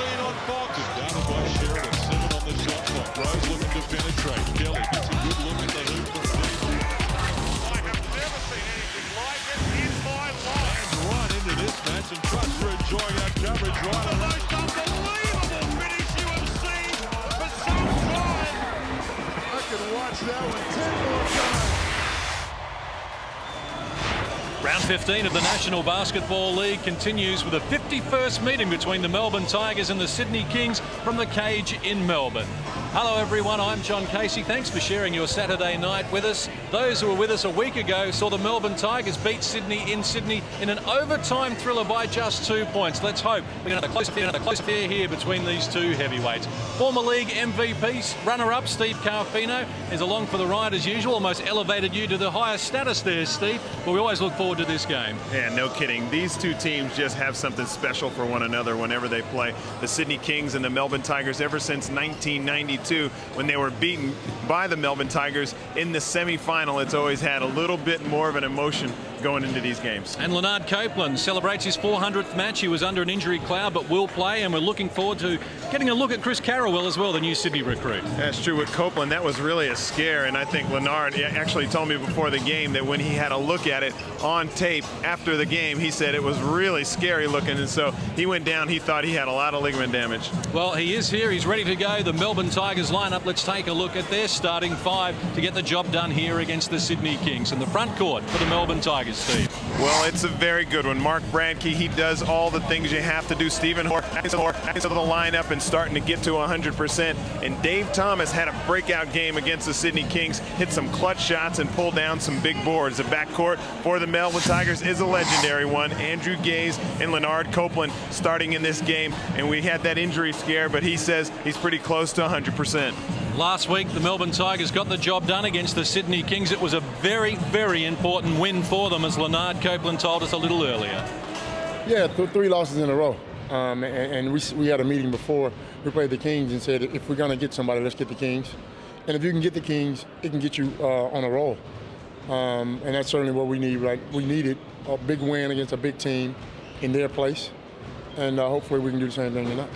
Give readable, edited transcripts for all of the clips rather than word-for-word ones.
seen on Fox. Down by Sheridan, 7 on the shot clock. Rose looking to penetrate. Kelly gets a good look at the hoop from deep. I have never seen anything like it in my life. And right into this match, and trust for enjoying that coverage right The most unbelievable finish you have seen for some time. I can watch that one 10 more times. Round 15 of the National Basketball League continues with a 51st meeting between the Melbourne Tigers and the Sydney Kings from the cage in Melbourne. Hello everyone, I'm John Casey. Thanks for sharing your Saturday night with us. Those who were with us a week ago saw the Melbourne Tigers beat Sydney in an overtime thriller by just 2 points. Let's hope we're going to have a close affair here between these two heavyweights. Former league MVP, runner-up Steve Carfino is along for the ride as usual. Almost elevated you to the highest status there, Steve. But we always look forward to this game. Yeah, no kidding. These two teams just have something special for one another whenever they play. The Sydney Kings and the Melbourne Tigers, ever since 1992, when they were beaten by the Melbourne Tigers in the semifinal, it's always had a little bit more of an emotion going into these games. And Lanard Copeland celebrates his 400th match. He was under an injury cloud but will play, and we're looking forward to getting a look at Chris Carrawell as well, the new Sydney recruit. That's true with Copeland. That was really a scare, and I think Lanard actually told me before the game that when he had a look at it on tape after the game, he said it was really scary looking, and so he went down. He thought he had a lot of ligament damage. Well, he is here. He's ready to go. The Melbourne Tigers lineup. Let's take a look at their starting five to get the job done here against the Sydney Kings. And the front court for the Melbourne Tigers, Steve. Well, it's a very good one. Mark Bradkey, he does all the things you have to do. Stephen Hoare into the lineup and starting to get to 100%. And Dave Thomas had a breakout game against the Sydney Kings, hit some clutch shots and pulled down some big boards. The backcourt for the Melbourne Tigers is a legendary one. Andrew Gaze and Leonard Copeland starting in this game. And we had that injury scare, but he says he's pretty close to 100%. Last week, the Melbourne Tigers got the job done against the Sydney Kings. It was a very, very important win for them, as Lanard Copeland told us a little earlier. Yeah, 3 losses in a row. And we had a meeting before we played the Kings and said, if we're going to get somebody, let's get the Kings. And if you can get the Kings, it can get you on a roll. And that's certainly what we need. Right? We needed a big win against a big team in their place. And hopefully we can do the same thing tonight.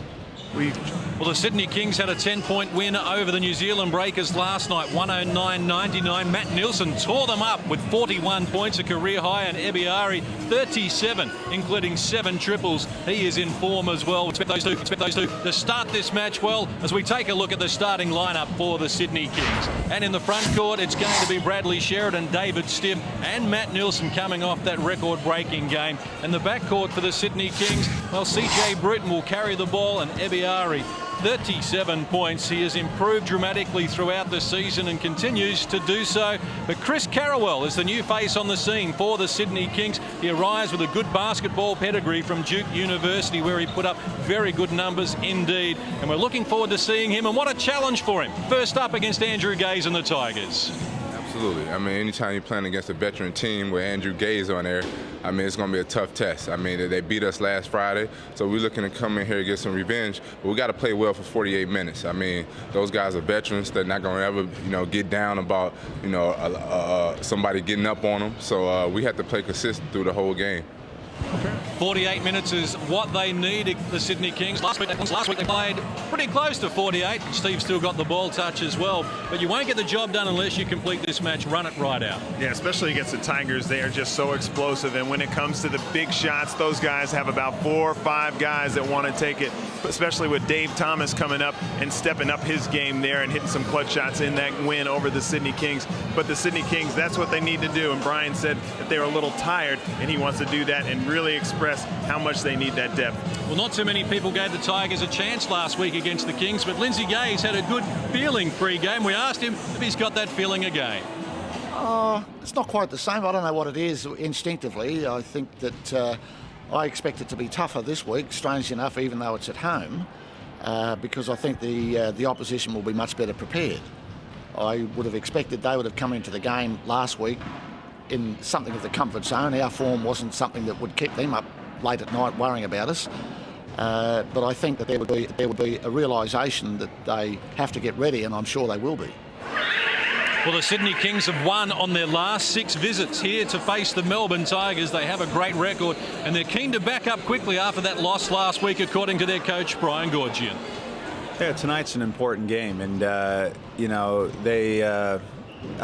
Well, the Sydney Kings had a 10-point win over the New Zealand Breakers last night, 109-99. Matt Nielsen tore them up with 41 points, a career high, and Ebiari 37, including 7 triples. He is in form as well. Expect those two to start this match well as we take a look at the starting lineup for the Sydney Kings. And in the front court, it's going to be Bradley Sheridan, David Stiff, and Matt Nielsen coming off that record-breaking game. And the backcourt for the Sydney Kings, well, CJ Bruton will carry the ball, and Ebiari 37 points. He has improved dramatically throughout the season and continues to do so. But Chris Carrawell is the new face on the scene for the Sydney Kings. He arrives with a good basketball pedigree from Duke University, where he put up very good numbers indeed. And we're looking forward to seeing him. And what a challenge for him. First up against Andrew Gaze and the Tigers. Absolutely. I mean, anytime you're playing against a veteran team with Andrew Gaze on there, I mean, it's going to be a tough test. I mean, they beat us last Friday, so we're looking to come in here and get some revenge, but we got to play well for 48 minutes. I mean, those guys are veterans. They're not going to ever, get down about, somebody getting up on them. So we have to play consistent through the whole game. 48 minutes is what they need, the Sydney Kings. Last week they played pretty close to 48. Steve still got the ball touch as well. But you won't get the job done unless you complete this match, run it right out. Yeah, especially against the Tigers. They are just so explosive. And when it comes to the big shots, those guys have about 4 or 5 guys that want to take it, especially with Dave Thomas coming up and stepping up his game there and hitting some clutch shots in that win over the Sydney Kings. But the Sydney Kings, that's what they need to do. And Brian said that they were a little tired, and he wants to do that and really express how much they need that depth. Well, not too many people gave the Tigers a chance last week against the Kings, but Lindsay Gaze had a good feeling pre-game. We asked him if he's got that feeling again. It's not quite the same. I don't know what it is instinctively. I think that I expect it to be tougher this week, strangely enough, even though it's at home, because I think the opposition will be much better prepared. I would have expected they would have come into the game last week in something of the comfort zone. Our form wasn't something that would keep them up late at night worrying about us. But I think that there would be a realisation that they have to get ready, and I'm sure they will be. Well, the Sydney Kings have won on their last 6 visits here to face the Melbourne Tigers. They have a great record, and they're keen to back up quickly after that loss last week, according to their coach, Brian Goorjian. Yeah, tonight's an important game, and you know, they. I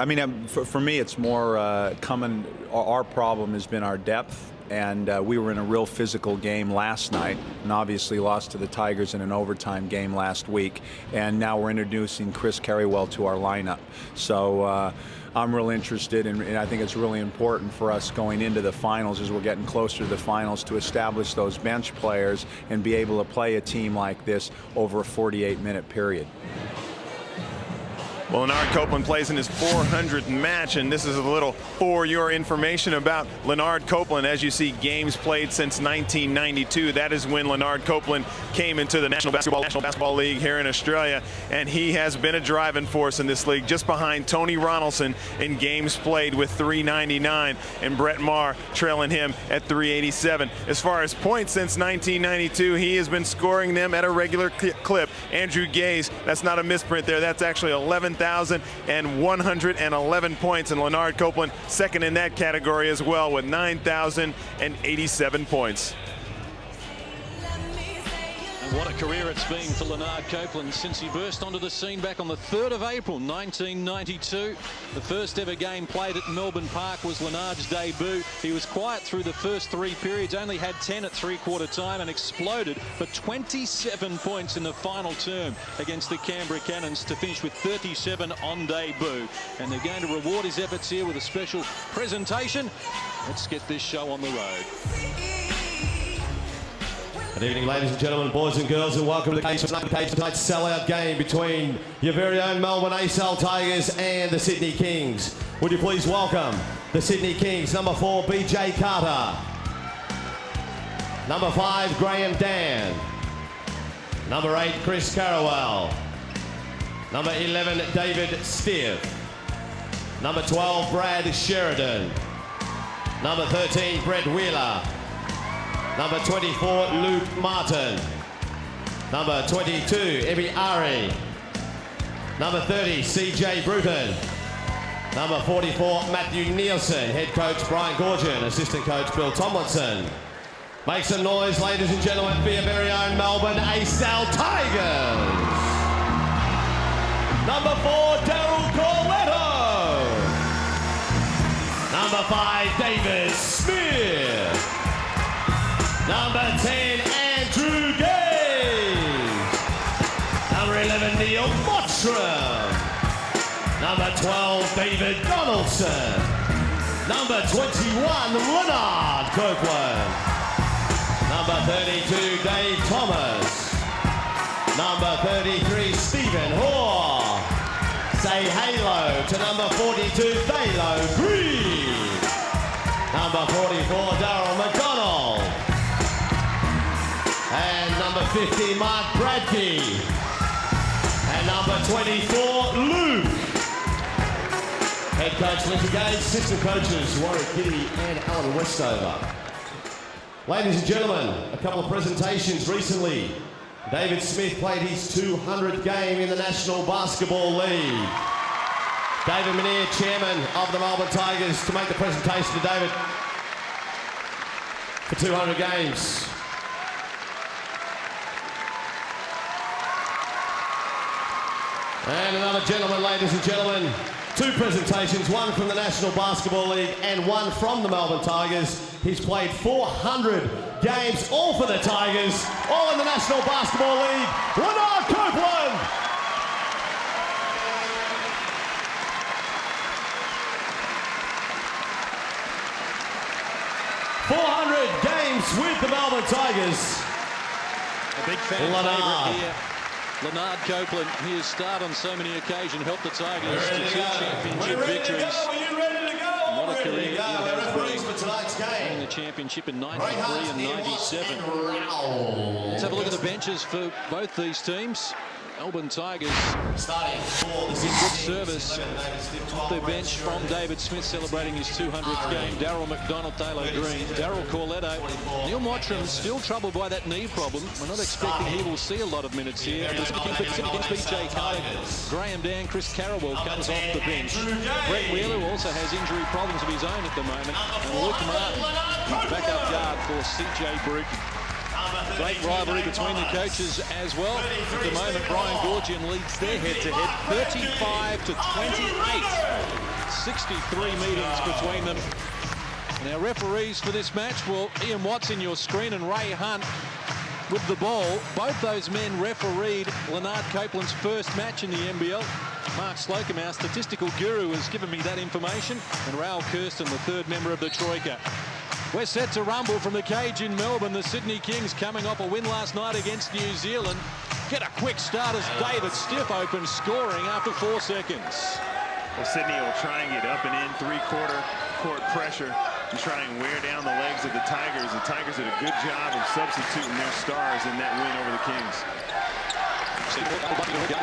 mean, for me, it's more coming. Our problem has been our depth. And we were in a real physical game last night, and obviously lost to the Tigers in an overtime game last week. And now we're introducing Chris Carrywell to our lineup. So I'm real interested, and I think it's really important for us going into the finals, as we're getting closer to the finals, to establish those bench players and be able to play a team like this over a 48-minute period. Well, Lanard Copeland plays in his 400th match, and this is a little for your information about Lanard Copeland. As you see, games played since 1992. That is when Lanard Copeland came into the National Basketball League here in Australia, and he has been a driving force in this league, just behind Tony Ronaldson in games played with 399, and Brett Maher trailing him at 387. As far as points since 1992, he has been scoring them at a regular clip. Andrew Gaze, that's not a misprint there. That's actually 11,111 points, and Lanard Copeland second in that category as well with 9,087 points. And what a career it's been for Lanard Copeland since he burst onto the scene back on the 3rd of April 1992. The first ever game played at Melbourne Park was Lanard's debut. He was quiet through the first 3 periods, only had 10 at three-quarter time, and exploded for 27 points in the final term against the Canberra Cannons to finish with 37 on debut. And they're going to reward his efforts here with a special presentation. Let's get this show on the road. Good evening, ladies and gentlemen, boys and girls, and welcome to tonight's sellout game between your very own Melbourne ASAL Tigers and the Sydney Kings. Would you please welcome the Sydney Kings, number 4, BJ Carter, number 5, Graham Dan, number 8, Chris Carrywell, number 11, David Stiff, number 12, Brad Sheridan, number 13, Brett Wheeler, number 24, Luke Martin. Number 22, Ebi Ari. Number 30, CJ Bruton. Number 44, Matthew Nielsen. Head coach Brian Goorjian. Assistant coach Bill Tomlinson. Make some noise, ladies and gentlemen, for your very own Melbourne ASAL Tigers. Number 4, Daryl Corletto. Number 5, David Smith. Number 10, Andrew Gaze. Number 11, Neil Mottram. Number 12, David Donaldson. Number 21, Lanard Copeland. Number 32, Dave Thomas. Number 33, Stephen Hoare. Say halo to number 42, Thalo Green. Number 44, Darryl McDonald. And number 50, Mark Bradkey. And number 24, Luke. Head coach Lindsay Gage, assistant coaches Warwick Giddy and Alan Westover. Ladies and gentlemen, a couple of presentations recently. David Smith played his 200th game in the National Basketball League. David Minear, chairman of the Melbourne Tigers, to make the presentation to David for 200 games. And another gentleman, ladies and gentlemen, 2 presentations, one from the National Basketball League and one from the Melbourne Tigers. He's played 400 games, all for the Tigers, all in the National Basketball League. Lanard Copeland! Games with the Melbourne Tigers. A big fan favourite here. Lanard Copeland, his start on so many occasions helped the Tigers to 2 championship victories. What a career he had in the championship in 93 and 97. Let's have a look at the benches for both these teams. Melbourne Tigers Starting for the in good service off their bench from David Smith, celebrating his 200th game. Darryl McDonald, Taylor Green, Daryl Corletto. Neil Mottram still troubled by that knee problem. We're not expecting he will see a lot of minutes here. BJ Cade, Graham Dan, Chris Carrawell comes off the bench. Brett Wheeler also has injury problems of his own at the moment. And Luke Martin, backup guard for CJ Bruton. Great rivalry between the coaches as well. At the moment, Brian Goorjian leads their head-to-head 35 to 28. 63 meetings between them. And our referees for this match, well, Ian Watts in your screen and Ray Hunt with the ball. Both those men refereed Lanard Copeland's first match in the NBL. Mark Slocum, our statistical guru, has given me that information. And Raoul Kirsten, the third member of the Troika. We're set to rumble from the cage in Melbourne. The Sydney Kings coming off a win last night against New Zealand. Get a quick start as David Stiff opens scoring after 4 seconds. Well, Sydney will try and get up and in, three-quarter court pressure and try and wear down the legs of the Tigers. The Tigers did a good job of substituting their stars in that win over the Kings.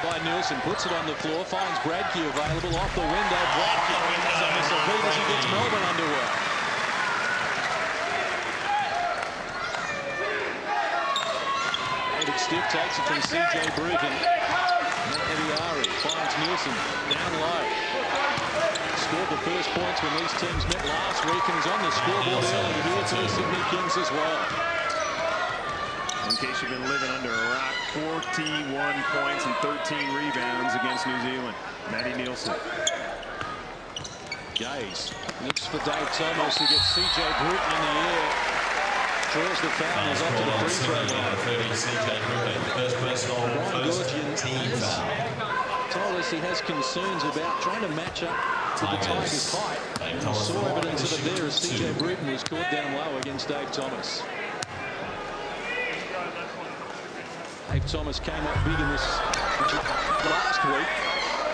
By Nielsen, puts it on the floor, finds Bradkey available off the window. Bradkey has a beat as he gets Melbourne underway. Stiff takes it from CJ Bruton. Ebiari finds Nielsen down low. Scored the first points when these teams met last week and is on the scoreboard early here for the Sydney Kings as well. In case you've been living under a rock, 41 points and 13 rebounds against New Zealand. Matty Nielsen. Gaze looks for Dave Thomas, who gets CJ Bruton in the air. Draws the foul, is up to the free throw line. Brian Goorjian has told us he has concerns about trying to match up to the Tigers' height. And we saw evidence of it there as CJ Bruton was caught down low against Dave Thomas. Dave Thomas came up big in this last week.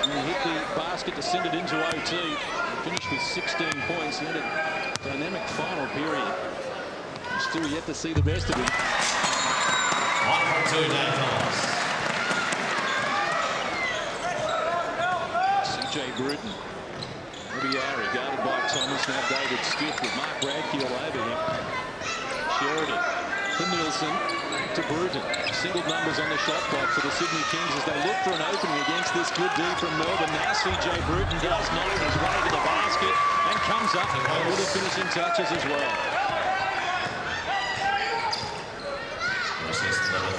And he hit the basket to send it into OT. Finished with 16 points. He had a dynamic final period. Still yet to see the best of him. 1 for 2, Dave Thomas. CJ Bruton. Ebiari guarded by Thomas. Now David Stiff with Mark Bradkey all over him. Sheridan to Nielsen to Bruton. Single numbers on the shot clock for the Sydney Kings as they look for an opening against this good D from Melbourne. Now CJ Bruton does knock his way to the basket and comes up with the finishing touches as well.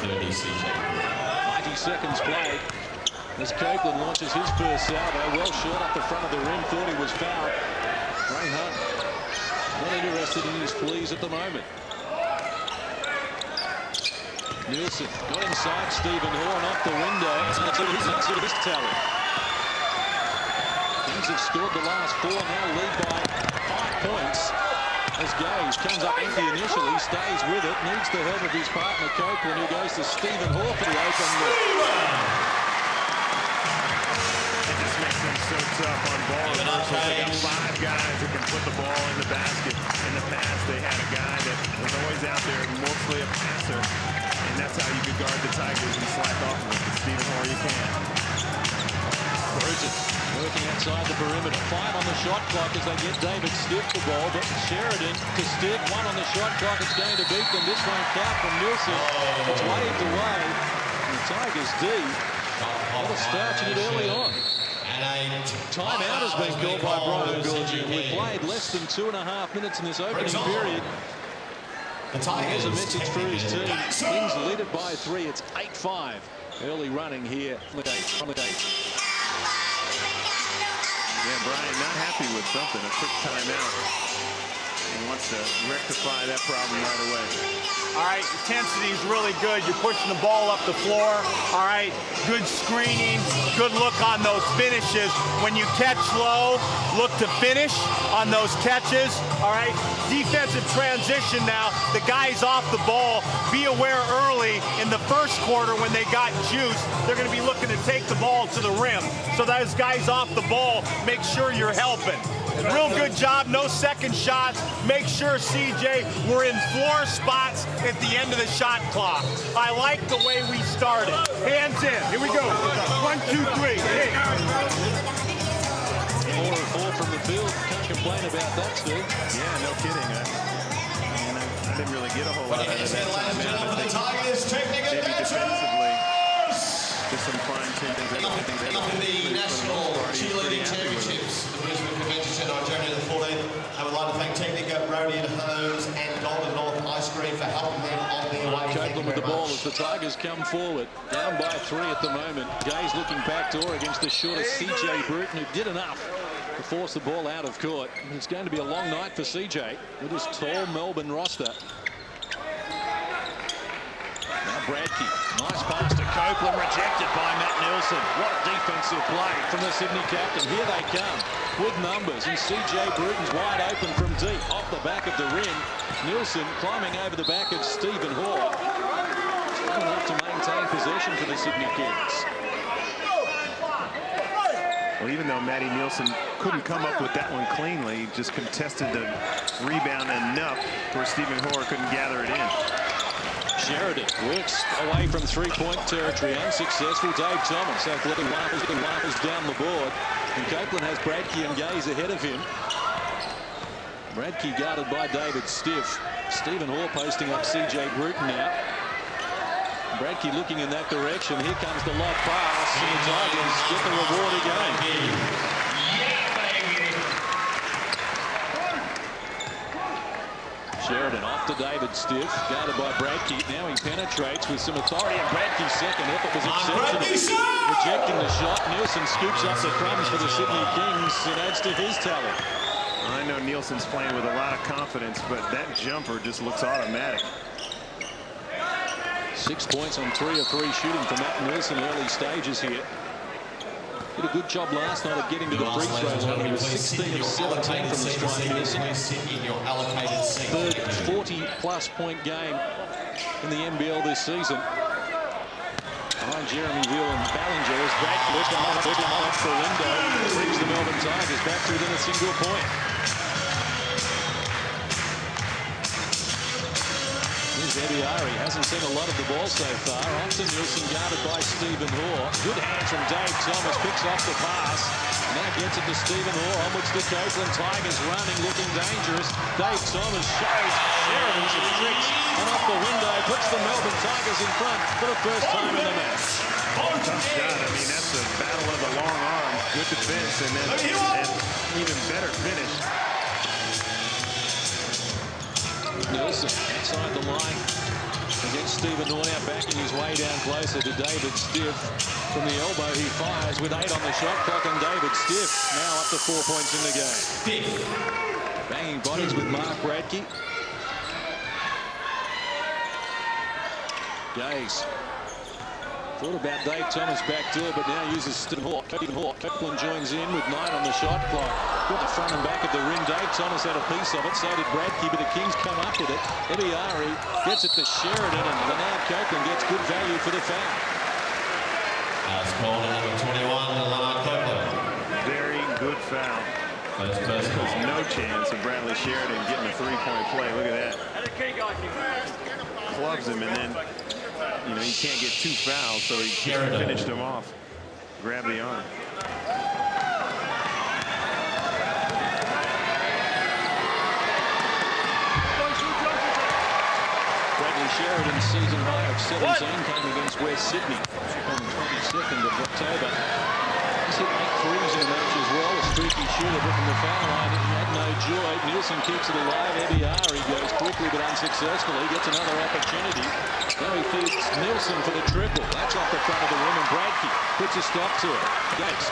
30 CJ. 90 seconds played as Copeland launches his first salvo. Well short up the front of the rim. Thought he was fouled. Ray Hunt not interested in his pleas at the moment. Nielsen got inside Stephen Horn off the window. That's his tally. Kings have scored the last 4, now lead by 5 points. As Gaze comes up empty initially, stays with it, needs the help of his partner Copeland, who goes to Stephen Hall for the open look. It just makes them so tough on ball. They got 5 guys that can put the ball in the basket. In the past, they had a guy that was always out there, mostly a passer, and that's how you could guard the Tigers and slack off of it. With Stephen Hall, you can. Bruton working outside the perimeter. 5 on the shot clock as they get David Stiff the ball, but Sheridan to Stiff. 1 on the shot clock. It's going to beat them. This won't count from Nielsen. It's waved away. And the Tigers D got a starting it early on. Timeout has been called by Brian Goorjian. We played less than 2.5 minutes in this opening period. There's a message for his team. Kings lead it by 3. It's 8-5. Early running here from the gate. Yeah, Brian not happy with something. A quick timeout. He wants to rectify that problem right away. All right, intensity is really good. You're pushing the ball up the floor. All right, good screening, good look on those finishes. When you catch low, look to finish on those catches. All right, defensive transition now. The guys off the ball. Be aware early in the first quarter when they got juice, they're going to be looking to take the ball to the rim. So those guys off the ball, make sure you're helping. Real good job, no second shots. Make sure, CJ, we're in floor spots at the end of the shot clock. I like the way we started. Hands in. Here we go. 1, 2, 3. Hey. 4 of 4 from the field. Can't complain about that, Steve. Yeah, no kidding. I didn't really get a whole lot out of that. Maybe defensively, just some fine-tuned The National Cheerleading Championships, the Brisbane Convention Centre on January the 14th. I would like to thank Technica, Rodian Homes and Golden North Ice Cream for helping them on their way. Copeland with the ball as the Tigers come forward. Down by 3 at the moment. Gaze looking backdoor against the shorter CJ Bruton, who did enough to force the ball out of court. It's going to be a long night for CJ with his tall Melbourne roster. Now Bradkey, nice pass to Copeland, rejected by Matt Nielsen. What a defensive play from the Sydney captain. Here they come with numbers, and CJ Bruton's wide open from deep off the back of the rim. Nielsen climbing over the back of Stephen Hoare. Not enough to maintain possession for the Sydney Kings. Well, even though Matty Nielsen couldn't come up with that one cleanly, he just contested the rebound enough where Stephen Hoare couldn't gather it in. Sheridan works away from three-point territory, unsuccessful. Dave Thomas athletic lappers down the board, and Copeland has Bradkey and Gaze ahead of him. Bradkey guarded by David Stiff. Stephen Hoare posting up CJ Bruton now. Bradkey looking in that direction. Here comes the lob pass, and the Tigers get the reward again. Sheridan off to David Stiff, guarded by Bradkey. Now he penetrates with some authority, and Bradkey's second effort was exceptional. Rejecting the shot, Nielsen scoops up the crumbs for the Sydney Kings and adds to his talent. I know Nielsen's playing with a lot of confidence, but that jumper just looks automatic. 6 points on 3 of 3 shooting for Matt Nielsen early stages here. Did a good job last night of getting to the free throw line. He was 16 of 17 from the strike. Nielsen. Third 40-plus point game in the NBL this season. Behind Jeremy Veal and Ballinger as Bradkey off the window. Brings the Melbourne Tigers back to within a single point. Ebiari hasn't seen a lot of the ball so far. Often Nielsen guarded by Stephen Hoare. Good hands from Dave Thomas. Picks off the pass. Now gets it to Stephen Hoare. Onwards to Copeland. Tigers running, looking dangerous. Dave Thomas shows Sheridan some tricks. And off the window puts the Melbourne Tigers in front for the first time in the match. Tough shot. I mean, that's the battle of the long arm. Good defense and then an even better finish. Nielsen outside the line against Stephen Hoare, now backing his way down closer to David Stiff. From the elbow he fires with 8 on the shot clock, and David Stiff now up to 4 points in the game. Banging bodies with Mark Bradkey. Gaze thought about Dave Thomas back door, but now uses Stephen Hoare. Copeland joins in with 9 on the shot clock. Got the front and back of the rim. Dave Thomas had a piece of it, so did Bradkey, but the Kings come up with it. Ebiari gets it to Sheridan, and Lanard Copeland gets good value for the foul. That's called number 21, Lanard Copeland. Very good foul. There's no chance of Bradley Sheridan getting a three-point play. Look at that. Clubs him, and then, you know, you can't get 2 fouls, so he finished him off. Grab the arm. Bradley Sheridan's season high of 17 came against West Sydney on the 22nd of October. He's hit 8 threes in the match as well. A streaky shooter, but from the foul line, he had no joy. Nielsen keeps it alive. Ebiari goes quickly but unsuccessfully. Gets another opportunity. Now he feeds Nielsen for the triple. That's off the front of the rim, and Bradkey puts a stop to it. Gates.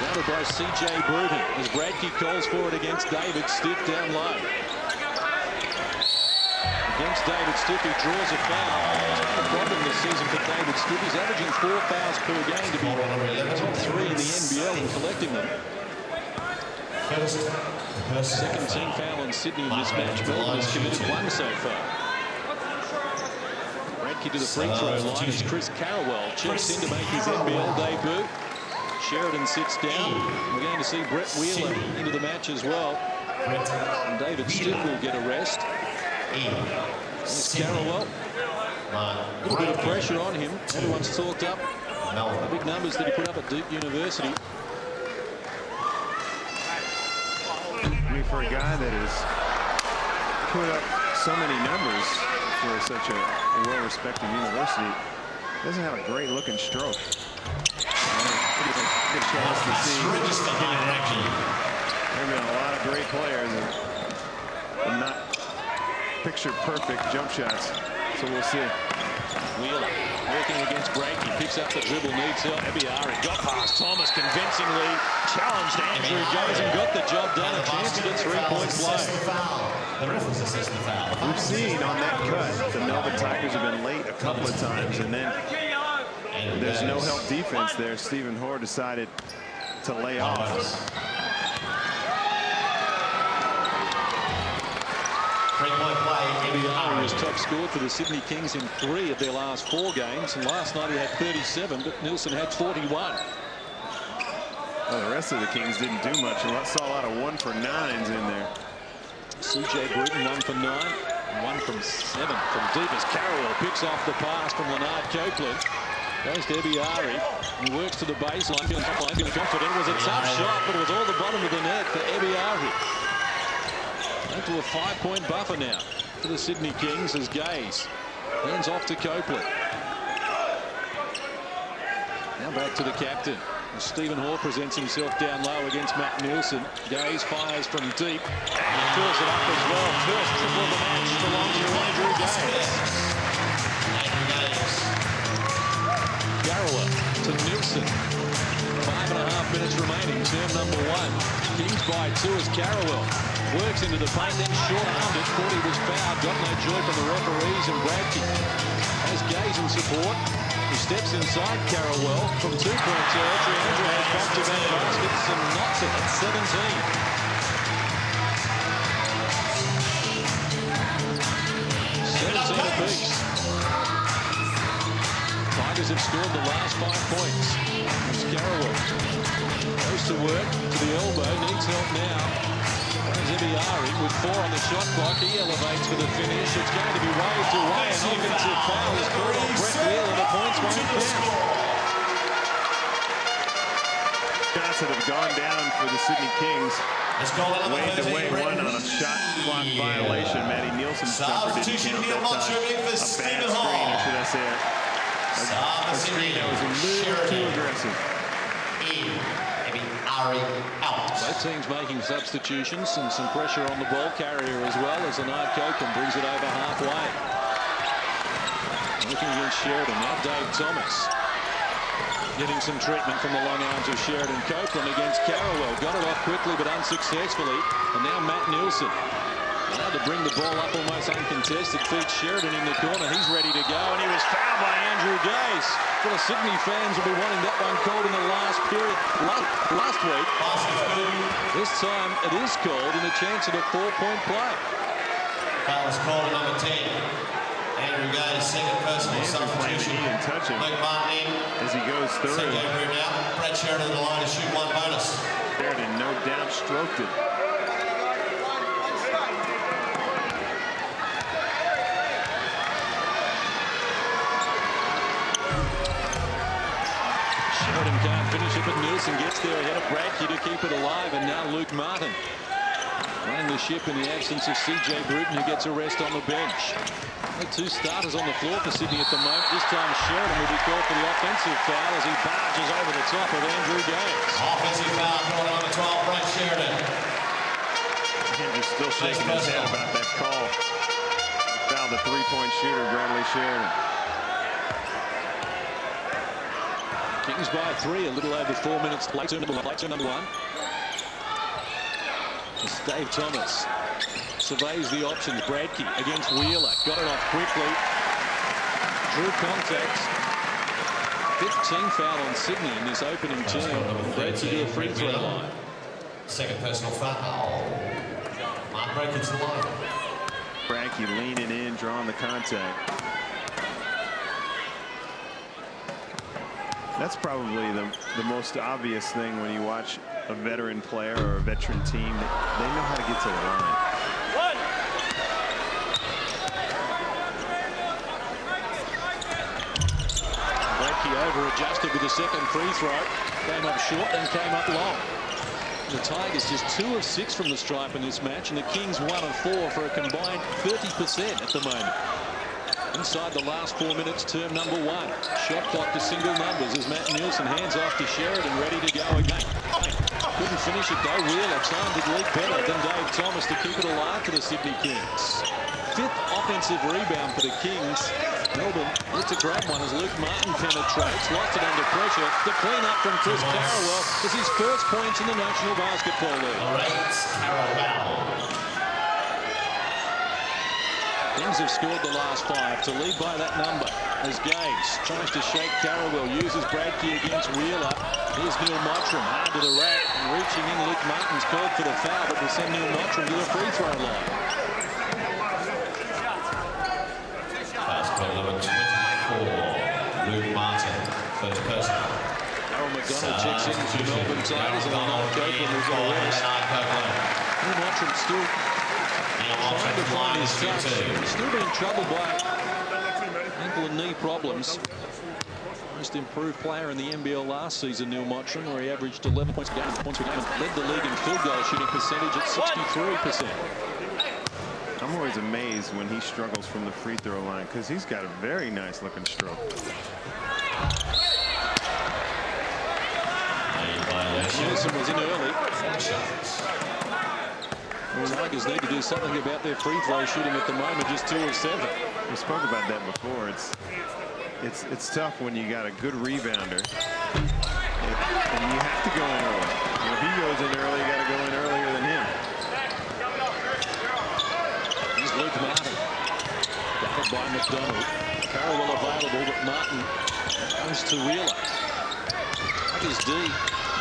Guarded by CJ Bruton as Bradkey calls for it against David Stiff down low. Against David Stiff, he draws a foul. It's been a problem this season for David Stiff. He's averaging 4 fouls per game to be top 3 in the NBL and collecting them. Second team foul in Sydney in this match. Melbourne has committed 1 so far. Bradkey to the free throw line as Chris Carrawell checks in to make his NBL debut. Sheridan sits down. We're going to see Brett Wheeler into the match as well. And David Stiff will get a rest. There's Carrawell. A little bit of pressure on him. Everyone's talked up the big numbers that he put up at Duke University. I mean, for a guy that has put up so many numbers for such a well-respected university, doesn't have a great-looking stroke. Good chance to see him in action. There have been a lot of great players and not picture-perfect jump shots, so we'll see. Wheeler working against Brake. He picks up the dribble, needs help. Ebiari got past Thomas convincingly, challenged Andrew, goes and got the job done. A chance to get 3 points play. We've seen on that cut, the Melbourne Tigers have been late a couple of times, and then there's no help defense there. Stephen Hoare decided to lay off. Ebiari was top scored for the Sydney Kings in 3 of their last 4 games, and last night he had 37, but Nielsen had 41. Well, the rest of the Kings didn't do much, and I saw a lot of 1-for-9s in there. CJ Bruton 1 for 9, 1 from 7 from deep as Carrawell picks off the pass from Lanard Copeland. Goes to Ebiari. He works to the baseline, feeling confident. It was a tough shot, but it was all the bottom of the net for Ebiari. Into a 5-point buffer now for the Sydney Kings as Gaze hands off to Copeland. Now back to the captain. Stephen Hoare presents himself down low against Matt Nielsen. Gaze fires from deep and fills it up as well. First triple of the match belongs to Andrew Gaze. Garrawell to Nielsen. 5.5 minutes remaining. Term number 1. Kings by 2 as Garrawell works into the paint, then short-armed it. Thought he was fouled. Got no joy from the referees, and Bradkey has Gaze in support. He steps inside Carrawell from 2-point territory. Andrew has back-to-back baskets and knocks it at 17. 17 apiece. Tigers have scored the last 5 points. It's Carrawell. Goes to work to the elbow. Needs help now. Ebiari with 4 on the shot clock. He elevates for the finish. It's going to be waved away. An offensive foul is called on Brett Wheeler. The points won't count. Shots that have gone down for the Sydney Kings. Waved away one on a shot clock violation. Matty Nielsen's jumper didn't count that time. A bad screen, or should I say a screen that was a little too aggressive. Both teams making substitutions and some pressure on the ball carrier as well as Lanard Copeland brings it over halfway. Looking against Sheridan, now Dave Thomas. Getting some treatment from the long arms of Sheridan. Copeland against Carrawell. Got it off quickly but unsuccessfully. And now Matt Nielsen. Allowed to bring the ball up almost uncontested. Feeds Sheridan in the corner. He's ready to go. And he was fouled by Andrew Gaze. Well, the Sydney fans will be wanting that one called in the last period. Last week. This time it is called in a chance at a 4-point play. Foul is called at number 10. Andrew Gaze, second personal substitution. Luke Martin in. As he goes through. Second over now. Brad Sheridan to the line to shoot 1 bonus. Sheridan no doubt stroked it. Sheridan can't finish it, but Nielsen gets there ahead of Bradkey to keep it alive, and now Luke Martin running the ship in the absence of CJ Bruton, who gets a rest on the bench. Only 2 starters on the floor for Sydney at the moment. This time Sheridan will be called for the offensive foul as he barges over the top of Andrew Gaze. Offensive foul called on number 12, Brad Sheridan. Andrew's still shaking his head about that call. Fouled the 3-point shooter, Bradley Sheridan. Kings by 3, a little over 4 minutes to play. Turn number 1. It's Dave Thomas surveys the options. Bradkey against Wheeler. Got it off quickly. Drew contact. 15 foul on Sydney in this opening term. Bradkey to a free throw line. Second personal foul. Mark Bradkey to the line. Bradkey leaning in, drawing the contact. That's probably the most obvious thing when you watch a veteran player or a veteran team. They know how to get to the line. with the second free throw. Came up short, then came up long. The Tigers just 2 of 6 from the stripe in this match, and the Kings 1 of 4 for a combined 30% at the moment. Inside the last 4 minutes, term number 1. Shot clock to single numbers as Matt Nielsen hands off to Sheridan, ready to go again. Couldn't finish it though. Wheeler timed it leak better than Dave Thomas to keep it alive for the Sydney Kings. 5th offensive rebound for the Kings. Melbourne gets a grab one as Luke Martin penetrates, lost it under pressure. The clean up from Chris Carrawell is his first points in the National Basketball League. Kings have scored the last 5 to lead by that number as Gaze tries to shake Carrawell, uses Bradkey against Wheeler. Here's Neil Mottram hard to the rack, and reaching in. Luke Martin's called for the foul, but will send Neil Mottram to the free throw line. Fast break number 24, Luke Martin, first person. Aaron McDonald checks in for the Melbourne Tigers, and Lanard Copeland was on the rest. Neil Mottram still trying to find his touch. Still being troubled by ankle and knee problems. Most improved player in the NBL last season, Neil Mottram, where he averaged 11 points per game, led the league in field goal shooting percentage at 63%. I'm always amazed when he struggles from the free throw line because he's got a very nice looking stroke. Nielsen was in early. The Tigers need to do something about their free throw shooting at the moment, just 2 of 7. We spoke about that before. It's tough when you got a good rebounder and you have to go in early. And if he goes in early, you got to go in earlier than him. Here's Luke Martin. Battled by McDonald. Carrawell available, but Martin goes to Wheeler. Tigers D.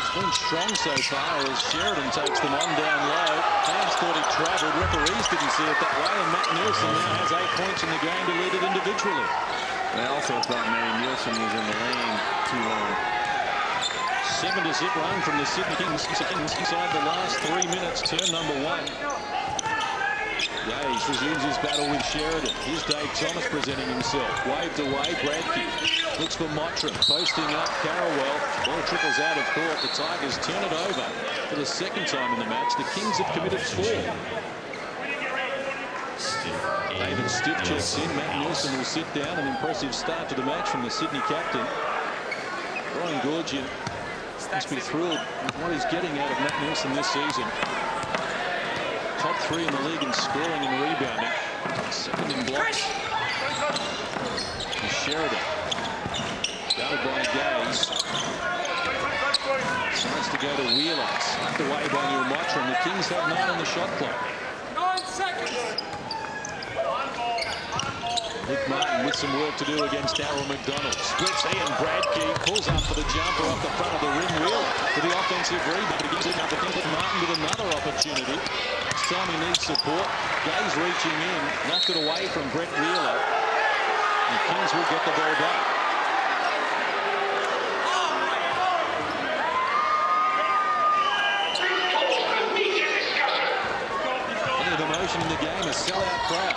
It's been strong so far as Sheridan takes them on down low. Fans thought he travelled. Referees didn't see it that way, and Matt Nielsen now has 8 points in the game to lead it individually. I also thought Matty Nielsen was in the lane too long. 7 to zip run from the Sydney Kings inside the last 3 minutes, turn number 1. Gaze resumes his battle with Sheridan. Here's Dave Thomas presenting himself. Waved away, Bradkey looks for Mottram, posting up Carrawell. Ball trickles out of court. The Tigers turn it over for the 2nd time in the match. The Kings have committed 4. David Stiff checks in. Matt Nielsen will sit down. An impressive start to the match from the Sydney captain. Brian Goorjian must be thrilled with what he's getting out of Matt Nielsen this season. Top 3 in the league in scoring and rebounding. 2nd in blocks. And Sheridan. Guarded by Gaze. Tries to go to Wheeler. Slapped away by Neil Mottram. The Kings have 9 on the shot clock. 9 seconds. Luke Martin with some work to do against Darryl McDonald. Splits Ian Bradkey, pulls up for the jumper off the front of the rim. Wheeler for the offensive rebound. But against the Kings, Martin with another opportunity. This time he needs support. Gaze reaching in, knocked it away from Brett Wheeler. The Kings will get the ball back. Any of the motion in the game, a sellout crowd.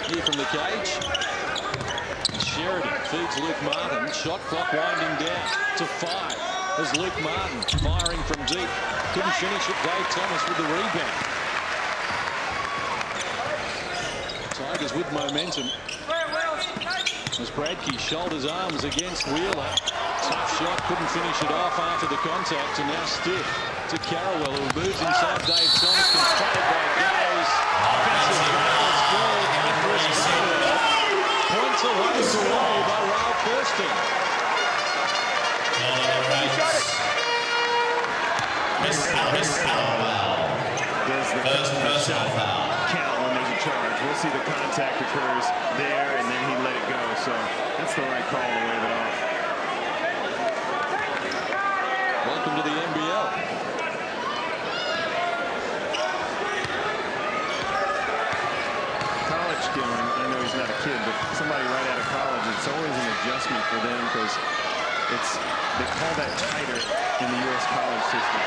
Here from the cage. Sheridan feeds Luke Martin. Shot clock winding down to 5 as Luke Martin firing from deep. Couldn't finish it. Dave Thomas with the rebound. Tigers with momentum. As Bradkey shoulders arms against Wheeler. Tough shot. Couldn't finish it off after the contact. And now Stiff to Carrawell, who moves inside Dave Thomas. Confronted by Gaze. Offensive foul is called. Points away by Ralph Thurston. Chris Carrawell. Does the first foul count when there's a charge? We'll see the contact occurs there, and then he let it go. So that's the right call to wave it off. Welcome to the NBL. College kid, I know he's not a kid, but somebody right out of college, it's always an adjustment for them because they call that tighter in the U.S. college system.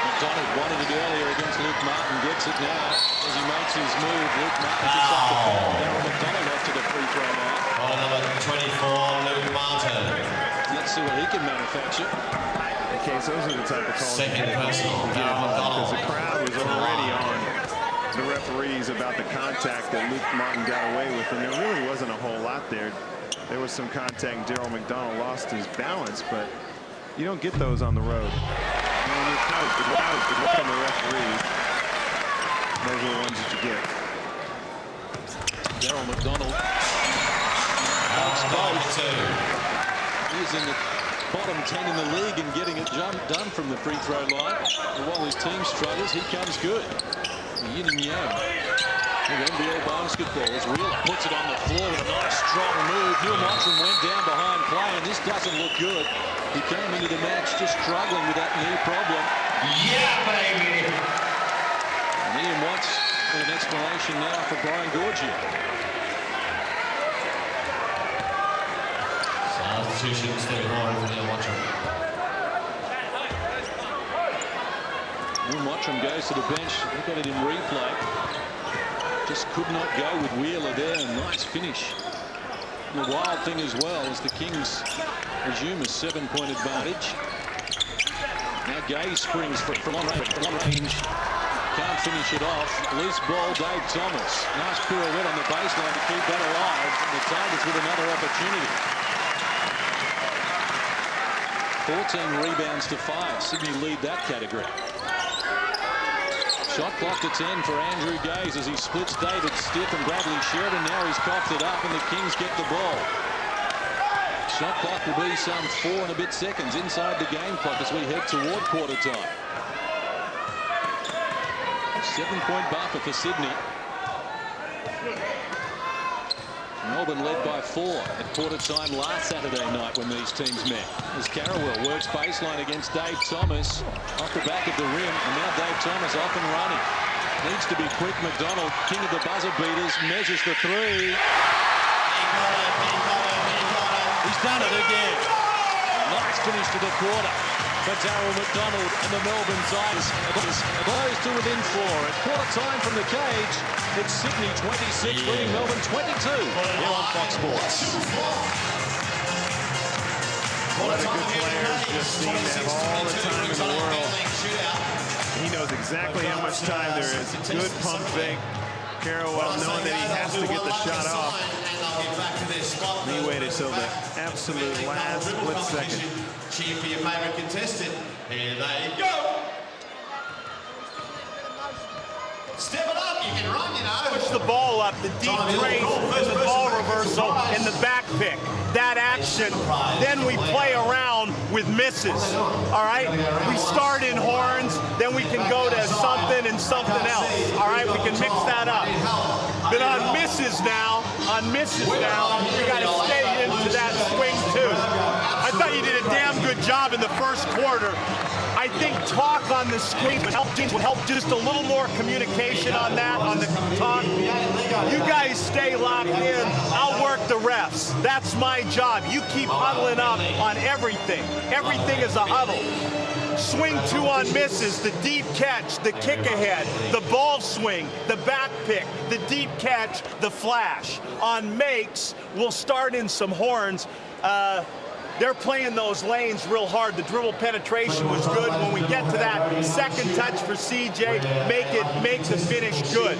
McDonald wanted it earlier against Luke Martin, gets it now as he makes his move. Luke Martin picks up the foul. Darryl McDonald off to the free throw line. Number 24, Luke Martin. Let's see what he can manufacture. Okay, so those are the type of calls you Second get personal, because the crowd was already on the referees about the contact that Luke Martin got away with, and there really wasn't a whole lot there. There was some contact. Daryl McDonald lost his balance, but you don't get those on the road. When you're look on the referees, those are the ones that you get. Daryl McDonald. He's in the bottom 10 in the league and getting it done from the free throw line. And while his team struggles, he comes good. Yin and yang with NBL basketball as Wheeler puts it on the floor with a nice strong move. Neil Mottram went down behind play, and this doesn't look good. He came into the match just struggling with that knee problem. Yeah, baby. And Ian wants an explanation now for Brian Gorgia. Substitution, Steve Moore for Neil Mottram. Neil Mottram goes to the bench. Look at it in replay. Just could not go with Wheeler there. Nice finish. And the wild thing as well is the Kings resume a 7-point advantage. Now Gay springs from long range. Can't finish it off. Loose ball, Dave Thomas. Nice pirouette on the baseline to keep that alive. And the Tigers with another opportunity. 14 rebounds to 5. Sydney lead that category. Shot clock to 10 for Andrew Gaze as he splits David Stiff and Bradley Sheridan. Now he's coughed it up and the Kings get the ball. Shot clock will be some 4 and a bit seconds inside the game clock as we head toward quarter time. 7-point buffer for Sydney. Melbourne led by 4 at quarter time last Saturday night when these teams met. As Carrawell works baseline against Dave Thomas off the back of the rim, and now Dave Thomas off and running. Needs to be quick. McDonald, king of the buzzer beaters, measures the 3. He's done it again. Nice finish to the quarter for Daryl McDonald and the Melbourne Tigers. Close to within 4 at quarter time from the cage. It's Sydney 26, leading Melbourne 22 here on Fox Sports. What a good player. Just seemed to have all the time in the world. He knows exactly how much time there is. Good pump fake. Carrawell knowing that he has to get the shot off. He waited till the absolute last split second. Cheer for your favorite contestant. Here they go. Step it up, you can run, you know. Push the ball up, the deep trace, and the ball reversal, and the back pick. That action, then we play around with misses, all right? We start in horns, then we can go to something and something else, all right? We can mix that up. But on misses now, we got to stay into that swing too. I thought you did a damn good job in the first quarter. I think talk on the screen would help just a little more communication on that, on the talk. You guys stay locked in. I'll work the refs. That's my job. You keep huddling up on everything. Everything is a huddle. Swing 2 on misses, the deep catch, the kick ahead, the ball swing, the back pick, the deep catch, the flash. On makes, we'll start in some horns. They're playing those lanes real hard. The dribble penetration was good. When we get to that second touch for CJ, make the finish good.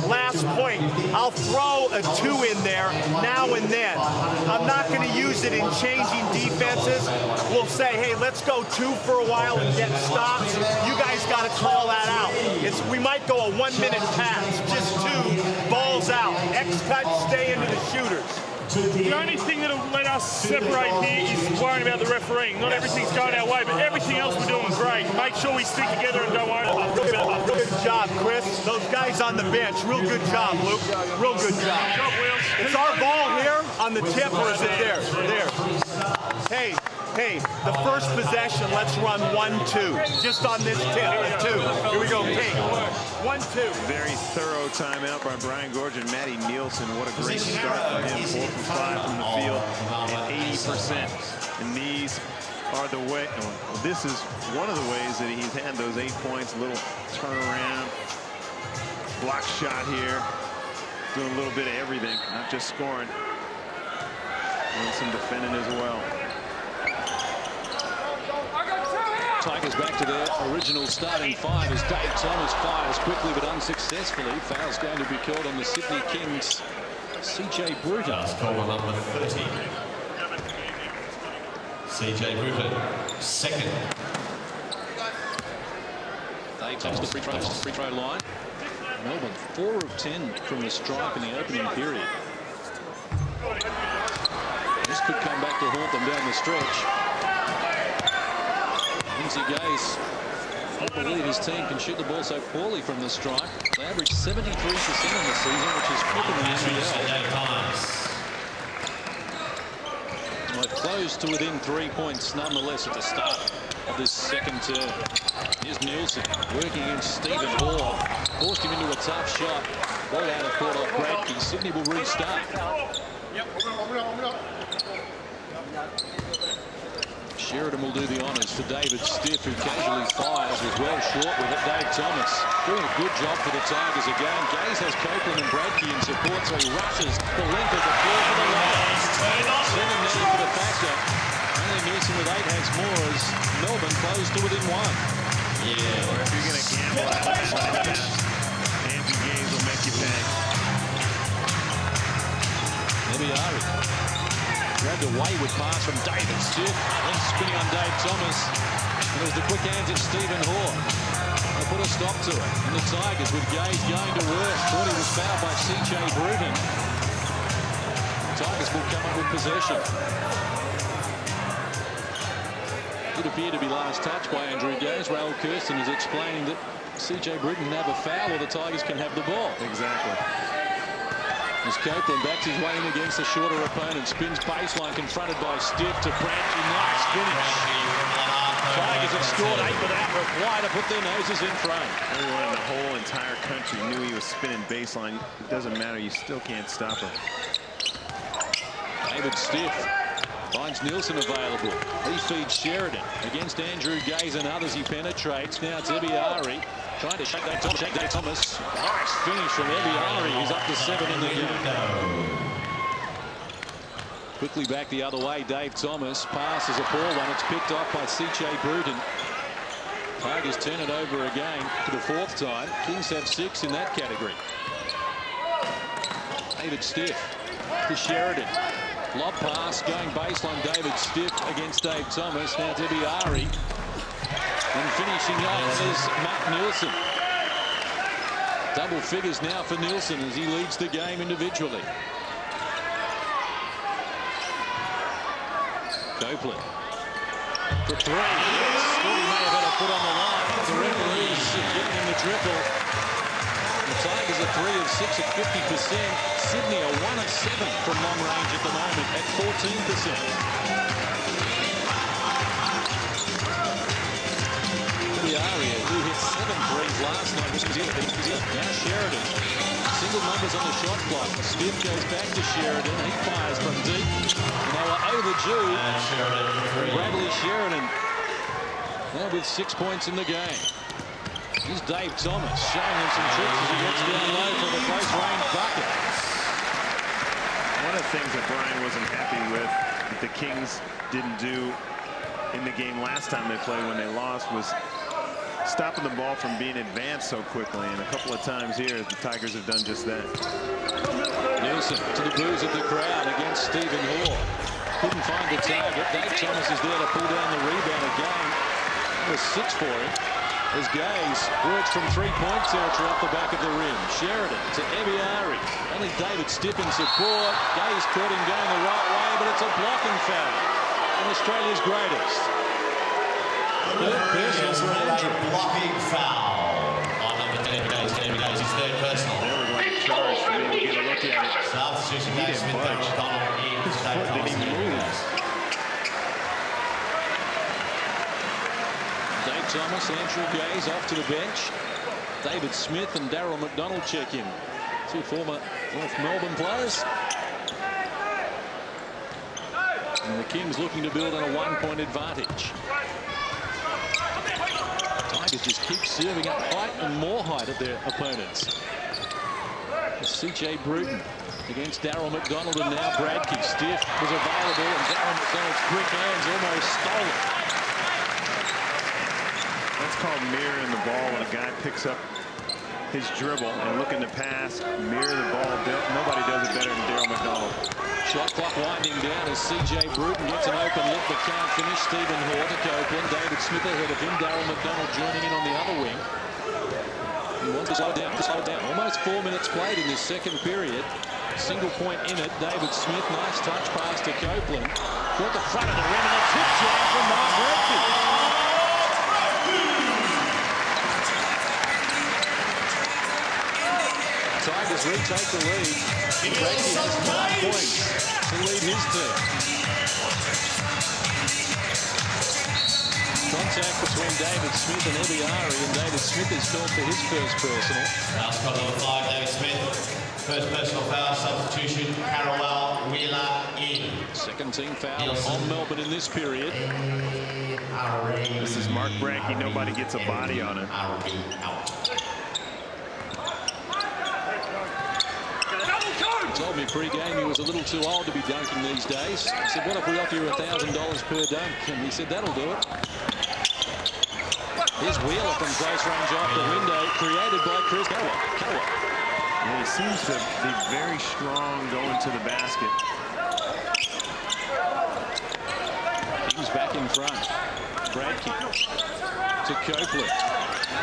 Last point, I'll throw a 2 in there now and then. I'm not going to use it in changing defenses. We'll say, hey, let's go 2 for a while and get stops. You guys got to call that out. We might go a 1-minute pass, just 2 balls out. X-cut, stay into the shooters. The only thing that'll let us separate here is worrying about the refereeing. Not everything's going our way, but everything else we're doing great. Make sure we stick together and don't worry about it. Good job, Chris. Those guys on the bench, real good job, Luke. Real good job. Is our ball here on the tip or is it there? There. Hey, the first possession, let's run 1-2. Just on this tip, the 2. Here we go, King. 1-2. Very thorough timeout by Brian Gorge and Matty Nielsen. What a great start for him. 4 from 5 from the field and 80%. And these are the way. Well, this is one of the ways that he's had those 8 points. A little turnaround, block shot here, doing a little bit of everything, not just scoring, and some defending as well. Tigers back to their original starting five as Dave Thomas fires quickly but unsuccessfully. Foul's going to be called on the Sydney Kings. CJ Bruton. Last call on number 30. CJ Bruton, second. Dave Thomas, the free throw line. Melbourne 4 of 10 from the stripe in the opening period. This could come back to haunt them down the stretch. Lindsay Gaze, I can't believe his team can shoot the ball so poorly from the stripe. They average 73% in the season, which is flipping the NBL. They're close to within 3 points, nonetheless, at the start of this second term. Here's Nielsen working against Stephen Hoare. Forced him into a tough shot. Ball out of court off Bradkey. Sydney will restart. Sheridan will do the honours for David Stiff, who casually fires, was well short with it. Dave Thomas doing a good job for the Tigers again. Gaze has Copeland and Bradkey in support, so he rushes the length of the floor for the line. 7 now for the factor. Only Nielsen with 8 has more as Melbourne close to within 1. Yeah, or if you're going to gamble out of that, Andrew Gaze will make you pay. Ebiari grabbed a wayward pass from David Stiff, then spinning on Dave Thomas. And there's the quick hands of Stephen Hoare. They put a stop to it. And the Tigers with Gaze going to work. Thought he was fouled by CJ Bruton. Tigers will come up with possession. It appeared to be last touch by Andrew Gaze. Raul Kirsten is explaining that CJ Bruton can have a foul or the Tigers can have the ball. Exactly. As Copeland backs his way in against the shorter opponent, spins baseline, confronted by Stiff to Bradkey. Nice finish. Tigers have scored 8 without reply to put their noses in front. Everyone in the whole entire country knew he was spinning baseline. It doesn't matter. You still can't stop him. David Stiff finds Nielsen available. He feeds Sheridan against Andrew Gaze and others. He penetrates. Now it's Ebiari trying to shake Dave Thomas. Nice finish from Ebiari. He's up to 7 in the game. Quickly back the other way. Dave Thomas. Pass is a poor one. It's picked off by CJ Bruton. Tigers turn it over again for the 4th time. Kings have 6 in that category. David Stiff to Sheridan. Lob pass going baseline. David Stiff against Dave Thomas. Now Ebiari. And finishing off is Matt Nielsen. Double figures now for Nielsen as he leads the game individually. Copeland for 3. Yes, thought he may have had a foot on the line. The referees giving him the triple. The Tigers are 3 of 6 at 50%. Sydney are 1 of 7 from long range at the moment at 14%. Aria, who hit 7 threes last night, was now Sheridan. Single numbers on the shot clock. Stiff goes back to Sheridan. He fires from deep. And they were overdue. Bradley Sheridan now with 6 points in the game. Here's Dave Thomas showing him some tricks as he gets down low for the close range bucket. One of the things that Brian wasn't happy with that the Kings didn't do in the game last time they played when they lost was stopping the ball from being advanced so quickly, and a couple of times here the Tigers have done just that. Nielsen to the boos of the crowd against Stephen Hoare. Couldn't find the target. Dave Thomas is there to pull down the rebound again. It was 6 for him as Gaze works from 3-point territory off the back of the rim. Sheridan to Ebiari. Only David Stiff in support. Gaze caught him going the right way, but it's a blocking foul on Australia's greatest. Third personal for Andrew. Blocking foul on number 10. Gaze, his third personal. They were going to charge for me to get a look at it. Substitution, He Dave didn't Smith, budge. O'Connell in. His foot didn't even move. Dave Thomas, Andrew Gaze off to the bench. David Smith and Daryl McDonald check in. 2 former North Melbourne players. And the Kings looking to build on a 1-point advantage. Tigers just keep serving up height and more height at their opponents. CJ Bruton against Daryl McDonald, and now Bradkey. Stiff was available and Daryl McDonald's quick hands almost stole it. That's called mirroring the ball when a guy picks up his dribble and looking to pass, mirror the ball. Nobody does it better than Daryl McDonald. Shot clock winding down as C.J. Bruton gets an open look but can't finish. Stephen Hoare to Copeland. David Smith ahead of him. Daryl McDonald joining in on the other wing. He wants to slow down, Almost 4 minutes played in this second period. Single point in it. David Smith, nice touch pass to Copeland. Caught the front of the rim and a tip jam from Mark Redford. Tigers retake the lead. Brady has 9 points to lead his team. Contact between David Smith and Ebiari, and David Smith is called for his first personal. Foul spot number 5, David Smith. First personal foul, substitution, Carrawell, Wheeler, in. Second team foul on Melbourne in this period. This is Mark Brankey. Nobody gets a body on him. Told me pre-game he was a little too old to be dunking these days. I said, what if we offer you $1,000 per dunk? And he said, that'll do it. Here's Wheeler from close range off the window, created by Chris Carrawell. Yeah, he seems to be very strong going to the basket. He's back in front. Bradkey to Copeland.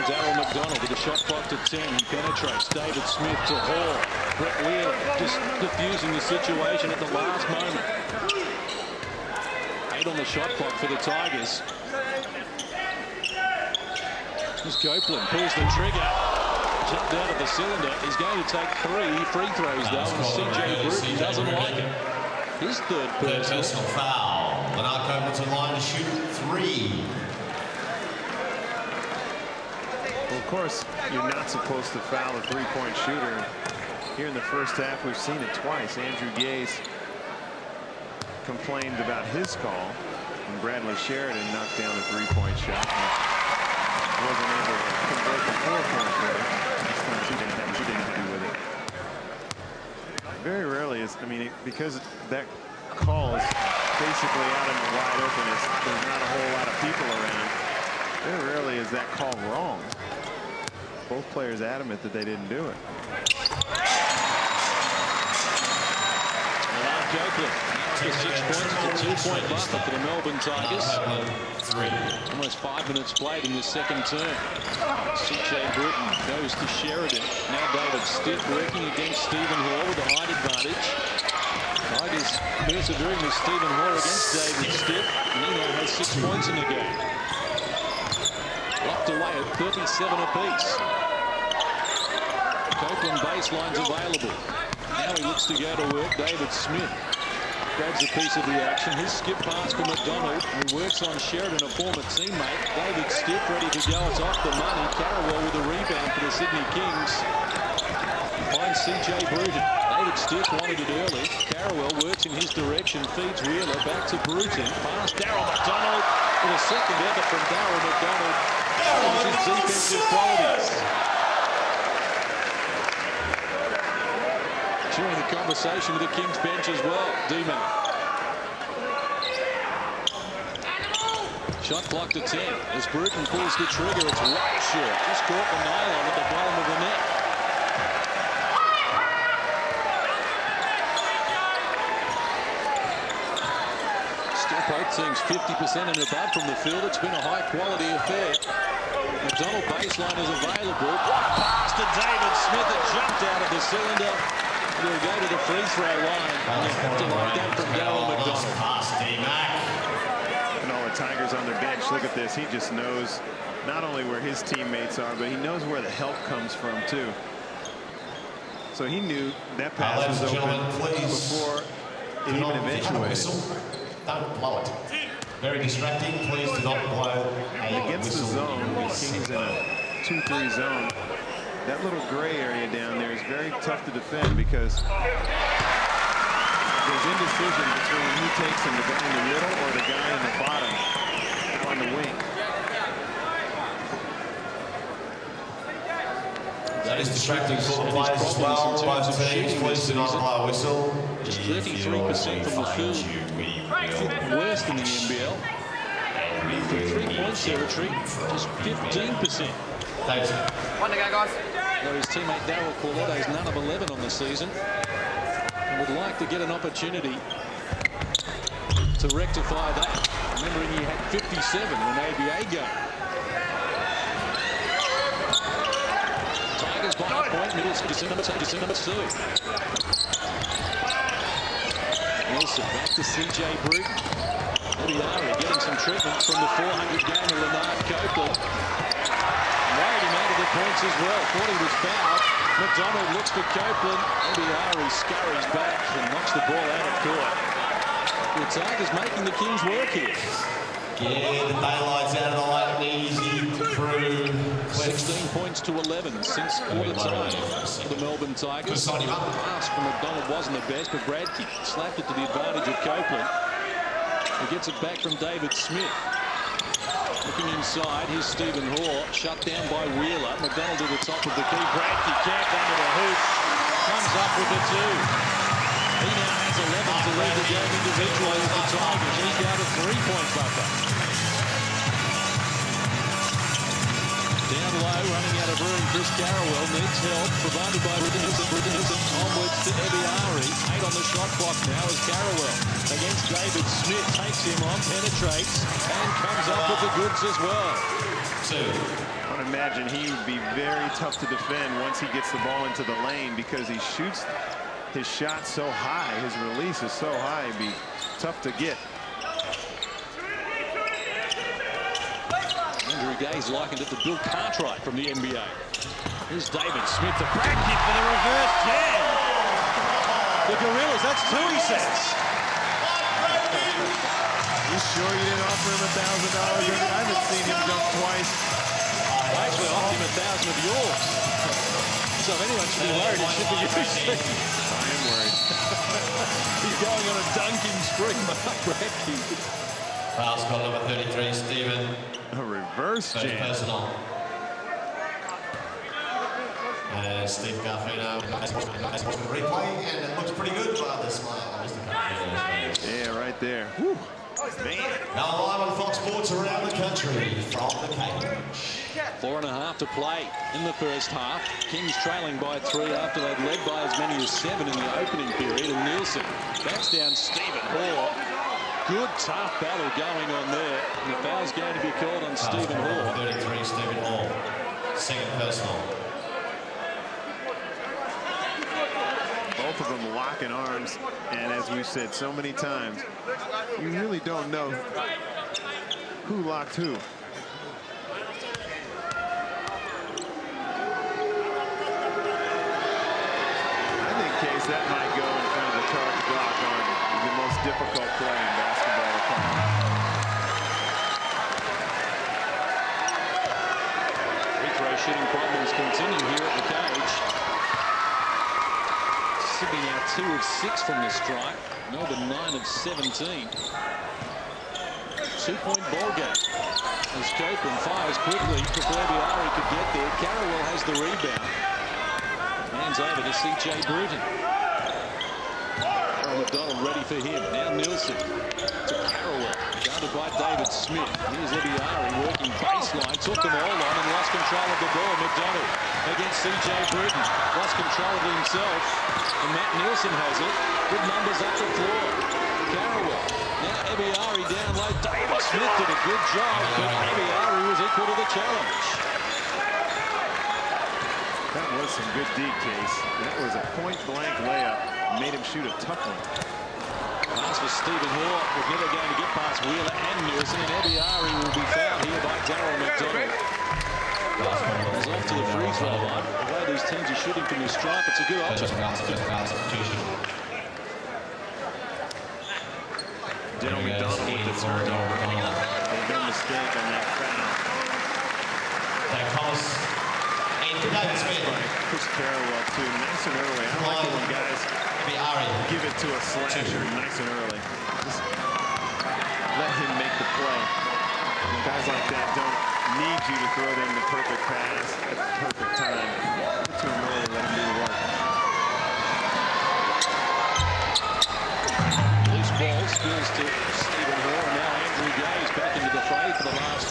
Daryl McDonald with a shot clock to 10. He penetrates. David Smith to Hall. Brett Wheeler just diffusing the situation at the last moment. 8 on the shot clock for the Tigers. Here's Copeland, pulls the trigger. Jumped out of the cylinder. He's going to take 3 free throws though, and C.J. Bruton doesn't like it. His third personal foul. Lanard Copeland to line to shoot 3. Well, of course, you're not supposed to foul a three-point shooter. Here in the first half, we've seen it twice. Andrew Gaze complained about his call, and Bradley Sheridan knocked down a three-point shot. And wasn't able to convert the 4-point play. This time he didn't have to do with it. Very rarely is, I mean, because that call is basically out in the wide open. There's not a whole lot of people around. Very rarely is that call wrong. Both players adamant that they didn't do it. Lanard Copeland has 6 points with a 2-point buffer for the Melbourne Tigers. Almost 5 minutes played in the second term. C.J. Bruton goes to Sheridan. Now David Stiff working against Stephen Hoare with a height advantage. Tigers persevering with Stephen Hoare against David Stiff, and he now has 6 points in the game. Locked away at 37 apiece. Copeland baseline's available. Now he looks to go to work. David Smith grabs a piece of the action. His skip pass for McDonald, who works on Sheridan, a former teammate. David Stiff ready to go. It's off the money. Carrawell with a rebound for the Sydney Kings. Finds C.J. Bruton. David Stiff wanted it early. Carrawell works in his direction, feeds Wheeler back to Bruton. Pass Daryl McDonald with a second effort from Daryl McDonald. His defensive qualities. During the conversation with the Kings bench as well, D-Man. Shot clock to 10 as Bruton pulls the trigger. It's right short. Just caught the nylon at the bottom of the net. Still both teams 50% and above from the field. It's been a high-quality affair. McDonald baseline is available. Pass to David Smith that jumped out of the cylinder. He'll go to the free throw line. And you have to like that from Daryl McDonald. And all the Tigers on their bench, look at this. He just knows not only where his teammates are, but he knows where the help comes from, too. So he knew that pass was open before it even eventuated. Don't blow it. Very distracting. Please do not blow against the zone. The Kings in a 2-3 zone. That little gray area down there is very tough to defend because there's indecision between who takes him, the guy in the middle or the guy in the bottom on the wing. That is distracting for the players as well. Both teams, please do not blow a whistle. Just 33% from the field. Worse than the NBL. 3-point territory, just 15%. One to go, guys. Though his teammate Darryl Corletto's none of 11 on the season, and would like to get an opportunity to rectify that. Remembering he had 57 when ABA game. Tigers by a point, middle to number 2. Nelson back to CJ Bruton. Ebiari getting some treatment from the 400 game of Lanard Copeland. Worried him out of the points as well. Thought he was fouled. McDonald looks for Copeland. Ebiari scurries back and knocks the ball out of court. The Tigers making the Kings work here. Yeah, the daylight's out of the lane, easy to prove. 16 points to 11 since quarter time for the Melbourne Tigers. The pass from McDonald wasn't the best, but Bradkey slapped it to the advantage of Copeland. He gets it back from David Smith. Looking inside, here's Stephen Hoare, shut down by Wheeler. McDonald to the top of the key. Bradkey camped under the hoop. Comes up with the 2. He now has 11 to lead the game individually with the Tigers. He's down to 3-point buffer. Down low, running out of room, Chris Carrawell needs help, provided by Britton. Onwards to Ebiari. 8 on the shot clock now as Carrawell against David Smith. Takes him on, penetrates, and comes up with the goods as well. I would imagine he would be very tough to defend once he gets the ball into the lane because he shoots his shot so high, his release is so high, it'd be tough to get. Andrew Gaze likened it to Bill Cartwright from the NBA. Here's David Smith to Bradkey for the reverse jam. The Gorillas, that's 2, he says. You sure you didn't offer him $1,000? I haven't seen him jump twice. I actually offered him 1,000 of yours. So if anyone should be worried, it should be you. I am worried. He's going on a dunking streak, Mark Bradkey. Foul spot number 33, Stephen. A reverse jam. Personal. And Steve Garfino has the replay, and it looks pretty good by the smile on Mr. Garfino's face. Yeah, right there. Whew. Man. Now live on Fox Sports around the country from the cage. 4.5 to play in the first half. Kings trailing by 3 after they'd led by as many as 7 in the opening period. And Nielsen backs down Stephen Hoare. Good tough battle going on there. And the foul's going to be called on Stephen Hoare. 33, Stephen Hoare. Second personal. Both of them locking arms, and as we've said so many times, you really don't know who locked who. I think, Case, that might go in front of the charge block on the most difficult play in basketball. Free throw shooting problems continue here at the cage. Sydney now 2 of 6 from the stripe. Melbourne 9 of 17. 2-point ball game. As Copeland fires quickly before Ebiari could get there. Carrawell has the rebound. Hands over to CJ Bruton. McDonald ready for him. Now Nielsen to Carrawell. Guarded by David Smith. Here's Ebiari working baseline. Took them all on and lost control of the ball. McDonald against CJ Bruton. Lost control of himself. And Matt Nielsen has it. Good numbers up the floor. Carrawell. Now Ebiari down low. David Smith did a good job, but Ebiari was equal to the challenge. That was some good D, Case. That was a point-blank layup. Made him shoot a tough one. Pass for Stephen Hoare. Was never going to get past Wheeler and Nielsen, and Ebiari will be fouled here by Darryl McDonald. He's off to the free throw line. The way these teams are shooting from the stripe, it's a good option. Darryl McDonald with the turnover. Made no mistake on that foul. Chris Carrawell too, nice and early. I like it when guys give it to a slasher nice and early. Just let him make the play. And guys like that don't need you to throw them the perfect pass at the perfect time. Give it to him early, let him do the work. Loose ball spills to Stephen Hoare, and now Andrew Gaze back into the fray.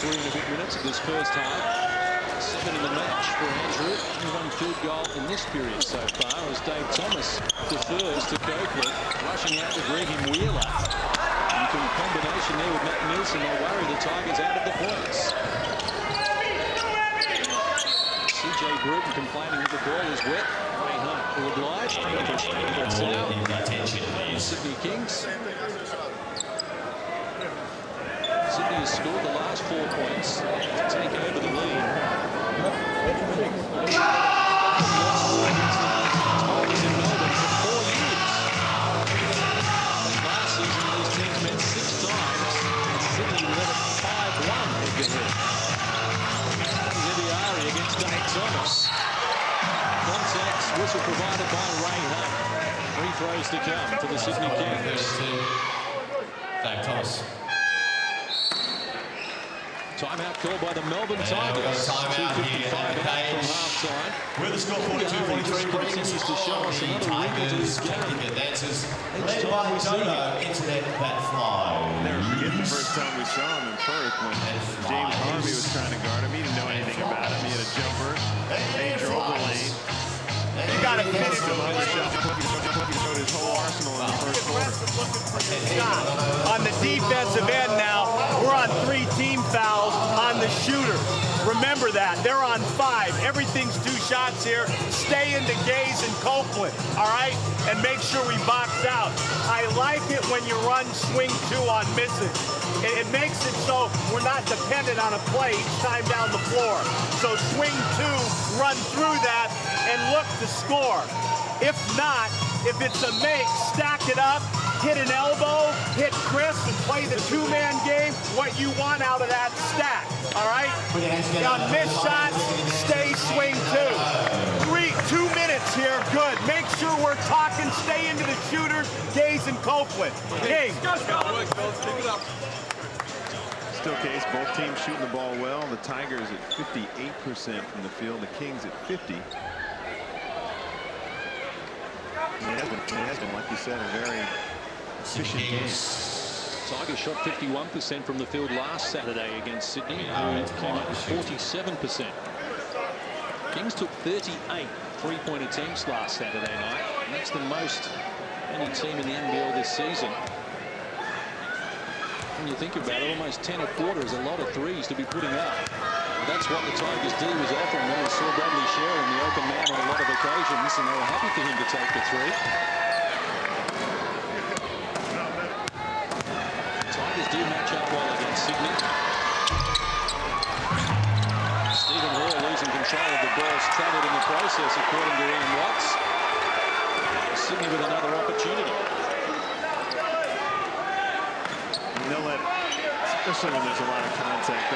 3 and a bit minutes of this first half. 7 in the match for Andrew. Only one field goal in this period so far as Dave Thomas defers to Copeland, rushing out to greet him Wheeler. In combination there with Matt Nielsen, they worry the Tigers out of the points. CJ Bruton complaining that the ball is wet. Ray Hunt will oblige. Sydney Kings. Sydney has scored the last 4 points to take over the lead. Tigers in Melbourne for 4 years. Last season, these teams met 6 times, and Sydney led it 5-1 head-to-head. Ziviari against Dave Thomas. Contacts, whistle provided by Ray Hunt. Free throws to come for the Sydney Kings. Dave Thomas. Timeout called by the Melbourne Tigers. 2:55 from half-time. With the score 42-43, continues to show us another wrinkle to his game. Dances led by Dono into that fly. Never forget the first time we saw him in Perth when James Harvey was trying to guard him. He didn't know anything about him. He had a jumper. He drove the lane. You got to finish him. He showed his whole arsenal in the first quarter. On the defensive end now, we're on 3 team fouls on the shooter. Remember that. They're on 5. Everything's 2 shots here. Stay into Gaze and Copeland, all right? And make sure we box out. I like it when you run swing 2 on missing. It makes it so we're not dependent on a play each time down the floor. So swing 2, run through that, and look to score. If not, if it's a make, stack it up, hit an elbow, hit Chris, and play the 2-man game, what you want out of that stack, all right? On missed shots, stay swing 2. 2 minutes here, good. Make sure we're talking, stay into the shooters, Gaze and Copeland. King. Still case, both teams shooting the ball well. The Tigers at 58% from the field, the Kings at 50%. It has been, like you said, a very efficient game. Tigers shot 51% from the field last Saturday against Sydney. Came up with 47%. Kings took 38 3-point attempts last Saturday night. And that's the most any team in the NBL this season. When you think about it, almost 10 a quarter is a lot of threes to be putting up. That's what the Tigers did, was offering them. We saw Bradley Sherrill in the open man on a lot of occasions, and they were happy for him to take the 3. Tigers do match up well against Sydney. Stephen Hall losing control of the ball, struggled in the process, according to Ian Watts. Sydney with another opportunity. They'll let, especially when there's a lot of contact,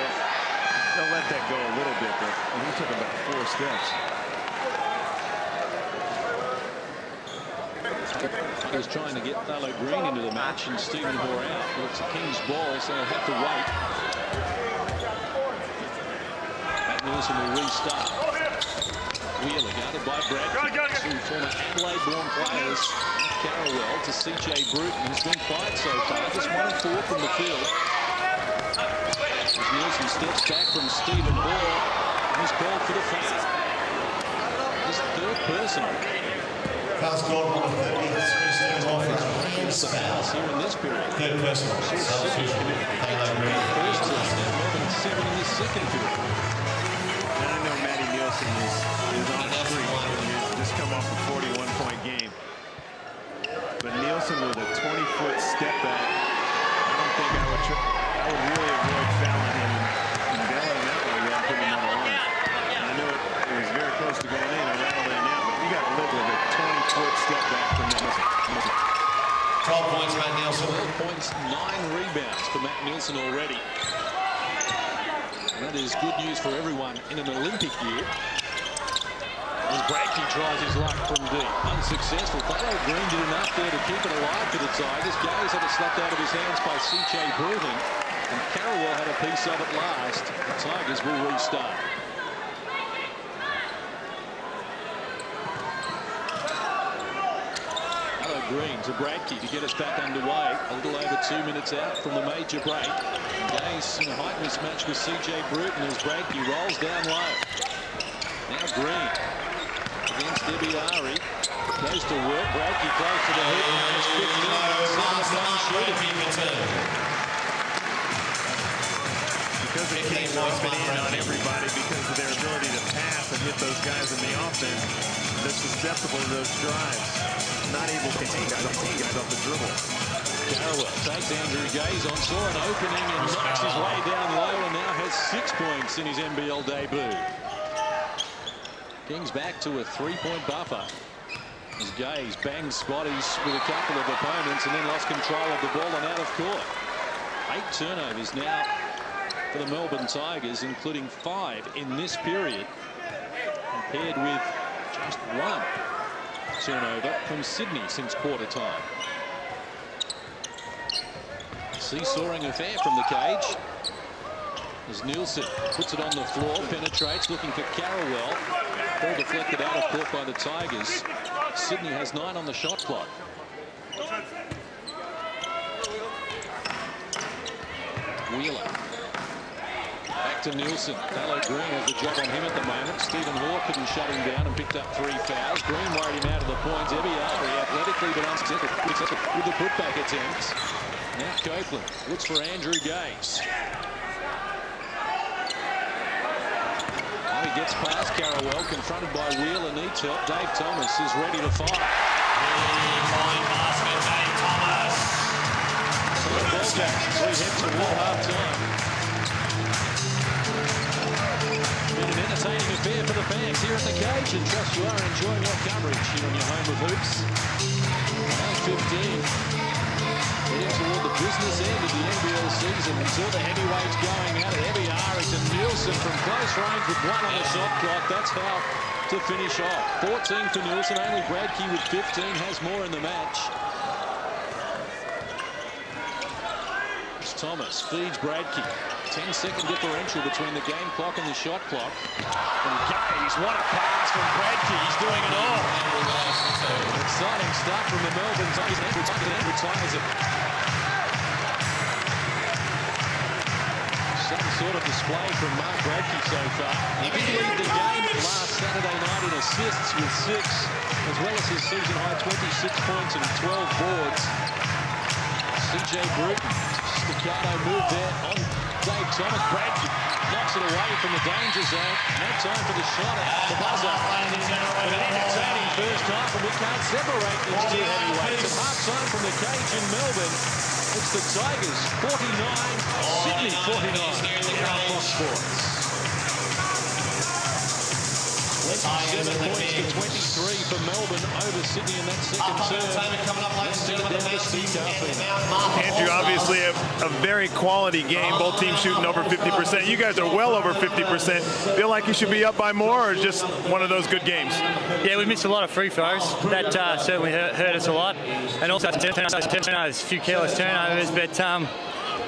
they'll let that go a little bit, but he took about 4 steps. He's trying to get Thalo Green into the match and Stephen Hoare out. But it's the Kings' ball, so they'll have to wait. Matt Nielsen will restart. Wheeler guarded by Brad. Two former Adelaide-born players, Carrawell to CJ Bruton, who's been quiet so far. Just 1 of 4 from the field. As Nielsen steps back from Stephen Hoare, he's called for the foul. His 3rd personal. Foul scored on the 33 Stephen Hoare. Here in this period. 3rd personal. Substitution. First to 7 in this 2nd period. And I know Matty Nielsen is on the street. Just come off a 41-point game. But Nielsen with a 20-foot step back, I don't think I would really avoid fouling him and bailing that way without putting him on the line. And I know it was very close to going in. I rattled in out, but you got to live with a 20-foot step back from Nielsen. 12 points, Matt Nielsen. 12 points, 9 rebounds for Matt Nielsen already. And that is good news for everyone in an Olympic year. As Bradkey tries his luck from deep. Unsuccessful. Thalo Green did enough there to keep it alive for the Tigers. Gaze had it slapped out of his hands by CJ Bruton. And Carrawell had a piece of it last. The Tigers will restart. Thalo Green to Bradkey to get us back underway. A little over 2 minutes out from the major break. Gaze in a height mismatch with CJ Bruton as Bradkey rolls down low. Now Green against Ebiari. Goes to work. Bradkey close to the hoop. Has 15. Because the Kings have been in on everybody because of their ability to pass and hit those guys in the offense, they're susceptible to those drives. Not able to contain guys off the dribble. Carrawell takes Andrew Gaze on, saw an opening and knocks his way down low and now has 6 points in his NBL debut. Kings back to a 3-point buffer. As Gaze bangs bodies with a couple of opponents and then lost control of the ball and out of court. 8 turnovers now for the Melbourne Tigers, including 5 in this period, compared with just 1 turnover from Sydney since quarter time. Seesawing affair from the cage as Nielsen puts it on the floor, penetrates, looking for Carrawell. Ball deflected out of court by the Tigers. Sydney has 9 on the shot clock. Wheeler. Back to Nielsen. Taylor Green has the job on him at the moment. Stephen Hoare couldn't shut him down and picked up 3 fouls. Green worried him out of the points. Ebiari athletically but unsuccessful with the putback attempts. Now Copeland looks for Andrew Gaze. Now he gets past Carrawell, confronted by Wheeler, needs help. Dave Thomas is ready to fire. 3-point basket, Dave Thomas. So the ball game as we head toward half-time. Been an entertaining affair for the fans here at the cage, and trust you are enjoying your coverage here on your home of hoops. Round 15. Heading toward the business end of the NBL season until the heavyweights going at it. Ebiari to Nielsen from close range with 1 on the shot clock. That's how to finish off. 14 for Nielsen. Only Bradkey with 15 has more in the match. Thomas feeds Bradkey. 10-second differential between the game clock and the shot clock. And Gaze, what a pass from Bradkey. He's doing it all. Exciting start from the Melbourne Tigers. And retires it. Some sort of display from Mark Bradkey so far. He did lead the game last Saturday night in assists with 6, as well as his season-high 26 points and 12 boards. CJ Bruton, staccato move there on Dave Thomas. Bradkey knocks it away from the danger zone. No time for the shot at the buzzer. But an entertaining first half, and we can't separate these two heavyweights. At half-time from the cage in Melbourne, it's the Tigers 49, Sydney 49 here on Fox Sports. 7 points to 23 for Melbourne over Sydney in that second term. Andrew, obviously a very quality game. Both teams shooting over 50%. You guys are well over 50%. Feel like you should be up by more, or just one of those good games? Yeah, we missed a lot of free throws. That certainly hurt us a lot. And also a few careless turnovers, but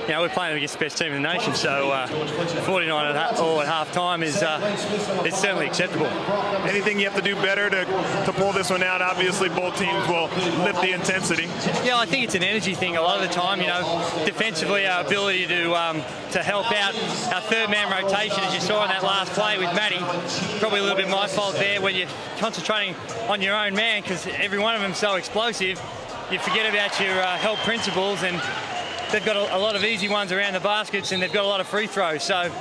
you know, we're playing against the best team in the nation, so 49 at half-time is certainly acceptable. Anything you have to do better to pull this one out? Obviously, both teams will lift the intensity. Yeah, I think it's an energy thing a lot of the time. You know, defensively, our ability to help out our third-man rotation, as you saw in that last play with Matty, probably a little bit my fault there when you're concentrating on your own man, because every one of them is so explosive, you forget about your help principles, and they've got a lot of easy ones around the baskets, and they've got a lot of free throws. So,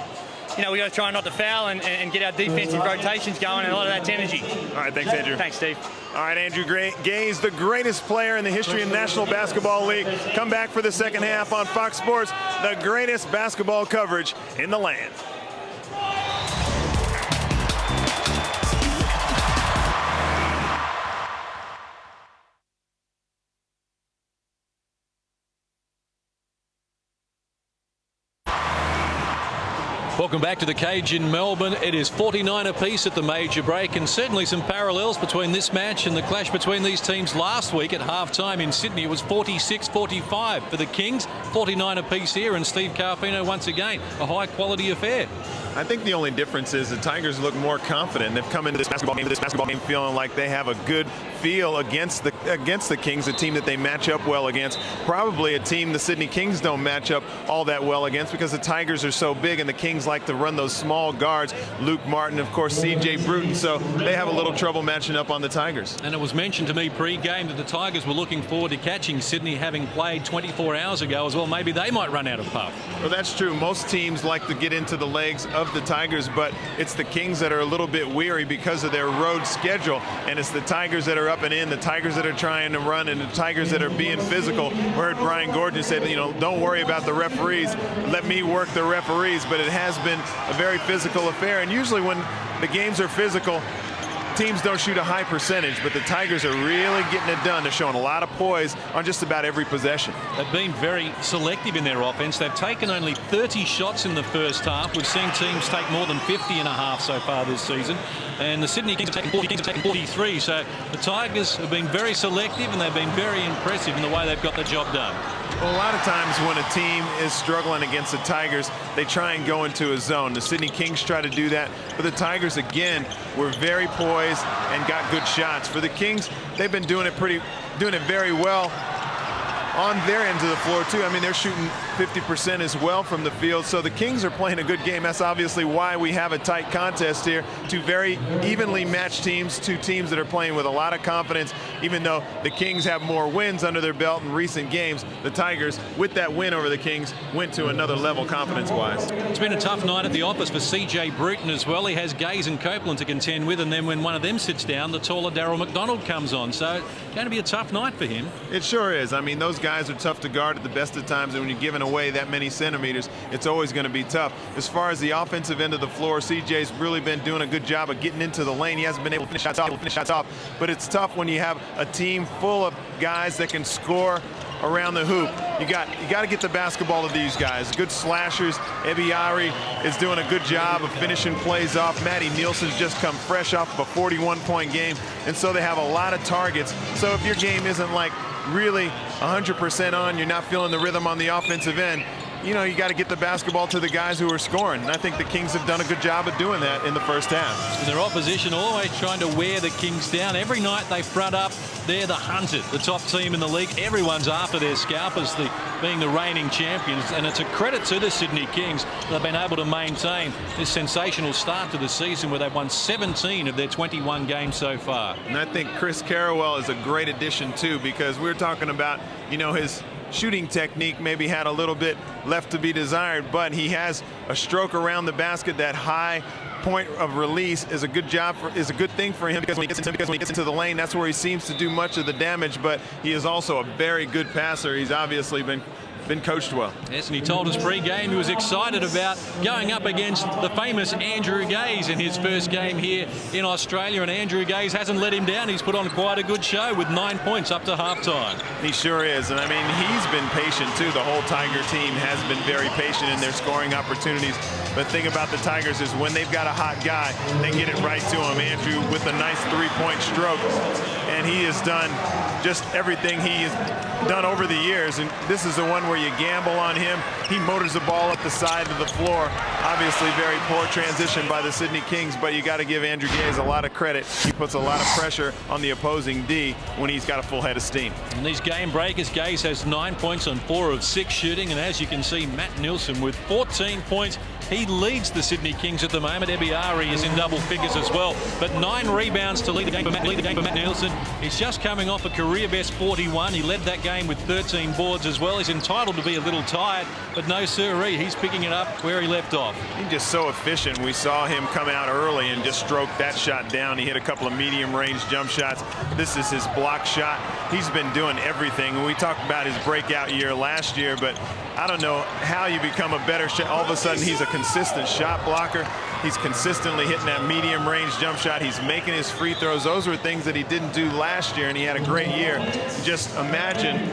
you know, we got to try not to foul and get our defensive rotations going, and a lot of that's energy. All right, thanks, Andrew. Thanks, Steve. All right, Andrew Gaze, the greatest player in the history of the National Basketball League. Come back for the second half on Fox Sports, the greatest basketball coverage in the land. Welcome back to the cage in Melbourne. It is 49 apiece at the major break, and certainly some parallels between this match and the clash between these teams last week at half-time in Sydney. It was 46-45 for the Kings, 49 apiece here, and Steve Carfino once again, a high-quality affair. I think the only difference is the Tigers look more confident. They've come into this basketball game feeling like they have a good feel against the Kings, a team that they match up well against. Probably a team the Sydney Kings don't match up all that well against because the Tigers are so big and the Kings like to run those small guards. Luke Martin, of course, C.J. Bruton. So they have a little trouble matching up on the Tigers. And it was mentioned to me pre-game that the Tigers were looking forward to catching Sydney, having played 24 hours ago as well. Maybe they might run out of puff. Well, that's true. Most teams like to get into the legs of the Tigers, but it's the Kings that are a little bit weary because of their road schedule, and it's the Tigers that are up and in, the Tigers that are trying to run, and the Tigers that are being physical. We heard Brian Gordon say, you know, don't worry about the referees, let me work the referees, but it has been a very physical affair, and usually when the games are physical, teams don't shoot a high percentage, but the Tigers are really getting it done. They're showing a lot of poise on just about every possession. They've been very selective in their offense. They've taken only 30 shots in the first half. We've seen teams take more than 50 and a half so far this season. And the Sydney Kings have taken 43. So the Tigers have been very selective and they've been very impressive in the way they've got the job done. Well, a lot of times when a team is struggling against the Tigers, they try and go into a zone. The Sydney Kings try to do that, but the Tigers, again, were very poised and got good shots. For the Kings, they've been doing it very well on their end of the floor too. I mean, they're shooting 50% as well from the field. So the Kings are playing a good game. That's obviously why we have a tight contest here. Two very evenly matched teams, two teams that are playing with a lot of confidence. Even though the Kings have more wins under their belt in recent games, the Tigers, with that win over the Kings, went to another level confidence-wise. It's been a tough night at the office for C.J. Bruton as well. He has Gaze and Copeland to contend with, and then when one of them sits down, the taller Darryl McDonald comes on. So it's going to be a tough night for him. It sure is. I mean, those guys are tough to guard at the best of times, and when you're giving away that many centimeters, it's always going to be tough. As far as the offensive end of the floor, CJ's really been doing a good job of getting into the lane. He hasn't been able to finish shots off, but it's tough when you have a team full of guys that can score around the hoop. You got to get the basketball to these guys. Good slashers. Ebiari is doing a good job of finishing plays off. Matty Nielsen's just come fresh off of a 41-point game, and so they have a lot of targets. So if your game isn't like really 100% on, you're not feeling the rhythm on the offensive end, you know, you got to get the basketball to the guys who are scoring. And I think the Kings have done a good job of doing that in the first half. And their opposition always trying to wear the Kings down. Every night they front up. They're the hunted, the top team in the league. Everyone's after their scalpers, being the reigning champions. And it's a credit to the Sydney Kings. They've been able to maintain this sensational start to the season where they've won 17 of their 21 games so far. And I think Chris Carrawell is a great addition too, because we're talking about, you know, his shooting technique maybe had a little bit left to be desired, but he has a stroke around the basket. That high point of release is a good thing for him, because when he gets into the lane, that's where he seems to do much of the damage. But he is also a very good passer. He's obviously been coached well. Yes, and he told us pre-game he was excited about going up against the famous Andrew Gaze in his first game here in Australia, and Andrew Gaze hasn't let him down. He's put on quite a good show with 9 points up to halftime. He sure is, and I mean, he's been patient too. The whole Tiger team has been very patient in their scoring opportunities. The thing about the Tigers is when they've got a hot guy, they get it right to him. Andrew with a nice three-point stroke, and he has done just everything he has done over the years, and this is the one where you gamble on him. He motors the ball up the side of the floor. Obviously very poor transition by the Sydney Kings, but you got to give Andrew Gaze a lot of credit. He puts a lot of pressure on the opposing D when he's got a full head of steam. And these game breakers, Gaze has 9 points on 4 of 6 shooting, and as you can see, Matt Nielsen with 14 points. He leads the Sydney Kings at the moment. Ebiari is in double figures as well, but 9 rebounds to lead the game for Matt Nielsen. He's just coming off a career best 41. He led that game with 13 boards as well. He's entitled to be a little tired, but no siree, he's picking it up where he left off. He's just so efficient. We saw him come out early and just stroke that shot down. He hit a couple of medium range jump shots. This is his block shot. He's been doing everything. We talked about his breakout year last year, but I don't know how you become a better shot. All of a sudden, he's a consistent shot blocker. He's consistently hitting that medium range jump shot. He's making his free throws. Those were things that he didn't do last year, and he had a great year. Just imagine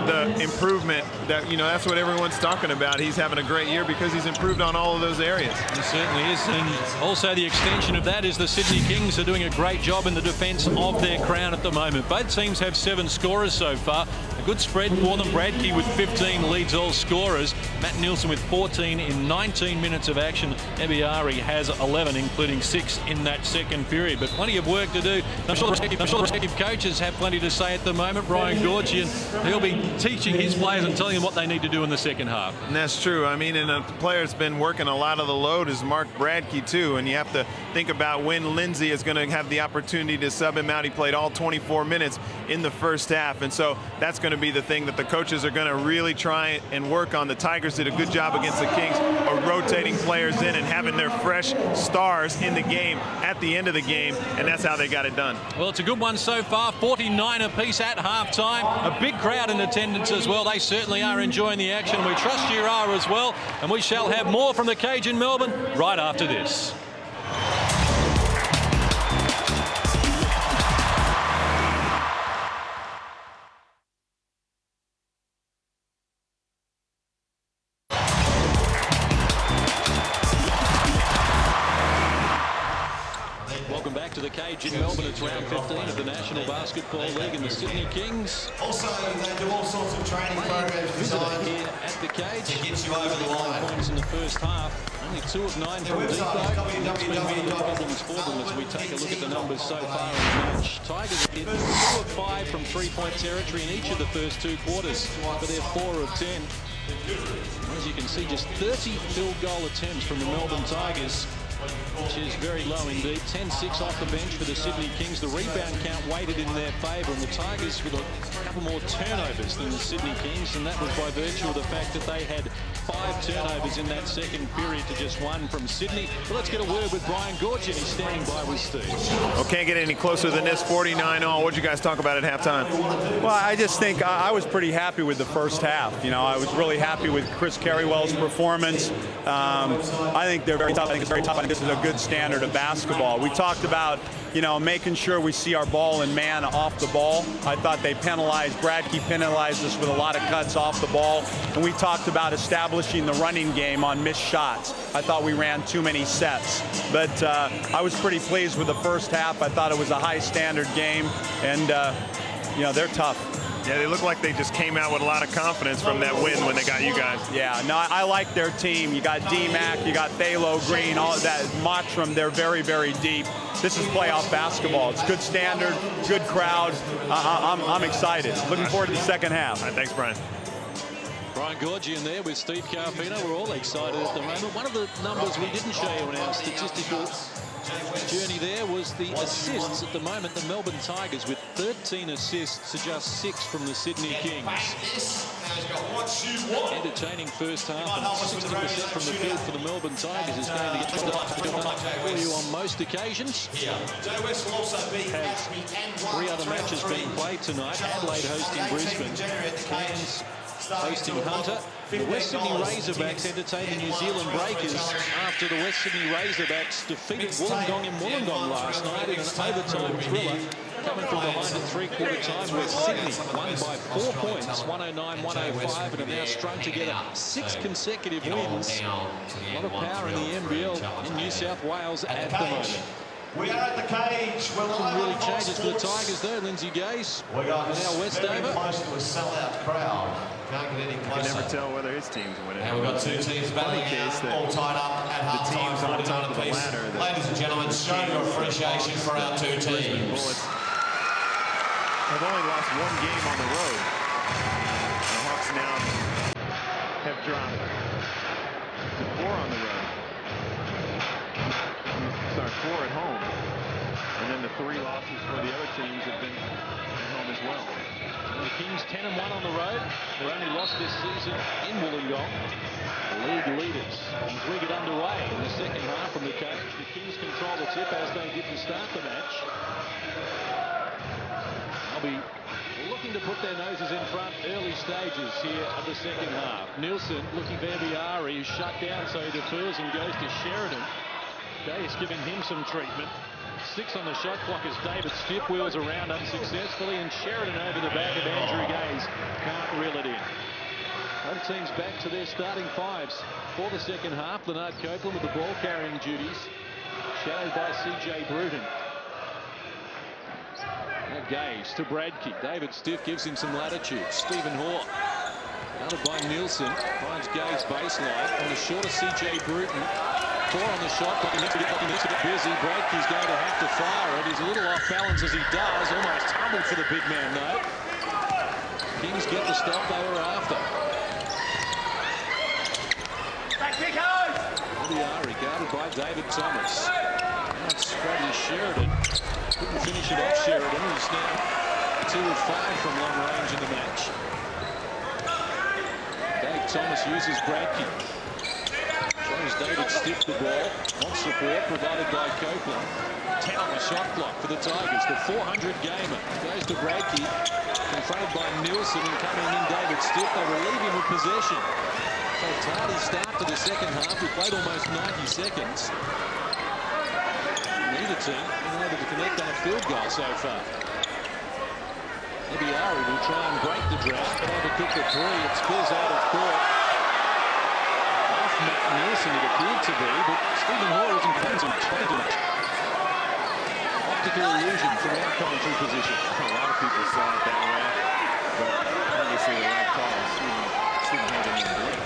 the improvement that, you know, that's what everyone's talking about. He's having a great year because he's improved on all of those areas. He certainly is. And also the extension of that is the Sydney Kings are doing a great job in the defence of their crown at the moment. Both teams have 7 scorers so far. A good spread for them. Bradkey with 15 leads all scorers. Matt Nielsen with 14 in 19 minutes of action. Ebiari has 11, including 6 in that second period. But plenty of work to do. I'm sure the respective coaches have plenty to say at the moment. Brian Gorgian, he'll be teaching his players and telling them what they need to do in the second half. And that's true. I mean, and a player that's been working a lot of the load is Mark Bradkey, too. And you have to think about when Lindsay is going to have the opportunity to sub him out. He played all 24 minutes in the first half. And so that's going to be the thing that the coaches are going to really try and work on. The Tigers did a good job against the Kings of rotating players in and having their fresh stars in the game at the end of the game, and that's how they got it done. Well, it's a good one so far. 49 apiece at halftime. A big crowd in attendance as well. They certainly are enjoying the action. We trust you are as well, and we shall have more from the cage in Melbourne right after this. To the cage in Melbourne. It's round 15 of the National Basketball League, and the Sydney Kings also they do all sorts of training programs designed here at the cage to get you over the line. Points in the first half. Only 2 of 9 from deep though. It's been really problems for them as we take a look at the numbers so far in the match. Tigers hit 2 of 5 from 3-point territory in each of the first 2 quarters, but they're 4 of 10. As you can see, just 30 field goal attempts from the Melbourne Tigers, which is very low indeed. 10-6 off the bench for the Sydney Kings. The rebound count weighted in their favour, and the Tigers with a couple more turnovers than the Sydney Kings, and that was by virtue of the fact that they had 5 turnovers in that second period to just 1 from Sydney. But let's get a word with Brian Gorgian. He's standing by with Steve. Well, can't get any closer than this, 49-all. What did you guys talk about at halftime? Well, I just think I was pretty happy with the first half. You know, I was really happy with Chris Carrywell's performance. I think they're very tough. I think it's very tough. I think this is a good standard of basketball. We talked about, you know, making sure we see our ball and man off the ball. I thought they penalized, Bradkey penalized us with a lot of cuts off the ball. And we talked about establishing the running game on missed shots. I thought we ran too many sets. But I was pretty pleased with the first half. I thought it was a high standard game, and, you know, they're tough. Yeah, they look like they just came out with a lot of confidence from that win when they got you guys. Yeah, no, I like their team. You got D-Mac, you got Thalo Green, all that, Mottram, they're very, very deep. This is playoff basketball. It's good standard, good crowd. I'm excited. Looking forward to the second half. All right, thanks, Brian. Brian Gorgian there with Steve Carfino. We're all excited at the moment. One of the numbers we didn't show you in our statistical journey there was the assists. At the moment, the Melbourne Tigers with 13 assists to just 6 from the Sydney Kings. Entertaining first half, and 60% from the field for the Melbourne Tigers is going to get for you on most occasions. Have 3 other matches being played tonight. Adelaide hosting Brisbane, Cairns hosting Hunter. The West Sydney Razorbacks entertaining New Zealand Breakers after the West Sydney Razorbacks defeated Wollongong in Wollongong last night in an overtime thriller. Coming from behind at 3/4 time, where Sydney won by 4 points, 109-105, and have now strung together 6 consecutive wins. A lot of power in the NBL in New South Wales at the moment. We are at the cage. Nothing really changes for the Tigers though, Lindsay Gaze. We got now Westover. Close to a sellout crowd. Can't get any closer. You can never tell whether his team's winning. And we've got 2 teams battling out, all tied up at half-time, 49 apiece. Ladies and gentlemen, show your appreciation for our 2 teams. Have only lost 1 game on the road. The Hawks now have dropped to 4 on the road. Sorry, 4 at home. And then the 3 losses for the other teams have been at home as well. The Kings 10-1 on the road. They only lost this season in Wollongong. The league leaders. As we get underway in the second half from the coach, the Kings control the tip as they did to start the match. They'll be looking looking to put their noses in front early stages here of the second half. Nielsen looking for Ebiari, who's shut down, so he defers and goes to Sheridan. Gaze giving him some treatment. 6 on the shot clock as David Stiff wheels around unsuccessfully, and Sheridan over the back of Andrew Gaze can't reel it in. Both teams back to their starting fives for the second half. Lanard Copeland with the ball carrying duties, shadowed by CJ Bruton. Now Gaze to Bradkey. David Stiff gives him some latitude. Stephen Hoare, countered by Nielsen, finds Gaze baseline on the shorter CJ Bruton. 4 on the shot, but he needs to get busy. Bradkey's going to have to fire it. He's a little off balance as he does. Almost tumbled for the big man, though. Kings get the stop they were after. Ebiari guarded by David Thomas. Now it's Scotty Sheridan. Couldn't finish it off Sheridan. He's now 2 of 5 from long range in the match. Dave Thomas uses Bradkey. Shows David Stiff the ball. Wants support provided by Copeland. 10 on the shot clock for the Tigers. The 400 gamer goes to Bradkey. Confronted by Nielsen, and coming in David Stiff. They relieve him of possession. So tardy start to the second half. We played almost 90 seconds. Neither team been able to connect on a field goal so far. Ebiari will try and break the drought, but overcook the 3. It spills out of court. Off Matt Nielsen it appeared to be, but Stephen Hoare isn't playing too much. Optical illusion from our commentary position. A lot of people saw it that way, but obviously the right call. Stephen Hoare didn't even blink.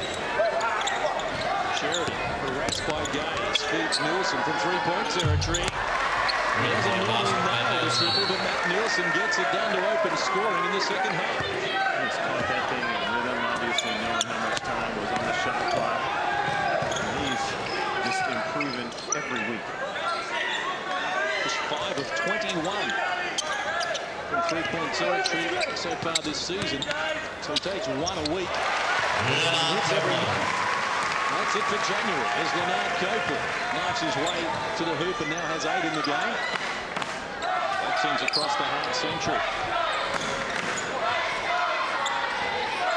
Sheridan harassed by Gaze, feeds Nielsen from 3-point territory. He doesn't really nail the triple, but Matt Nielsen gets it done to open scoring in the second half. He's caught that thing in rhythm, obviously knowing how much time was on the shot clock. And he's just improving every week. Just 5 of 21 from 3-point territory so far this season. So he takes 1 a week. Hits every month. That's it for January as Leonard Copeland knifes his way to the hoop and now has 8 in the game. That seems across the half century.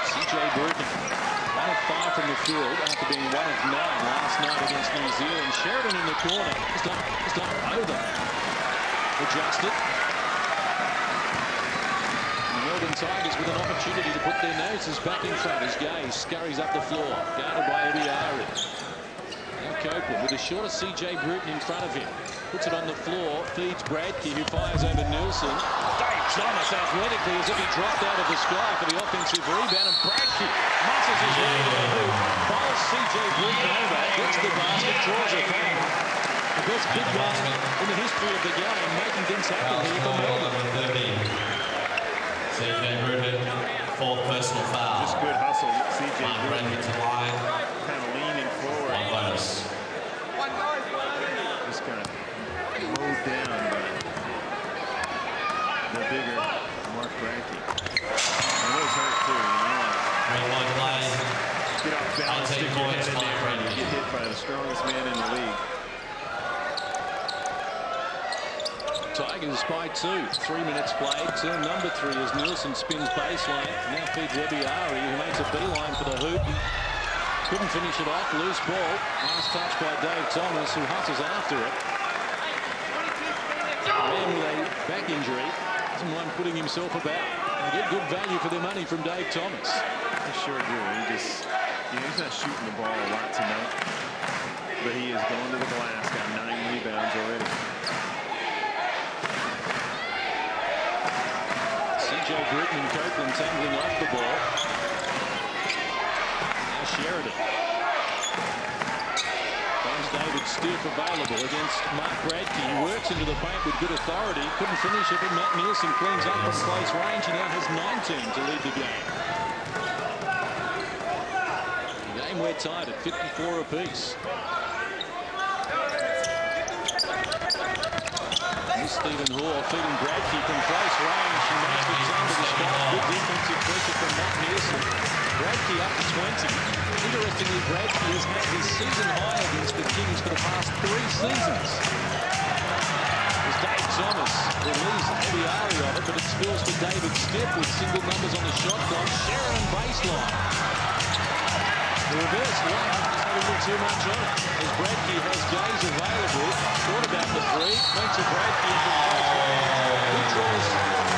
CJ Bruton, 1 of 5 from the field after being 1 of 9 last night against New Zealand. Sheridan in the corner. He's done over. Adjusted. Melbourne Tigers with an opportunity to put their noses back in front as Gaze scurries up the floor, guarded by Ebiari. Now Copeland with a shorter CJ Bruton in front of him. Puts it on the floor, feeds Bradkey, who fires over Nielsen. Dave Thomas athletically as if he dropped out of the sky for the offensive rebound, and Bradkey muscles his way to the hoop, follows CJ Bruton over, gets the basket, draws a foul. The best big basket in the history of the game, making things happen here for Melbourne. CJ Bruton, 4th personal foul. Just good hustle. CJ Bruton to line. Kind of leaning forward. 1 bonus. Just kind of mowed down by the bigger Mark Bradkey. And those hurt too, you know. 3-point play. Get off balance, stick your head in there, and get hit by the strongest man in the league. Tigers by 2. 3 minutes played. Turn number 3 as Nielsen spins baseline. Now feeds Ebiari, who makes a beeline for the hoop. Couldn't finish it off. Loose ball. Last touch by Dave Thomas, who hustles after it. Man with a back injury doesn't mind putting himself about. They get good value for their money from Dave Thomas. They sure do. He's not shooting the ball a lot tonight, but he is going to the glass. Got 9 rebounds already. CJ Bruton and Copeland tumbling off the ball. Now Sheridan. Finds David Stiff available against Mark Bradkey. He works into the paint with good authority. Couldn't finish it, but Matt Nielsen cleans up from close range. He now has 19 to lead the game. The game we're tied at 54 apiece. Stephen Hoare feeding Bradkey from close range. He makes the jump to the spot. Good defensive pressure from Matt Nielsen. Bradkey up to 20. Interestingly, Bradkey has had his season high against the Kings for the past 3 seasons. His Dave Thomas relieves Ebiari of it, but it spills to David Stiff with single numbers on the shot clock. Sheridan baseline. The reverse layup is not a little too much on it. As Bradkey has Gaze available. Thought about the three. Makes a Bradkey into the baseline. He draws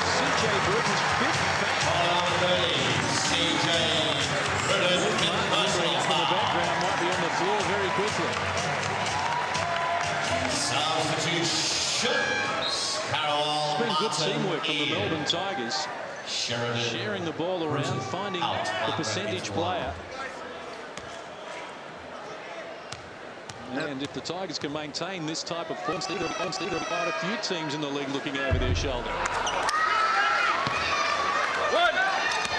CJ Bruton's fifth foul. CJ Bruton in personal foul. The background might be on the floor very quickly. Substitutions. It's been good teamwork from the Melbourne Tigers. Sharing the ball around, finding the percentage player. And if the Tigers can maintain this type of form, there'll be quite a few teams in the league looking over their shoulder.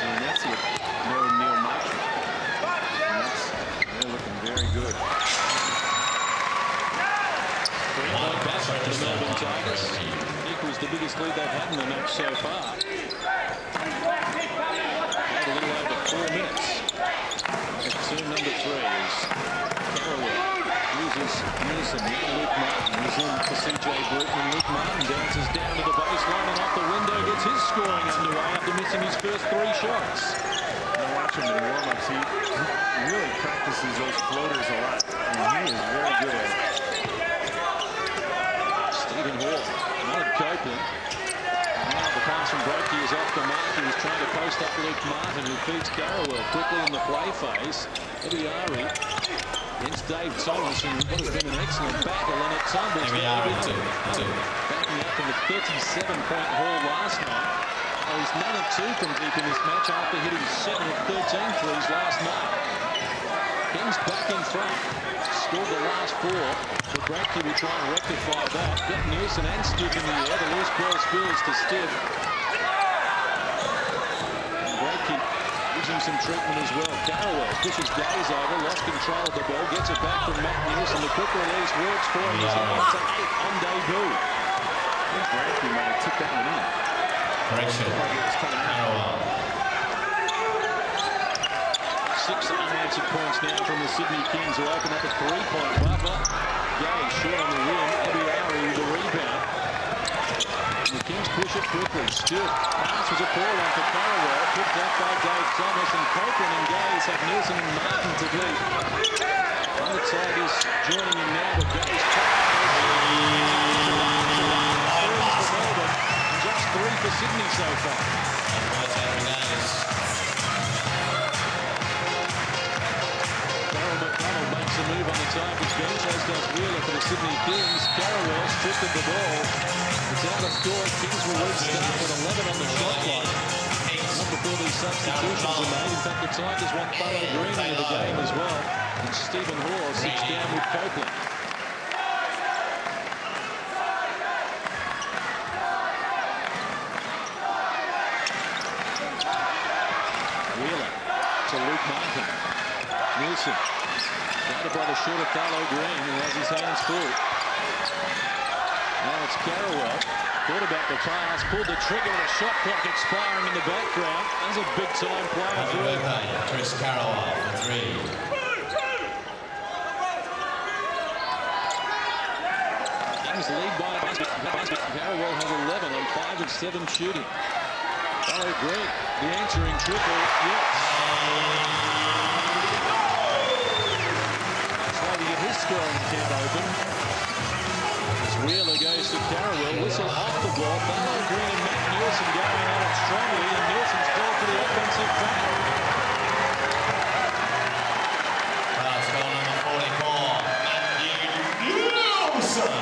And that's it. No Neil Marshall. They're looking very good. Back for the Melbourne Tigers. Equals the biggest lead they've had in the match so far. A little over 4 minutes. Team number 3 is Carrawell. Uses Nielsen, now Luke Martin. He's in for CJ Bruton. And Luke Martin dances down to the baseline and off the window gets his scoring underway after missing his first 3 shots. I watch him in warm-ups. He really practices those floaters a lot. And he is very good at it. Stephen Hall, Leonard Copeland. Now the pass from Bradkey is off the mark. He was trying to post up Luke Martin, who feeds Carrawell quickly in the play phase. Ebiari against Dave Thomas, and what has been an excellent battle, and it tumbles. Backing up from the 37-point haul last night. Oh, he's 9 of 2 from deep in this match after hitting 7 of 13 threes last night. Kings back in front. Scored the last 4. But Bradkey will try and rectify that. Got Nielsen and Stiff in the air. The loose ball spills to Stiff. And Bradkey gives him some treatment as well. Carrawell pushes Gaze over, lost control of the ball, gets it back from Matt Nielsen. The quick release works for him. He's now to 8 on debut. I think Bradkey might have took that one in. Correction. Carrawell. 6 unanswered points now from the Sydney Kings, who open up a 3-point buffer. Gaze short on the rim. Ebiari with the rebound. And the Kings push it quickly. Still, pass was a poor one for Carrawell. Picked up by Dave Thomas, and Copeland and Gaze have Nielsen and Martin to beat. And the Tigers joining in now with Gaze. For Melbourne, and just 3 for Sydney so far. Makes a move on the Tigers bench, as does Wheeler for the Sydney Kings. Carrawell stripped of the ball. It's out of court. Kings will restart with 11 on the shot clock. Not before these substitutions are made. In fact, the Tigers want Barlow Green into the game as well. And Stephen Hall sits down with Copeland. Wheeler to Luke Martin. Nielsen. Guarded by the shorter Barlow Green, who has his hands full. Now it's Carrawell. Thought about the pass, pulled the trigger with a shot clock expiring in the background. That's a big-time player for him. Chris Carrawell for 3. Kings lead by a basket. Carrawell has 11 on 5 of 7 shooting. Barlow Green, the answering triple, yes. His scoring count open. As Wheeler goes to Carrawell, whistle off the ball. Barlow Green and Matt Nielsen going at it strongly, and Nielsen's called for the offensive foul. Foul's goal number 44, Nielsen.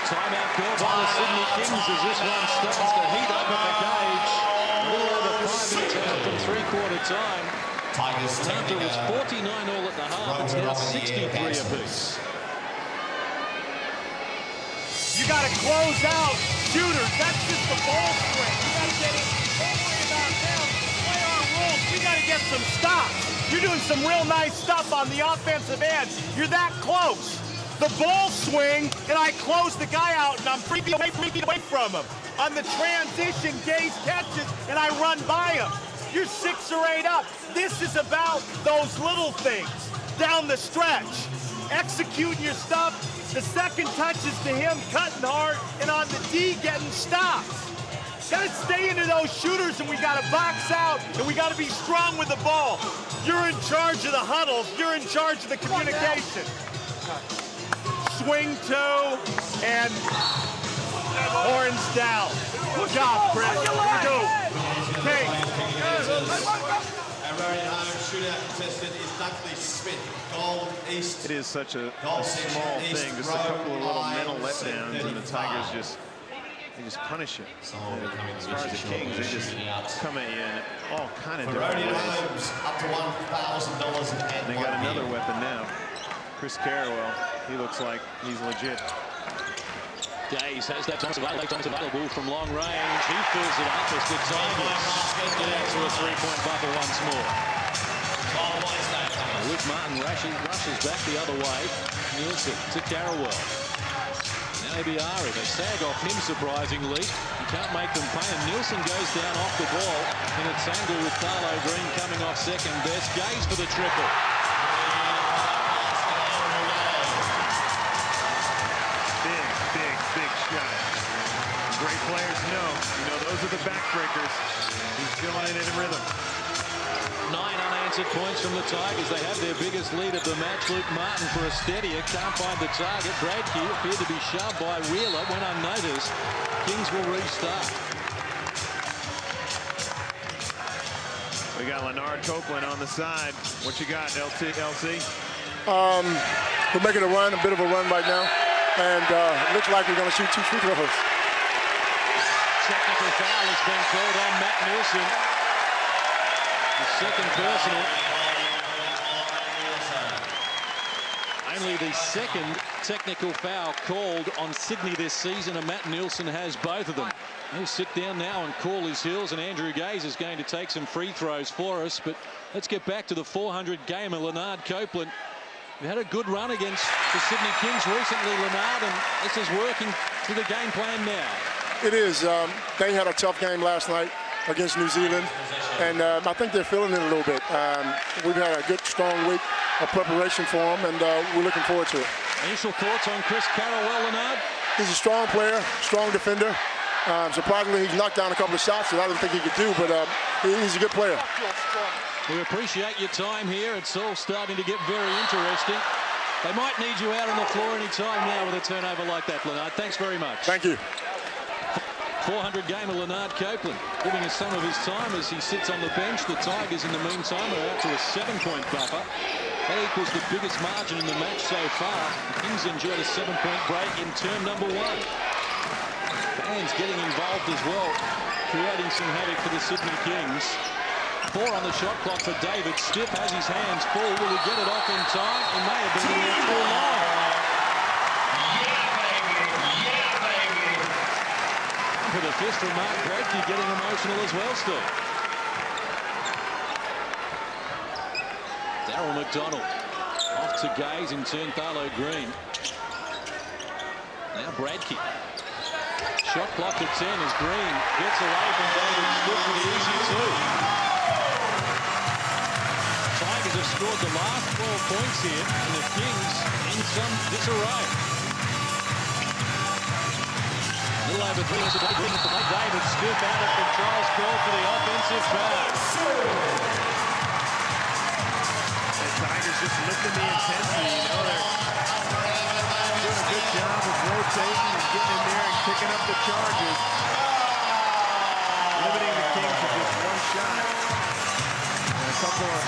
Timeout called by the Sydney Kings as this one starts to heat up at the cage. A little over 5 minutes out from three-quarter time. Tigers After it was 49 all at the half, it's now 63 apiece. You got to close out shooters. That's just the ball swing. You got to get it. Don't worry about them. Play our rules. We got to get some stops. You're doing some real nice stuff on the offensive end. You're that close. The ball swing, and I close the guy out, and I'm 3 feet away from him. On the transition, Gaze catches, and I run by him. You're 6 or 8 up. This is about those little things down the stretch. Executing your stuff, The second touch is to him cutting hard and on the D getting stopped. Got to stay into those shooters, and we got to box out, and we got to be strong with the ball. You're in charge of the huddles. You're in charge of the communication. Swing two, and horns down. Good job, Chris. Here we go. Okay. It is such a small thing, just a couple of little mental letdowns, and the Tigers just punish it. As far as the Kings, they just come at you in all kind of different ways. Up to $1,000 And they got another weapon now. Chris Carrawell, he looks like he's legit. Gaze has that Thomas available from long range. He fills it up as the Tigers get out to a three-point buffer once more. Luke Martin rushes back the other way. Nielsen to Carrawell. Now Ebiari, they sag off him surprisingly. You can't make them pay, and Nielsen goes down off the ball in a tangle with Carlo Green coming off second best. Gaze for the triple. Big shot. Great players know. You know, those are the backbreakers. He's filling it in rhythm. 9 unanswered points from the Tigers. They have their biggest lead of the match. Luke Martin for a steadier. Can't find the target. Bradkey appeared to be shoved by Wheeler when unnoticed. Kings will restart. We got Lanard Copeland on the side. What you got, LC? We're making a run, a bit of a run right now. And it looks like we're going to shoot 2 free throws. Technical foul has been called on Matt Nielsen. The second personal. Only the second technical foul called on Sydney this season, and Matt Nielsen has both of them. He'll sit down now and cool his heels, and Andrew Gaze is going to take some free throws for us. But let's get back to the 400 game of Lanard Copeland. We had a good run against the Sydney Kings recently, Lanard, and this is working to the game plan now. It is. They had a tough game last night against New Zealand, and I think they're feeling it a little bit. We've had a good, strong week of preparation for them, and we're looking forward to it. Initial thoughts on Chris Carrawell, Lanard? He's a strong player, strong defender. Surprisingly, he's knocked down a couple of shots that I didn't think he could do, but he's a good player. We appreciate your time here. It's all starting to get very interesting. They might need you out on the floor any time now with a turnover like that, Lanard. Thanks very much. Thank you. 400 game of Lanard Copeland, giving us some of his time as he sits on the bench. The Tigers, in the meantime, are out to a 7-point buffer. That equals the biggest margin in the match so far. The Kings enjoyed a 7-point break in term number 1. Fans getting involved as well, creating some havoc for the Sydney Kings. 4 on the shot clock for David. Stiff has his hands full. Will he get it off in time? He may have been in there too long. For the fist from Mark Bradkey, getting emotional as well still. Darryl McDonald off to Gaze in turn Carlo Green. Now Bradkey. Shot clock to 10 as Green gets away from David Stiff with the easy 2. Tigers have scored the last 12 points here, and the Kings in some disarray. A little over 3 minutes ago, David Stiff out of control, called for the offensive foul. The Tigers just lifting the intensity, you know, they're doing a good job of rotating and getting in there and picking up the charges. Limiting the Kings to just 1 shot. And a couple of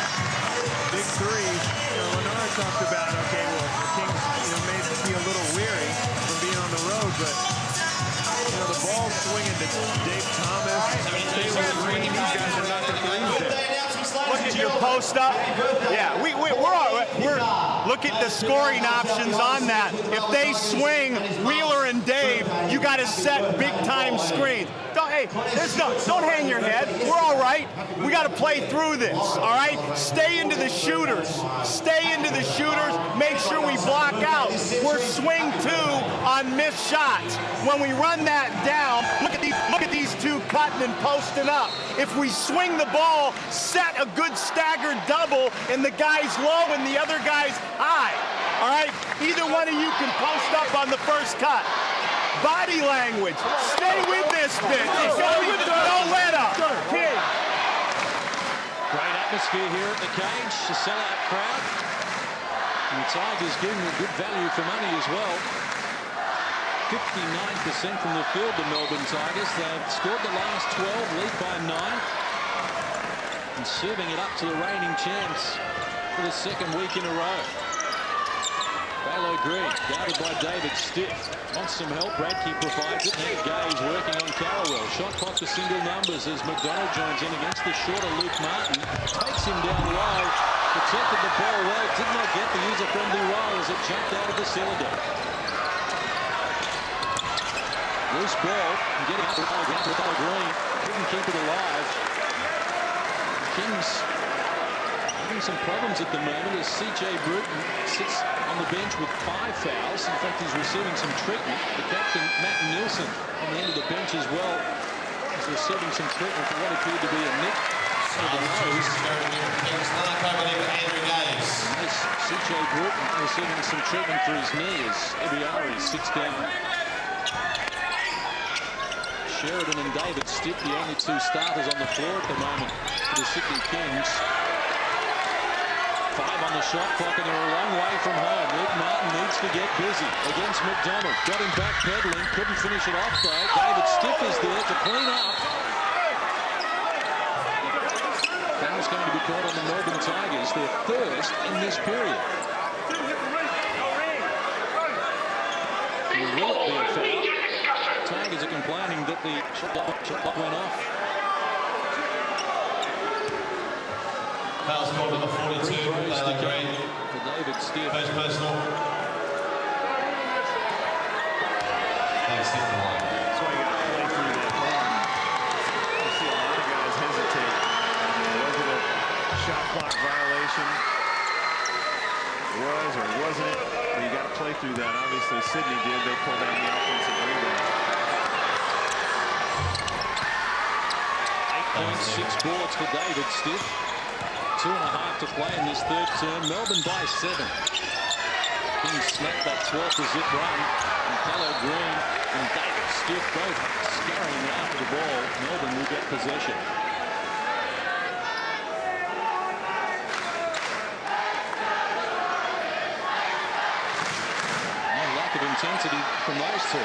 big threes. You know, Lanard talked about, okay, well, the Kings, you know, may be a little weary from being on the road, but you know, the ball's swinging to Dave Thomas, Taylor Green. These guys are not the threes there. Look at your post up. Yeah, we're look at the scoring options on that. If they swing Wheeler and Dave, you got to set big time screens. Don't hang your head. We're all right. We got to play through this. All right. Stay into the shooters. Stay into the shooters. Make sure we block out. We're swing 2 on missed shots. When we run that down, look at these 2 cutting and posting up. If we swing the ball, set a good staggered double, and the guy's low and the other guy's high. All right? Either one of you can post up on the first cut. Body language. Stay with this bitch. Don't let up. Kid. Great atmosphere here at the cage. A sellout crowd. And the Tigers giving them good value for money as well. 59% from the field, the Melbourne Tigers. They've scored the last 12, lead by 9. And serving it up to the reigning champs for the second week in a row. Balo Green, guarded by David Stiff. Wants some help, Bradkey provides it. Now Gaze working on Carrawell. Shot clock to single numbers as McDonald joins in against the shorter Luke Martin. Takes him down low, protected the ball well, did not get the user-friendly roll as it jumped out of the cylinder. Loose ball, and getting up with Balo Green. Couldn't keep it alive. Kings having some problems at the moment as CJ Bruton sits on the bench with 5 fouls. In fact, he's receiving some treatment. The captain, Matt Nielsen, on the end of the bench as well, is receiving some treatment for what appeared to be a nick to the nose. And CJ Bruton receiving some treatment for his knee as Ebiari sits down. Sheridan and David Stiff, the only 2 starters on the floor at the moment for the Sydney Kings. 5 on the shot clock and they're a long way from home. Luke Martin needs to get busy against McDonald. Got him back pedaling, couldn't finish it off though. David Stiff is there to clean up. Foul's going to be caught on the Melbourne Tigers, their first in this period. Will it be a foul? Tigers are complaining that the shot clock went off. Foul's called number 42, Lanard Green. For David Stiff. First personal. David Stiff the line. That's why you got to play through that ball. You see a lot of guys hesitate. Was it a shot clock violation? Was or wasn't it? But you got to play through that. Obviously, Sydney did. They pulled down the offensive rebound. 8.6 boards for David Stiff. 2.5 to play in this third term. Melbourne by 7. Kings snap that 12th to zip run. And Balo Green and David Stiff both scurrying after the ball. Melbourne will get possession. No lack of intensity from those 2.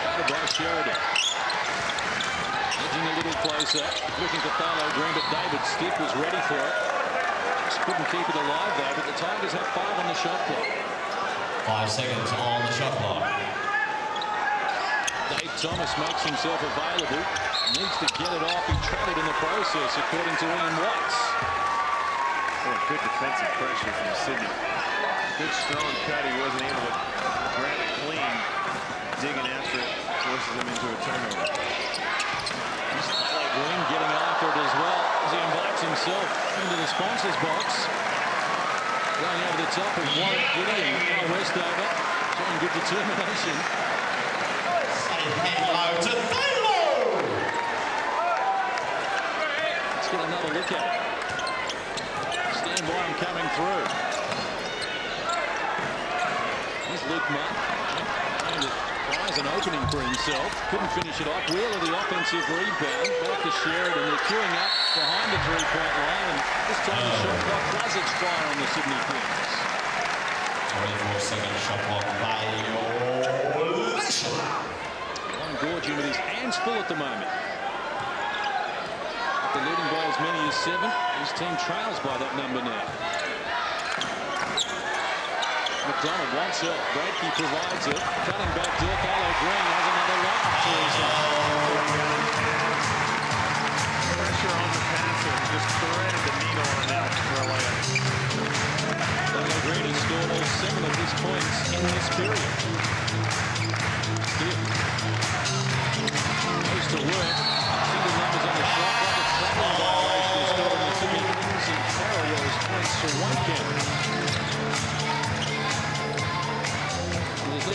Guarded by Sheridan. Edging a little closer, looking for Balo Green, but David Stiff was ready for it. Just couldn't keep it alive though, but the Tigers have 5 on the shot clock. 5 seconds on the shot clock. Dave Thomas makes himself available. Needs to get it off. He tried it in the process, according to Ian Watts. Oh, good defensive pressure from Sydney. Good strong cut. He wasn't able to grab it clean. Digging after it forces them into a turnover. Green getting after it as well as he invites himself into the sponsors box. Going over the top of Warren Giddy and now Westover showing good determination. Hello to Thalo! Let's get another look at it. Stand by him coming through. Here's Luke Martin trying to prize an opening for himself. Couldn't finish it off. Wheeler the offensive rebound. Back to Sheridan. They're queuing up behind the 3-point line. And this time the shot clock does expire on the Sydney Kings. 24-second shot clock violation. One gorging with his hands full at the moment. After leading by as many as 7, his team trails by that number now. McDonald wants it. Bradkey provides it. Cutting back to Balo Green has another line to his Pressure on the passer. Just threaded the needle on that for a layup. Balo Green has scored all 7 of his points in this period. Stiff goes to work. Single numbers on the shot clock. A traveling violation is scored on the Sydney Kings and Carrawell's points to 1 count.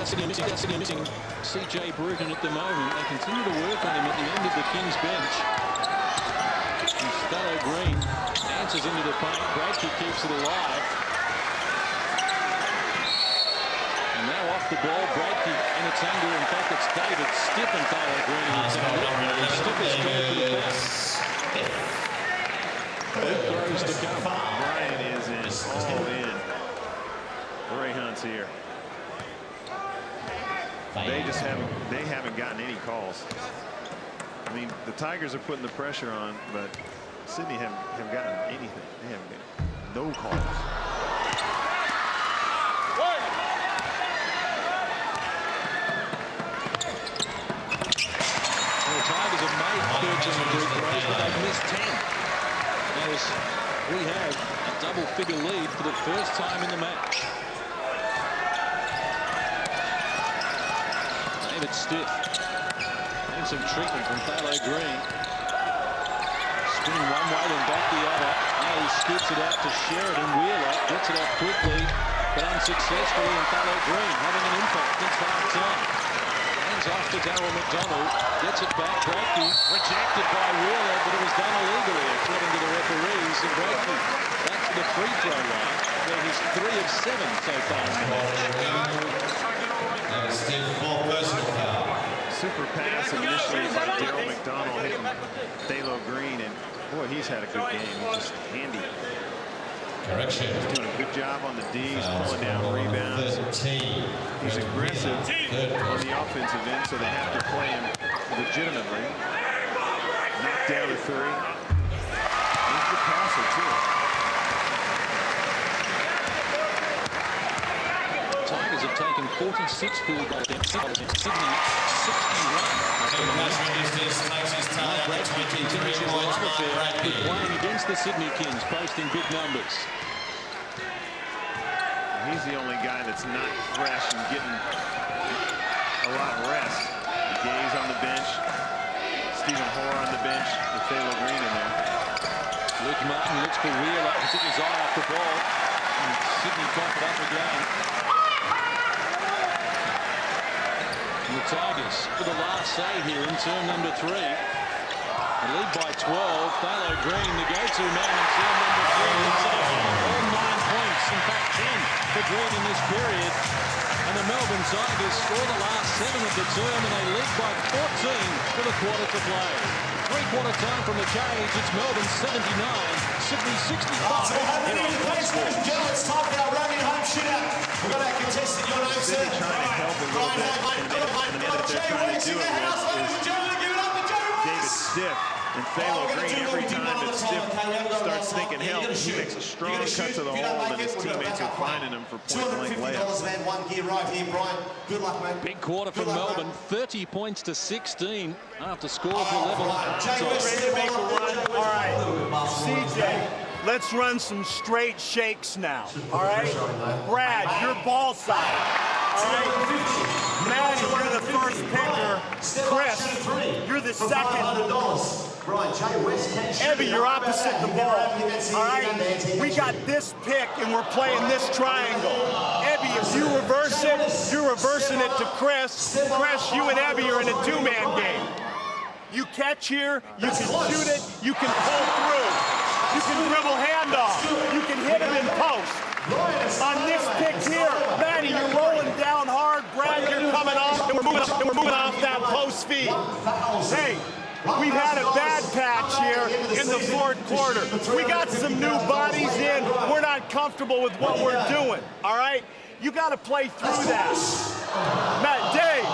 Sydney missing CJ Bruton at the moment. They continue to work on him at the end of the Kings bench. And Balo Green Dances into the paint. Bradke keeps it alive. And now off the ball, Bradke, and it's under. In fact, it's David Stiff and Tyler Green. Stiff is called for the foul. Two throws to come. Brian is all in. The Greyhounds here. They haven't gotten any calls. I mean, the Tigers are putting the pressure on, but Sydney haven't gotten anything. They haven't got no calls. The Tigers have made 13 free throws, but they've missed 10. As we have a double-figure lead for the first time in the match. David Stiff getting some treatment from Thalo Green. Spinning one way, then back the other. Now he skips it out to Sheridan. Wheeler gets it off quickly, but unsuccessfully, and Thalo Green having an impact since half-time. Hands off to Darryl McDonald. Gets it back. Bradke rejected by Wheeler, but it was done illegally, according to the referees. And Bradke back to the free throw line, where he's 3 of 7 so far in the match. Super pass initially by Darryl McDonald hitting Thalo Green, and boy, he's had a good game. Just handy. Correction. He's doing a good job on the D's, pulling down rebounds. He's aggressive on the offensive end, so they have to play him legitimately. Knocked down a three. He's the passer, too. Tigers have taken 46 field goal attempts. Sydney 61. Bradke continues his love affair with playing against the Sydney Kings, posting big numbers. He's the only guy that's not fresh and getting a lot of rest. Gaze on the bench. Stephen Hoare on the bench with Thalo Green in there. Luke Martin looks for Wheeler to take his eye off the ball. And Sydney top it up again. And the Tigers for the last say here in term number 3. They lead by 12. Thalo Green, the go-to man in term number 3. It's all 9 points, in fact 10 for Green in this period. And the Melbourne Tigers score the last 7 of the term, and they lead by 14 with a quarter to play. Three-quarter time from the cage. It's Melbourne 79, Sydney 65. So we'll have any plays, ladies and gentlemen. It's time for our rounding home shootout. We've got our contestant, your name, sir. Sydney trying to help a little bit, and the man that they're trying to do it with is David Stiff. And Thalo Green, every time that Stiff starts thinking help, he makes a strong cut to the hole, and his teammates are finding him for point-blank layups. man, one gear right here, Brian. Good luck, mate. Big quarter from Melbourne, 30 points to 16 after score for level. Ready to make a run? All right, CJ, let's run some straight shakes now. All right, Brad, your ball side. All right, Maddie, you're the first picker. Chris, you're the second. Evie, you're opposite the ball. All right, we got this pick and we're playing this triangle. Evie, if you reverse it, you're reversing it to Chris. Chris, you and Evie are in a two-man game. You catch here, you can shoot it, you can pull through, you can dribble handoff, you can hit it in post. On this pick here, Maddie, you're rolling down hard. Brad, you're coming off, and we're moving off that post feed. Hey, we've had a bad patch here in the fourth quarter. We got some new bodies in. We're not comfortable with what we're doing, all right? You got to play through that. Matt, Dave,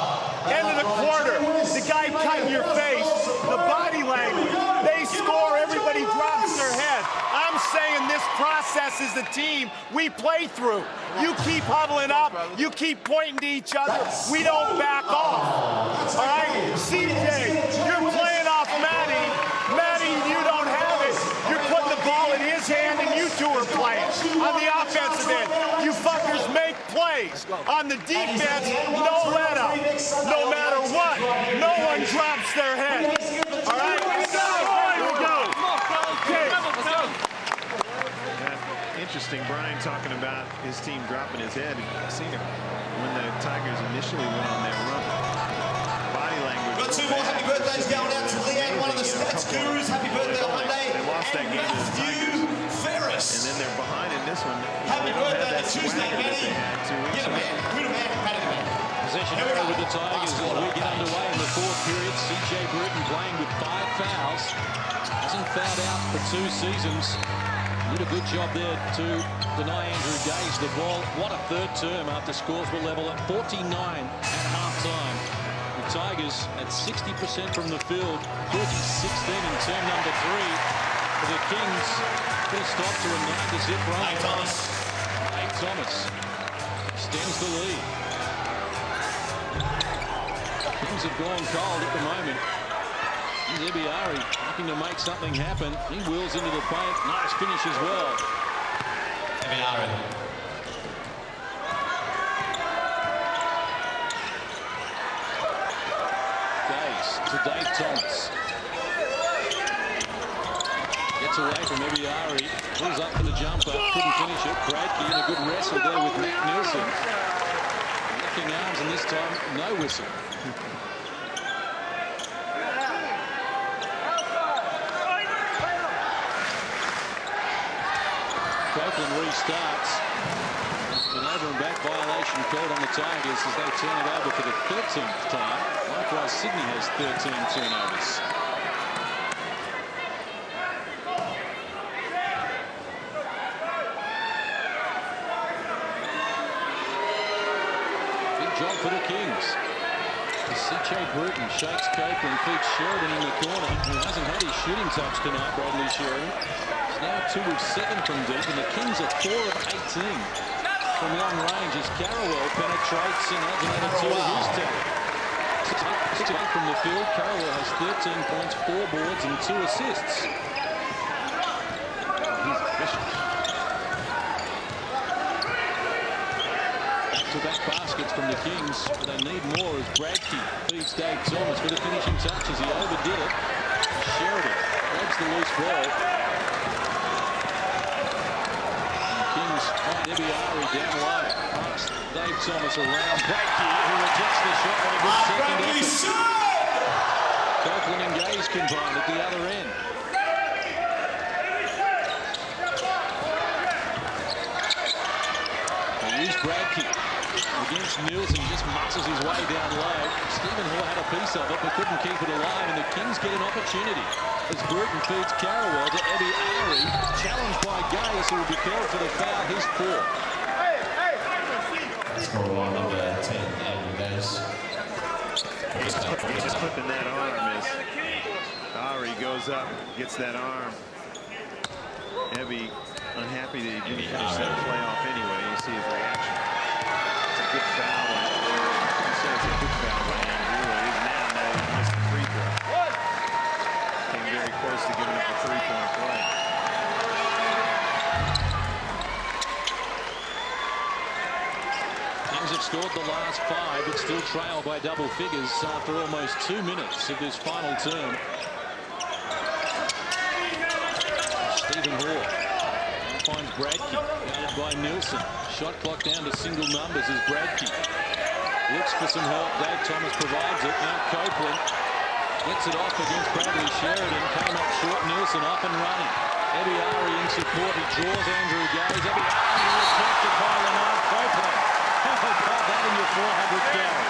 end of the quarter, the guy cutting your face, the body language, they score, everybody drops their head. I'm saying this process is the team we play through. You keep huddling up, you keep pointing to each other, we don't back off. All right, CJ, you're playing off Maddie. Maddie, you don't have it. You're putting the ball in his hand and you two are playing on the offensive end. You fuckers make plays. On the defense, no let up. No matter what, no one drops their head. All right, here we go. Okay. Interesting, Brian talking about his team dropping his head. I've seen it when the Tigers initially went on their run. Body language. Got two more happy birthdays going out to Leanne, one of the stats gurus. Happy birthday on Monday. They lost that game to the Tigers. this one. Happy They don't have birthday that to Tuesday, swagger that they Matty. had 2 weeks Get a ago. man. Who the man? Paddy the man. Possession arrow with the Tigers as we get underway in the fourth period. CJ Bruton playing with 5 fouls. Hasn't fouled out for 2 seasons. Did a good job there to deny Andrew Gaze the ball. What a third term after scores were level at 49 at half-time. The Tigers at 60% from the field, 30-16 in term number 3. For the Kings, put a stop to a 9-zip run. Nate Thomas extends the lead. Kings have gone cold at the moment. Ebiari looking to make something happen. He wheels into the paint. Nice finish as well. Ebiari. Gaze to Dave Thomas. Gets away from Ebiari. Pulls up for the jumper. Couldn't finish it. Bradkey in a good wrestle there with Matt Nielsen. Locking arms, and this time no whistle. Copeland restarts. An over and back violation called on the Tigers as they turn it over for the 13th time. Likewise, Sydney has 13 turnovers. Big job for the Kings. CJ Bruton shakes Copeland, feeds Sheridan in the corner, who hasn't had his shooting touch tonight, Bradley Sheridan. Now 2 of 7 from deep, and the Kings are 4 of 18 from long range as Carrawell penetrates and adds another 2 to his tally. 6 from the field. Carrawell has 13 points, 4 boards, and 2 assists. He's efficient. Back-to-back baskets from the Kings. They need more as Bradkey feeds Dave Thomas for the finishing touches. He overdid it. Sheridan grabs the loose ball. Ebiari down low. Pumps Dave Thomas around. Bradkey, who rejects the shot with a good second effort. Copeland and Gaze combined at the other end. They use Bradkey against Nielsen. Just muscles his way down low. Stephen Hoare had a piece of it but couldn't keep it alive, and the Kings get an opportunity as Bruton feeds Carrawell to Ebiari, challenged by Gaze, who will be called for the foul, his 4th. Score line number 10, Andrew Gaze. Just flipping that arm as Ari goes up, gets that arm. Ebby unhappy that he didn't finish that play off anyway. You see his reaction. It's a good foul. You say it's a good foul by Andrew. It is now. Now he missed the free throw. Came very close to giving up a 3-point play. Kings have scored the last 5, but still trail by double figures after almost 2 minutes of this final term. Stephen Hoare finds Bradkey, guarded by Nielsen. Shot clock down to single numbers as Bradkey looks for some help. Dave Thomas provides it. Now Copeland gets it off against Bradley Sheridan. Came up short. Nielsen up and running. Ebiari in support. He draws Andrew Gaze. Ebiari reflected by Lanard Copeland. Pop that in your 400th game.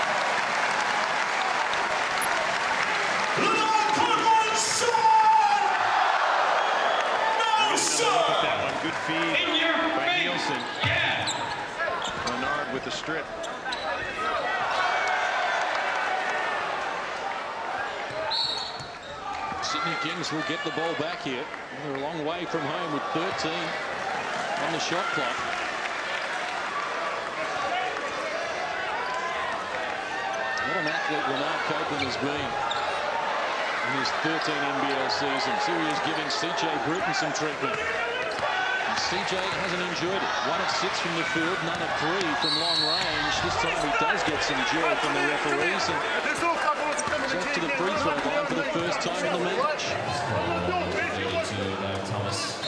Lanard Copeland, shot! No shot! Look at that one. Good feed by Nielsen. Yeah. Lanard with the strip. Sydney Kings will get the ball back here. They're a long way from home with 13 on the shot clock. What an athlete Lanard Copeland has been in his 13 NBL seasons. Here he is giving CJ Bruton some treatment. And CJ hasn't enjoyed it. 1 of 6 from the field, none of 3 from long range. This time he does get some joy from the referees. And he's off to the free throw line for the first time in the match. Thomas.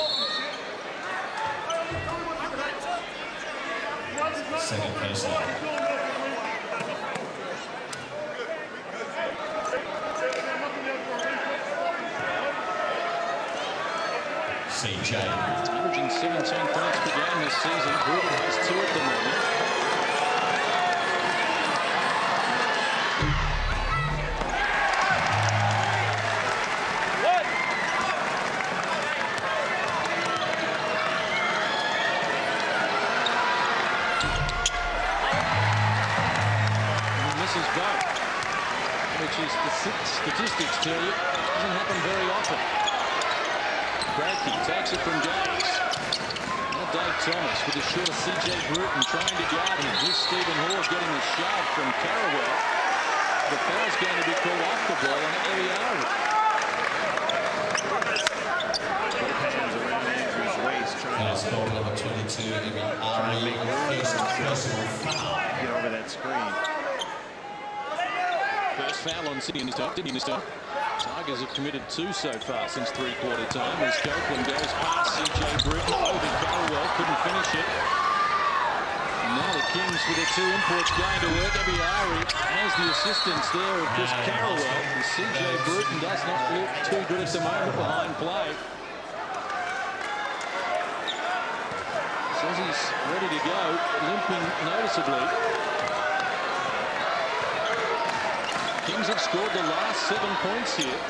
Second case line. CJ. Averaging 17 points per game this season. Bruton has 2 at the moment. Which is the statistics tell you doesn't happen very often. Bradkey takes it from Gaze. Now Dave Thomas with the shot of CJ Bruton trying to guard him. Here's Stephen Hall getting the shove from Carawell. The foul's going to be called off the ball on Ebiari. Hands around Andrew's waist trying to number 22, Ebiari. Personal foul. get over that screen. First foul on Sydney in this time. Tigers have committed 2 so far since three-quarter time as Copeland goes past CJ Bruton over Carawell, couldn't finish it. And now the Kings with their 2 imports going to work. Ebiari has the assistance there of Chris Carawell. And CJ Bruton does not look too good at the moment behind play. Says he's ready to go, limping noticeably. Kings have scored the last 7 points here,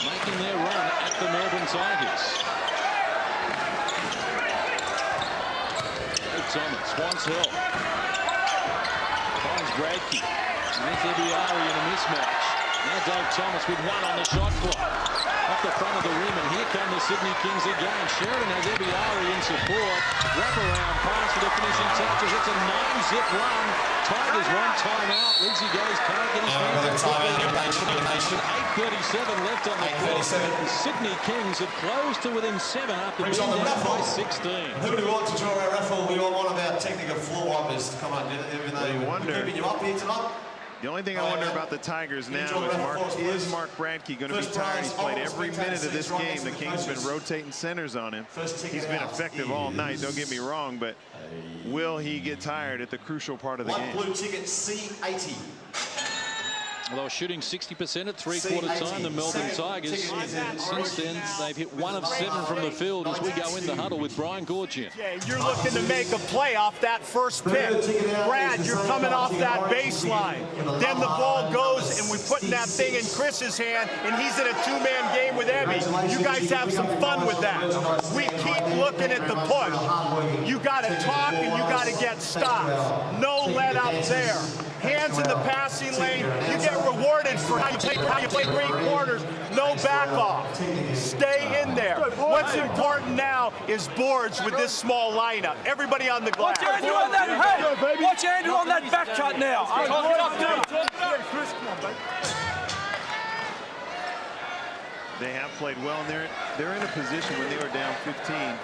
making their run at the Melbourne Tigers. Dave Thomas wants help. Finds Bradkey. There's Ebiari in a mismatch. Now Dave Thomas with 1 on the shot clock. Up the front of the rim, and here come the Sydney Kings again. Sheridan has Ebiari in support. Wraparound pass for the finishing touches. It's a 9-zip run. Tigers 1 timeout. Lindsay Gaze can't get his hands on it. 8:37 left on the clock. The Sydney Kings have closed to within 7 after being down by 16. Who do we want to draw our raffle? We want one of our technical floor wipers to come on, even though we're keeping you up here tonight. The only thing I wonder about the Tigers now is Mark Bradkey going to be tired? He's played every minute of this game. The Kings have been rotating centers on him. He's been effective all night, don't get me wrong, but will he get tired at the crucial part of the game? Blue ticket C80. Well, they were shooting 60% at three-quarter time, the Melbourne Tigers. Since then, they've hit 1 of 7 from the field as we go in the huddle with Brian Gorgian. Yeah, you're looking to make a play off that first pick. Brad, you're coming off that baseline. Then the ball goes, and we're putting that thing in Chris's hand, and he's in a 2-man game with Ebby. You guys have some fun with that. We keep looking at the push. You got to talk, and you got to get stops. No let up there. Hands in the passing lane. You get rewarded for how you play 3 quarters. No back off. Stay in there. What's important now is boards with this small lineup. Everybody on the glass. Watch Andrew on that. Hey, watch Andrew on that back cut now. They have played well, and they're in a position when they were down 15.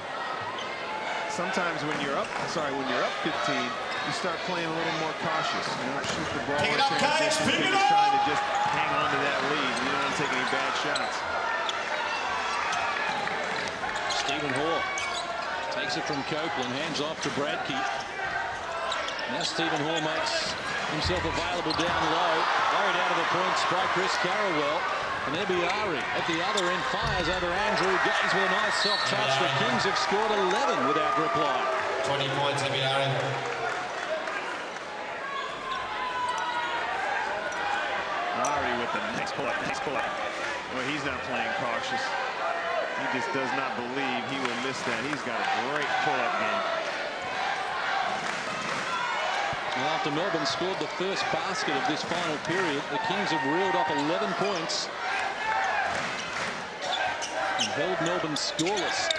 Sometimes when you're up 15, you start playing a little more cautious. You don't shoot the ball. Pick it up, guys. Pick it up. Trying to just hang on to that lead. You don't want to take any bad shots. Stephen Hall takes it from Copeland, hands off to Bradkey. Now Stephen Hall makes himself available down low. Worried out of the points by Chris Carawell. And Ebiari at the other end fires over Andrew Gaze with a nice soft touch. The Kings have scored 11 without reply. 20 points, Ebiari. Ari with the next pull-up. Well, he's not playing cautious. He just does not believe he will miss that. He's got a great pull-up game. Well, after Melbourne scored the first basket of this final period, the Kings have reeled up 11 points and held Melbourne scoreless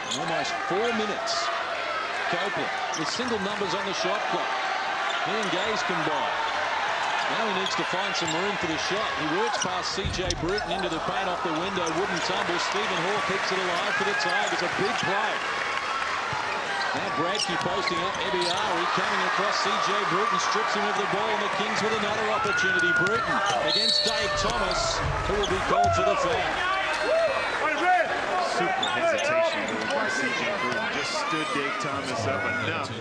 in almost 4 minutes. Copeland with single numbers on the shot clock. He and Gaze combine. Now he needs to find some room for the shot. He works past CJ Bruton into the paint off the window. Wouldn't tumble. Stephen Hall keeps it alive for the Tigers. A big play. Now Bradkey posting up. Ebiari coming across CJ Bruton. Strips him of the ball. And the Kings with another opportunity. Bruton against Dave Thomas, who will be called for the foul. Super hesitation by CJ Bruton. Just stood Dave Thomas up enough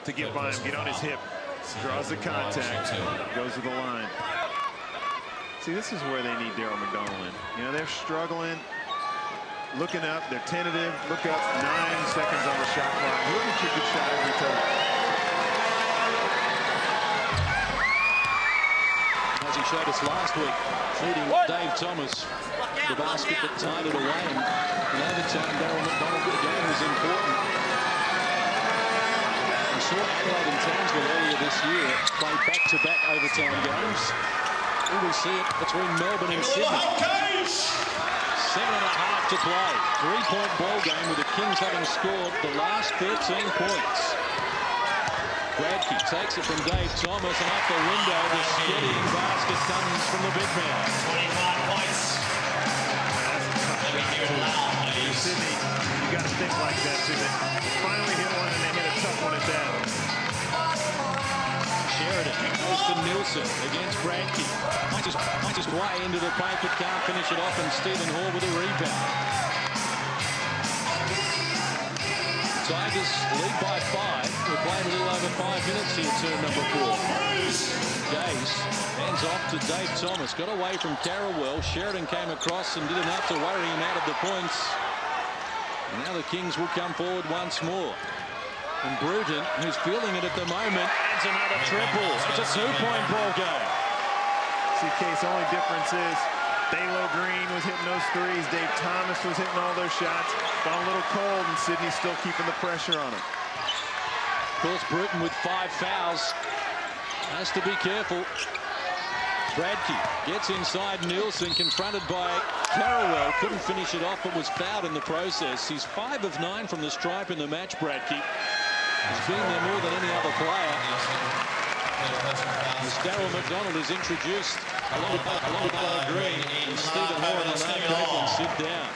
to get by him, get on his hip. Draws the contact, goes to the line. See, this is where they need Daryl McDonald in. You know, they're struggling. looking up. They're tentative. Look up. 9 seconds on the shot clock. He'll get you a good shot every time. As he showed us last week, feeding Dave Thomas the basket that tied it away. And in overtime, Darryl McDonald again was important. We saw Adelaide and Townsville earlier this year play back-to-back overtime games. We will see it between Melbourne and Sydney. 7.5 to play. 3-point ball game with the Kings having scored the last 13 points. Bradkey takes it from Dave Thomas, and off the window, the steadying basket comes from the big man. 25 points. Sydney, you got to think like that too. They finally hit one, and they hit a tough one at that. Sheridan goes to Nielsen against Bradkey. Punches his way into the paint, but can't finish it off, and Stephen Hall with a rebound. Tigers lead by 5. We're playing a little over 5 minutes here, turn number 4. Gaze hands off to Dave Thomas. Got away from Carrawell. Sheridan came across and did enough to worry him out of the points. And now the Kings will come forward once more. And Bruton, who's feeling it at the moment, adds another triple. It's a 2-point ball game. CK's only difference is Thalo Green was hitting those threes. Dave Thomas was hitting all those shots. Got a little cold, and Sydney's still keeping the pressure on him. Of course, Bruton with 5 fouls has to be careful. Bradkey gets inside Nielsen, confronted by Carrawell. Couldn't finish it off, but was fouled in the process. He's 5 of 9 from the stripe in the match, Bradkey. He's been there more than any other player. As Darryl McDonald is introduced along with Green, and Stephen Hall and Lanard Copeland sit down.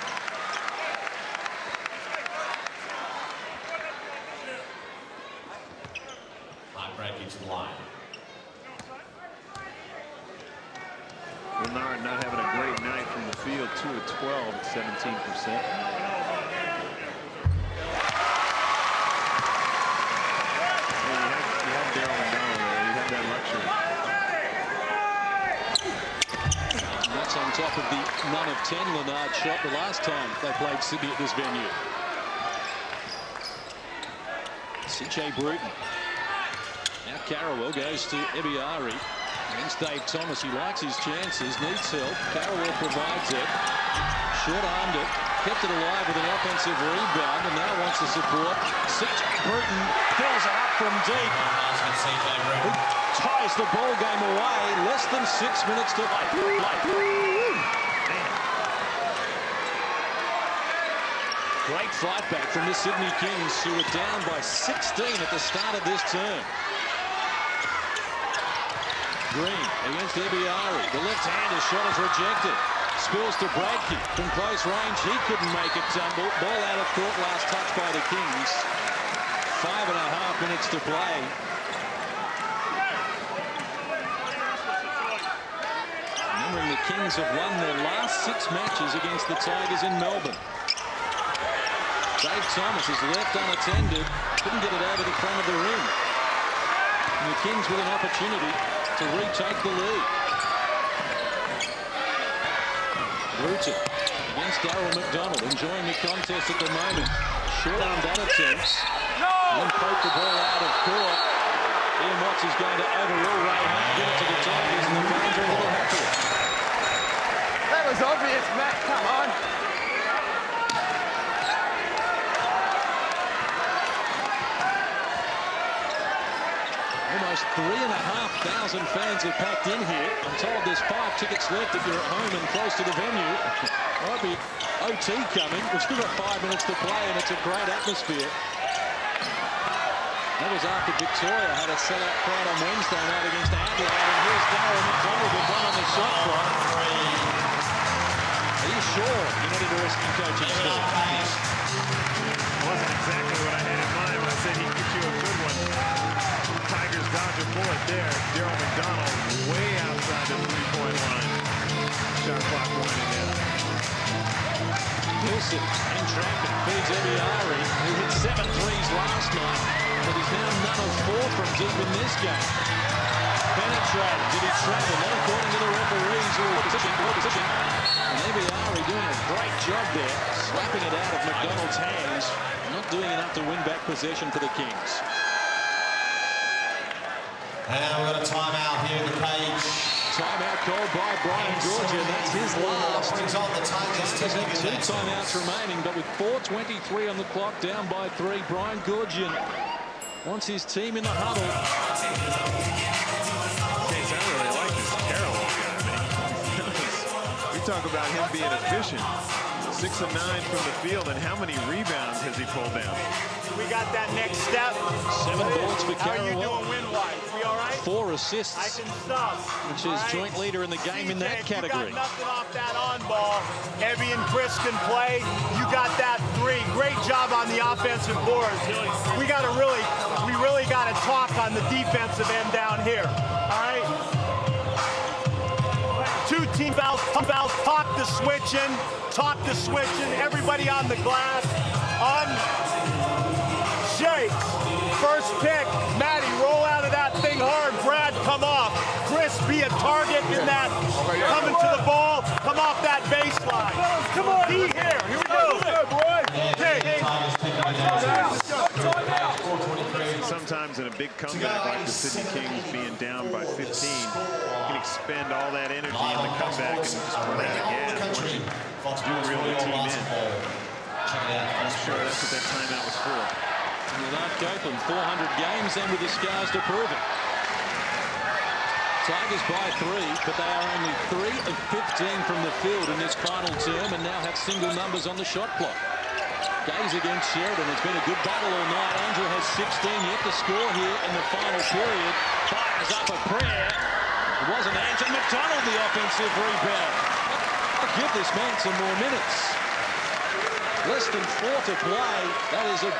Bradkey to the line. Lanard not having a great night from the field. 2 of 12 at 17%. That's on top of the none of 10 Lanard shot the last time they played Sydney at this venue. CJ Bruton. Now Carrawell goes to Ebiari against Dave Thomas. He likes his chances, needs help. Carrawell provides it. Short-armed it, kept it alive with an offensive rebound, and now wants the support. CJ Bruton fills it up from deep. Ties the ball game away. Less than 6 minutes to play. Great fight back from the Sydney Kings, who were down by 16 at the start of this term. Green against Ebiari. The left-hander shot is rejected. Spills to Bradkey from close range. He couldn't make it tumble. Ball out of court, last touch by the Kings. 5.5 minutes to play. Remembering the Kings have won their last 6 matches against the Tigers in Melbourne. Dave Thomas is left unattended. Couldn't get it over the front of the rim. And the Kings with an opportunity to retake the lead. Bruton against Darryl McDonald, enjoying the contest at the moment. Short-armed that attempts. And poke the ball out of court. Ian Watts is going to overrule Ray Hunt, give it to the Tigers, and the fans are a little happy. That was obvious, Matt. Come on. Almost 3,500 fans are packed in here. I'm told there's 5 tickets left if you're at home and close to the venue. Might be OT coming. We've still got 5 minutes to play, and it's a great atmosphere. That was after Victoria had a sellout crowd on Wednesday night against Adelaide. And here's Darryl McDonald with one on the shot clock. Are you sure you're not interested in coaching still? Wasn't exactly what I had in mind when I said he'd get you a good one. Tigers dodge a bullet there. Darryl McDonald way outside the 3-point line. Shot clock winding down. Nielsen in traffic feeds Ebiari, who hit 7 threes last night, but he's now none of 4 from deep in this game. Penetrated. Did he travel? Not according to the referees. Position. And Ebiari doing a great job there, slapping it out of McDonald's hands, not doing enough to win back possession for the Kings. And we've got a timeout here in the cage. Timeout called by Brian Georgia. That's his last. Brings on the Tigers have 2 timeouts remaining, but with 4:23 on the clock, down by 3, Brian Georgian wants his team in the huddle. Case, I really like this Carroll guy. We talk about him being efficient. 6 of 9 from the field, and how many rebounds has he pulled down? We got that next step. 7 boards for How are you Carroll. doing win-wise? We all right? 4 assists. I can stop. Which is joint leader in the game in that category. You got nothing off that on ball. Evie and Chris can play. You got that 3. Great job on the offensive boards. We really got to talk on the defensive end down here. All right. 2 team fouls. Talk the switching. Everybody on the glass. On Shakes. First pick. Maddie, roll out of that thing hard. Brad, come off. Chris, be a target in that. Coming to the ball. Come off that baseline. Come on. Be here. Here we go. Okay. Sometimes in a big comeback like the Sydney Kings being down by 15, you can expend all that energy in the comeback and just run out of gas once you do reel the team in. I'm sure that's what that timeout was for. Lanard Copeland, 400 games and with the scars to prove it. Tigers by 3, but they are only 3 of 15 from the field in this final term and now have single numbers on the shot clock. Gaze against Sheridan. It's been a good battle all night. Andrew has 16 yet to score here in the final period. Fires up a prayer. It wasn't answered. McDonald the offensive rebound. I'll give this man some more minutes. Less than 4 to play. That is a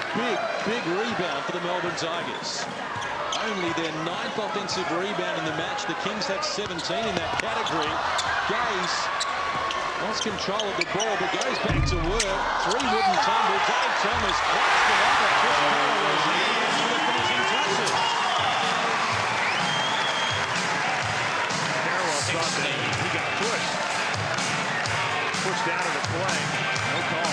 big rebound for the Melbourne Tigers. Only their 9th offensive rebound in the match. The Kings have 17 in that category. Gaze lost control of the ball, but goes back to work. 3 wooden tumble. Dave Thomas cracks the line. Chris Carroll was here for the finishing touches. Carroll thought that he got pushed out of the play. No call.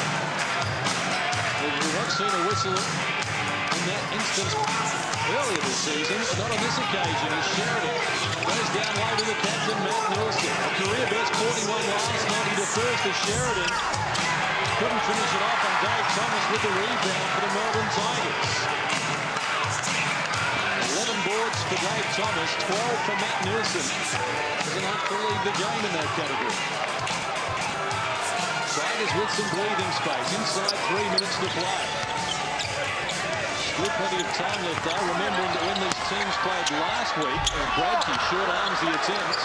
We've not seen a whistle in that instance earlier this season, but not on this occasion. As Sheridan goes down low to the captain, Matt Nielsen. A career best 41 last night. He defers to Sheridan. Couldn't finish it off, and Dave Thomas with the rebound for the Melbourne Tigers. 11 boards for Dave Thomas, 12 for Matt Nielsen. Doesn't have to lead the game in that category. Tigers with some breathing space. Inside 3 minutes to play. Still plenty of time left though, remembering that when these teams played last week, Bradkey short arms the attempt.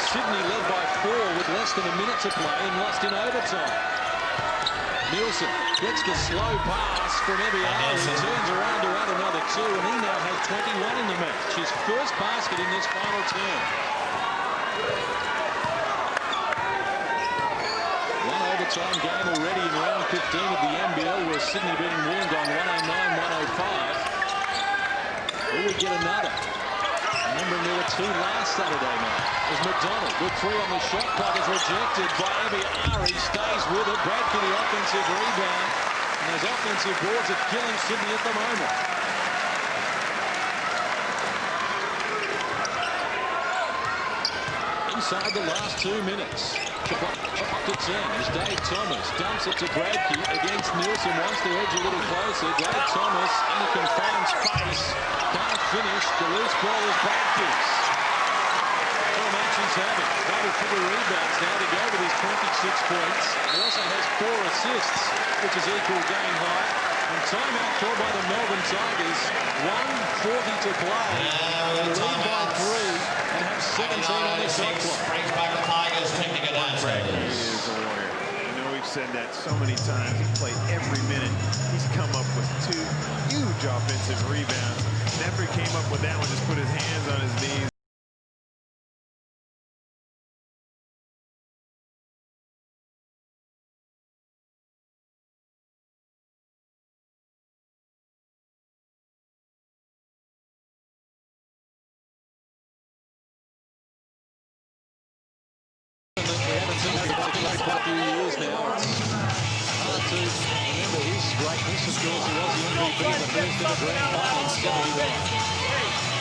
Sydney led by 4 with less than a minute to play and lost in overtime. Nielsen gets the slow pass from Ebiari, turns around to add another 2, and he now has 21 in the match. His first basket in this final term. One overtime game already in round 15 of the NBL, where Sydney beating Wollongong 109-105. We would get another. Remembering there were 2 last Saturday night. As McDonald, good 3 on the shot clock, is rejected by Ebiari. Stays with it. Bradkey the offensive rebound. And those offensive boards are killing Sydney at the moment. Inside the last 2 minutes. Up to 10 as Dave Thomas dumps it to Bradkey against Nielsen. Wants to edge a little closer. Dave Thomas in a confined space. Can't finish. The loose ball is Bradkey's. Phil Manchin's having. David for the rebounds now to go with his 26 points. He also has 4 assists, which is equal game high. And timeout called by the Melbourne Tigers. 1:40 to play. They lead by 3 and have 17 on the shot clock. Brings back the Tigers. Technical He is a warrior. I know we've said that so many times. He played every minute. He's come up with 2 huge offensive rebounds. Never came up with that one. Just put his hands on his knees. seen him for quite a few years now. It's hard to remember his greatness. Of course, he was the MVP in the first ever grand final in 79.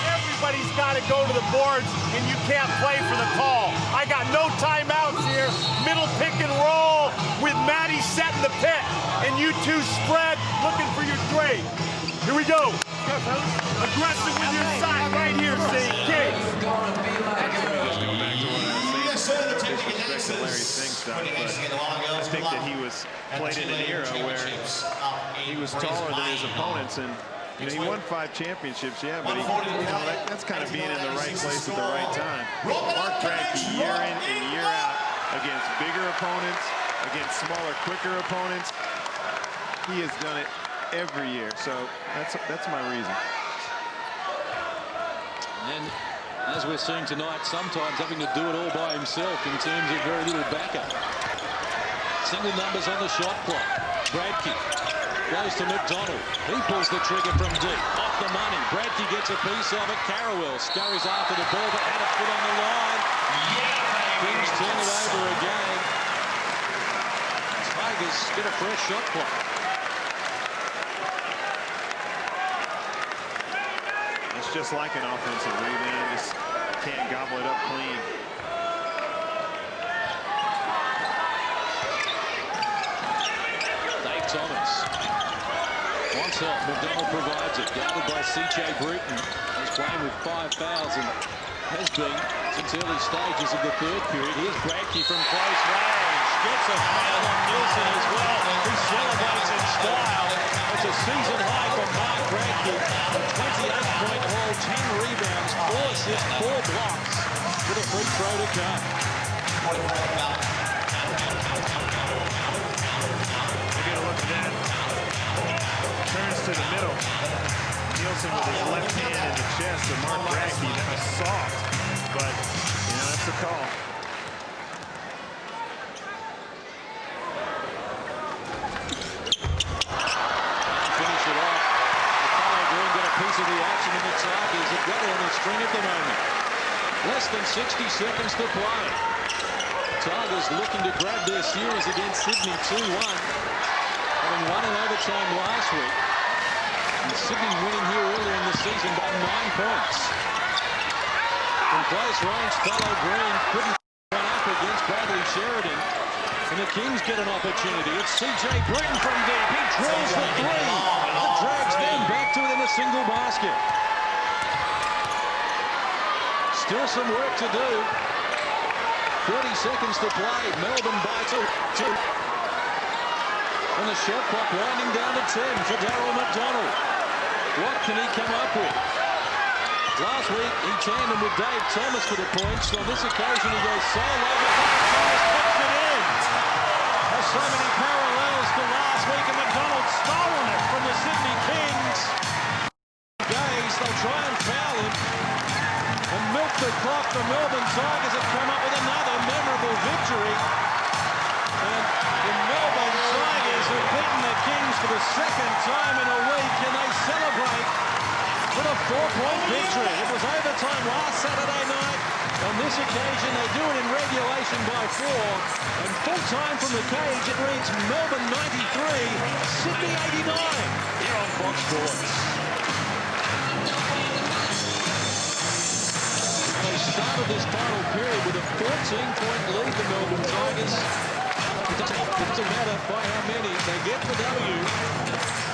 Everybody's got to go to the boards, and you can't play for the call. I got no timeouts here. Middle pick and roll with Matty setting the pit, and you two spread looking for your trade. Here we go. Aggressive with your side right here, St. King. Yes, sir. Larry Singh stuff, but I think that he was played in an era where he was taller than his opponents, and he won 5 championships, yeah, but that's kind of being in the right place at the right time. Mark Bradkey, year in and year out, against bigger opponents, against smaller, quicker opponents. He has done it every year, so that's my reason. And as we're seeing tonight, sometimes having to do it all by himself in terms of very little backup. Single numbers on the shot clock. Bradkey goes to McDonald. He pulls the trigger from deep. Off the money. Bradkey gets a piece of it. Carrawell scurries after the ball, but had a foot on the line. Kings turn it over again. Tigers get a fresh shot clock. It's just like an offensive rebound. Just can't gobble it up clean. Dave Thomas wants help. McDonald provides it. Guarded by C.J. Bruton. He's playing with 5 fouls and has been since early stages of the third period. Here's Bradkey from close range. Gets a foul on Nielsen as well. He celebrates in style. It's a season high for Mark Bradkey. 28-point haul, 10 rebounds, 4 assists, 4 blocks with a free throw to come. Look at that. Turns to the middle. Nielsen with his left hand in the chest of Mark Bradkey. That was soft, but that's the call. Finish it off. The Green got a piece of the action, and the Tigers have got it on the string at the moment. Less than 60 seconds to play. Tigers looking to grab their series against Sydney 2-1. Having won in overtime last week. And Sydney winning here earlier in the season by 9 points. From close range, Thalo Green couldn't run up against Bradley Sheridan. And the Kings get an opportunity. It's C.J. Bruton from deep. He drills the 3. It drags them back to within a single basket. Still some work to do. 30 seconds to play. Melbourne by 2. And the shot clock winding down to 10 for Darryl McDonald. What can he come up with? Last week, he tandemed with Dave Thomas for the points. On this occasion, he goes solo, but Dave Thomas puts it in. There's so many parallels to last week, and McDonald's stolen it from the Sydney Kings. Gaze, they'll try and foul him. And milk the clock. The Melbourne Tigers have come up with another memorable victory. And the Melbourne Tigers have beaten the Kings for the second time in a week, and they celebrate with a 4-point victory. It was overtime last Saturday night. On this occasion, they do it in regulation by 4. And full time from the cage, it reads Melbourne 93, Sydney 89 here on Fox Sports. They started this final period with a 14-point lead, the Melbourne Tigers. It doesn't matter by how many, they get the W,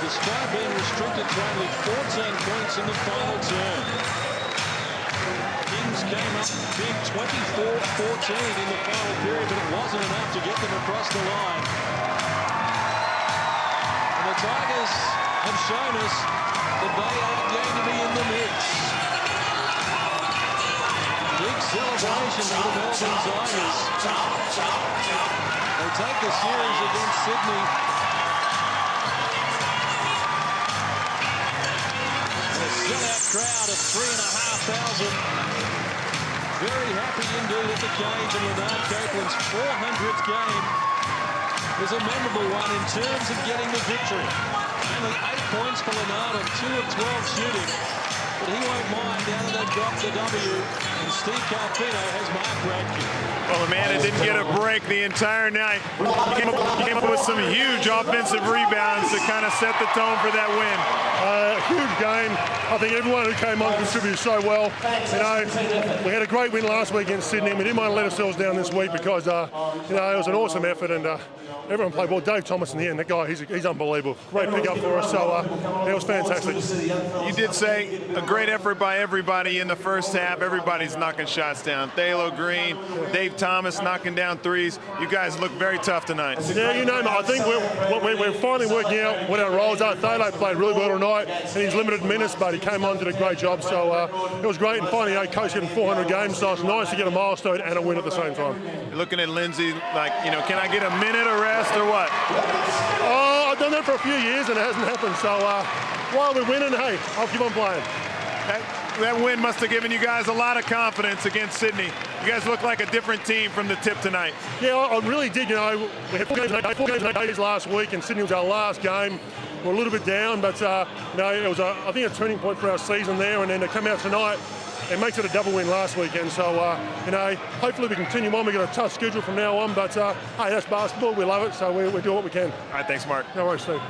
despite being restricted to only 14 points in the final term. Kings came up big 24-14 in the final period, but it wasn't enough to get them across the line. And the Tigers have shown us that they are going to be in the mix. Big celebration for the Melbourne Tigers. They take the series against Sydney. A sellout crowd of 3,500. Very happy indeed at the cage, and Lanard Copeland's 400th game is a memorable one in terms of getting the victory. Only 8 points for Lanard on 2 of 12 shooting, but he won't mind now that they've got the W and Steve Carfino has Mark Radke. Well, the man that didn't get a break the entire night. He came up with some huge offensive rebounds to kind of set the tone for that win. Huge game. I think everyone who came on contributed so well. You know, we had a great win last week against Sydney. We didn't want to let ourselves down this week because, you know, it was an awesome effort and everyone played well. Dave Thomas in the end, that guy, he's unbelievable. Great pickup for us, so it was fantastic. You did say a great effort by everybody in the first half. Everybody's knocking shots down. Thalo Green, Dave Thomas knocking down threes. You guys look very tough tonight. Yeah, you know, I think we're finally working out what our roles are. Thalo played really well tonight in his limited minutes, but he came on, did a great job. So it was great. And finally, Coach getting 400 games, so it's nice to get a milestone and a win at the same time. You're looking at Lindsay like, you know, can I get a minute of rest or what? Oh, I've done that for a few years and it hasn't happened. So while we're winning, hey, I'll keep on playing. That win must have given you guys a lot of confidence against Sydney. You guys look like a different team from the tip tonight. Yeah, I really did. You know, we had 4 games in 8 days last week, and Sydney was our last game. We're a little bit down, but you know, it was I think a turning point for our season there. And then to come out tonight, it makes it a double win last weekend. So you know, hopefully we continue on. We got a tough schedule from now on, but hey, that's basketball. We love it, so we do what we can. All right, thanks, Mark. No worries, Steve.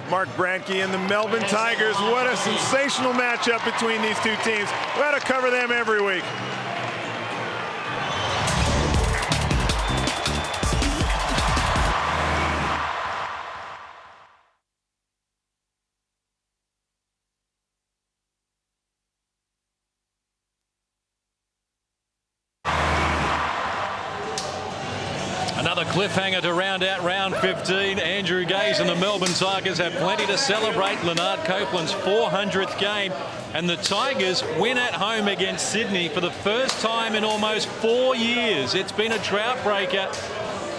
Mark Bradke and the Melbourne Tigers. What a sensational matchup between these two teams. We ought to cover them every week. Another cliffhanger to round out round 15. Andrew Gaze and the Melbourne Tigers have plenty to celebrate. Lanard Copeland's 400th game. And the Tigers win at home against Sydney for the first time in almost 4 years. It's been a drought breaker.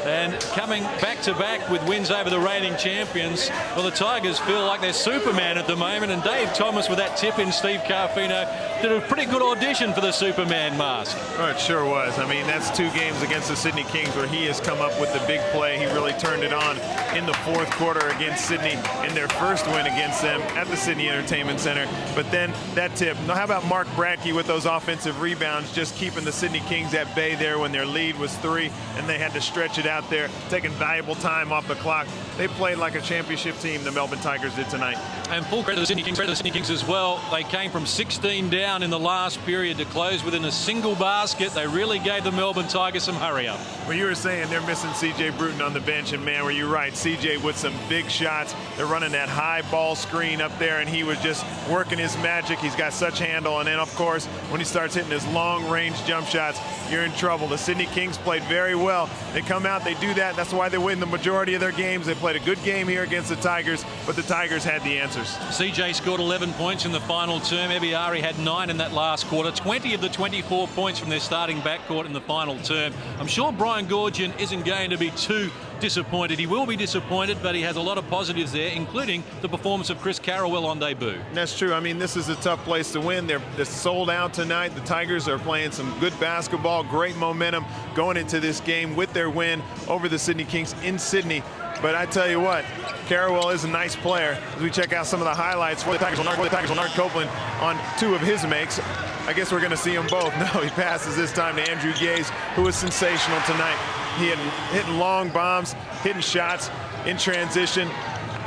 And coming back-to-back with wins over the reigning champions, well, the Tigers feel like they're Superman at the moment. And Dave Thomas, with that tip in Steve Carfino, did a pretty good audition for the Superman mask. Oh, it sure was. I mean, that's 2 games against the Sydney Kings where he has come up with the big play. He really turned it on in the 4th quarter against Sydney in their first win against them at the Sydney Entertainment Center. But then that tip. Now, how about Mark Bradke with those offensive rebounds, just keeping the Sydney Kings at bay there when their lead was 3 and they had to stretch it out there, taking valuable time off the clock. They played like a championship team, the Melbourne Tigers did tonight. And full credit to the Sydney Kings as well. They came from 16 down in the last period to close within a single basket. They really gave the Melbourne Tigers some hurry up. Well, you were saying they're missing C.J. Bruton on the bench, and man, were you right. C.J. with some big shots. They're running that high ball screen up there, and he was just working his magic. He's got such handle, and then, of course, when he starts hitting his long-range jump shots, you're in trouble. The Sydney Kings played very well. They come out, they do that. That's why they win the majority of their games. They played a good game here against the Tigers, but the Tigers had the answers. CJ scored 11 points in the final term. Ebiari had 9 in that last quarter. 20 of the 24 points from their starting backcourt in the final term. I'm sure Brian Goorjian isn't going to be too disappointed. He will be disappointed, but he has a lot of positives there, including the performance of Chris Carrawell on debut. That's true. I mean, this is a tough place to win. They're sold out tonight. The Tigers are playing some good basketball, great momentum going into this game with their win over the Sydney Kings in Sydney. But I tell you what, Carrawell is a nice player. As we check out some of the highlights for the Tigers, Lanard Copeland on 2 of his makes. I guess we're going to see them both. No, he passes this time to Andrew Gaze, who was sensational tonight. He had hitting long bombs, hitting shots in transition,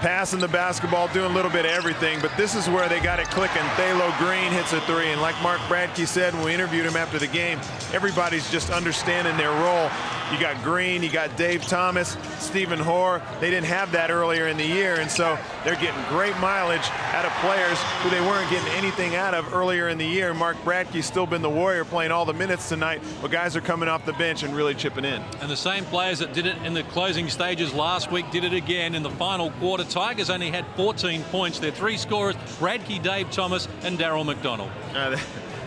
passing the basketball, doing a little bit of everything. But this is where they got it clicking. Thalo Green hits a 3. And like Mark Bradke said when we interviewed him after the game, everybody's just understanding their role. You got Green, you got Dave Thomas, Stephen Hoare. They didn't have that earlier in the year, and so they're getting great mileage out of players who they weren't getting anything out of earlier in the year. Mark Bradke's still been the warrior, playing all the minutes tonight, but guys are coming off the bench and really chipping in. And the same players that did it in the closing stages last week did it again in the final quarter. Tigers only had 14 points. Their 3 scorers, Bradke, Dave Thomas, and Daryl McDonald.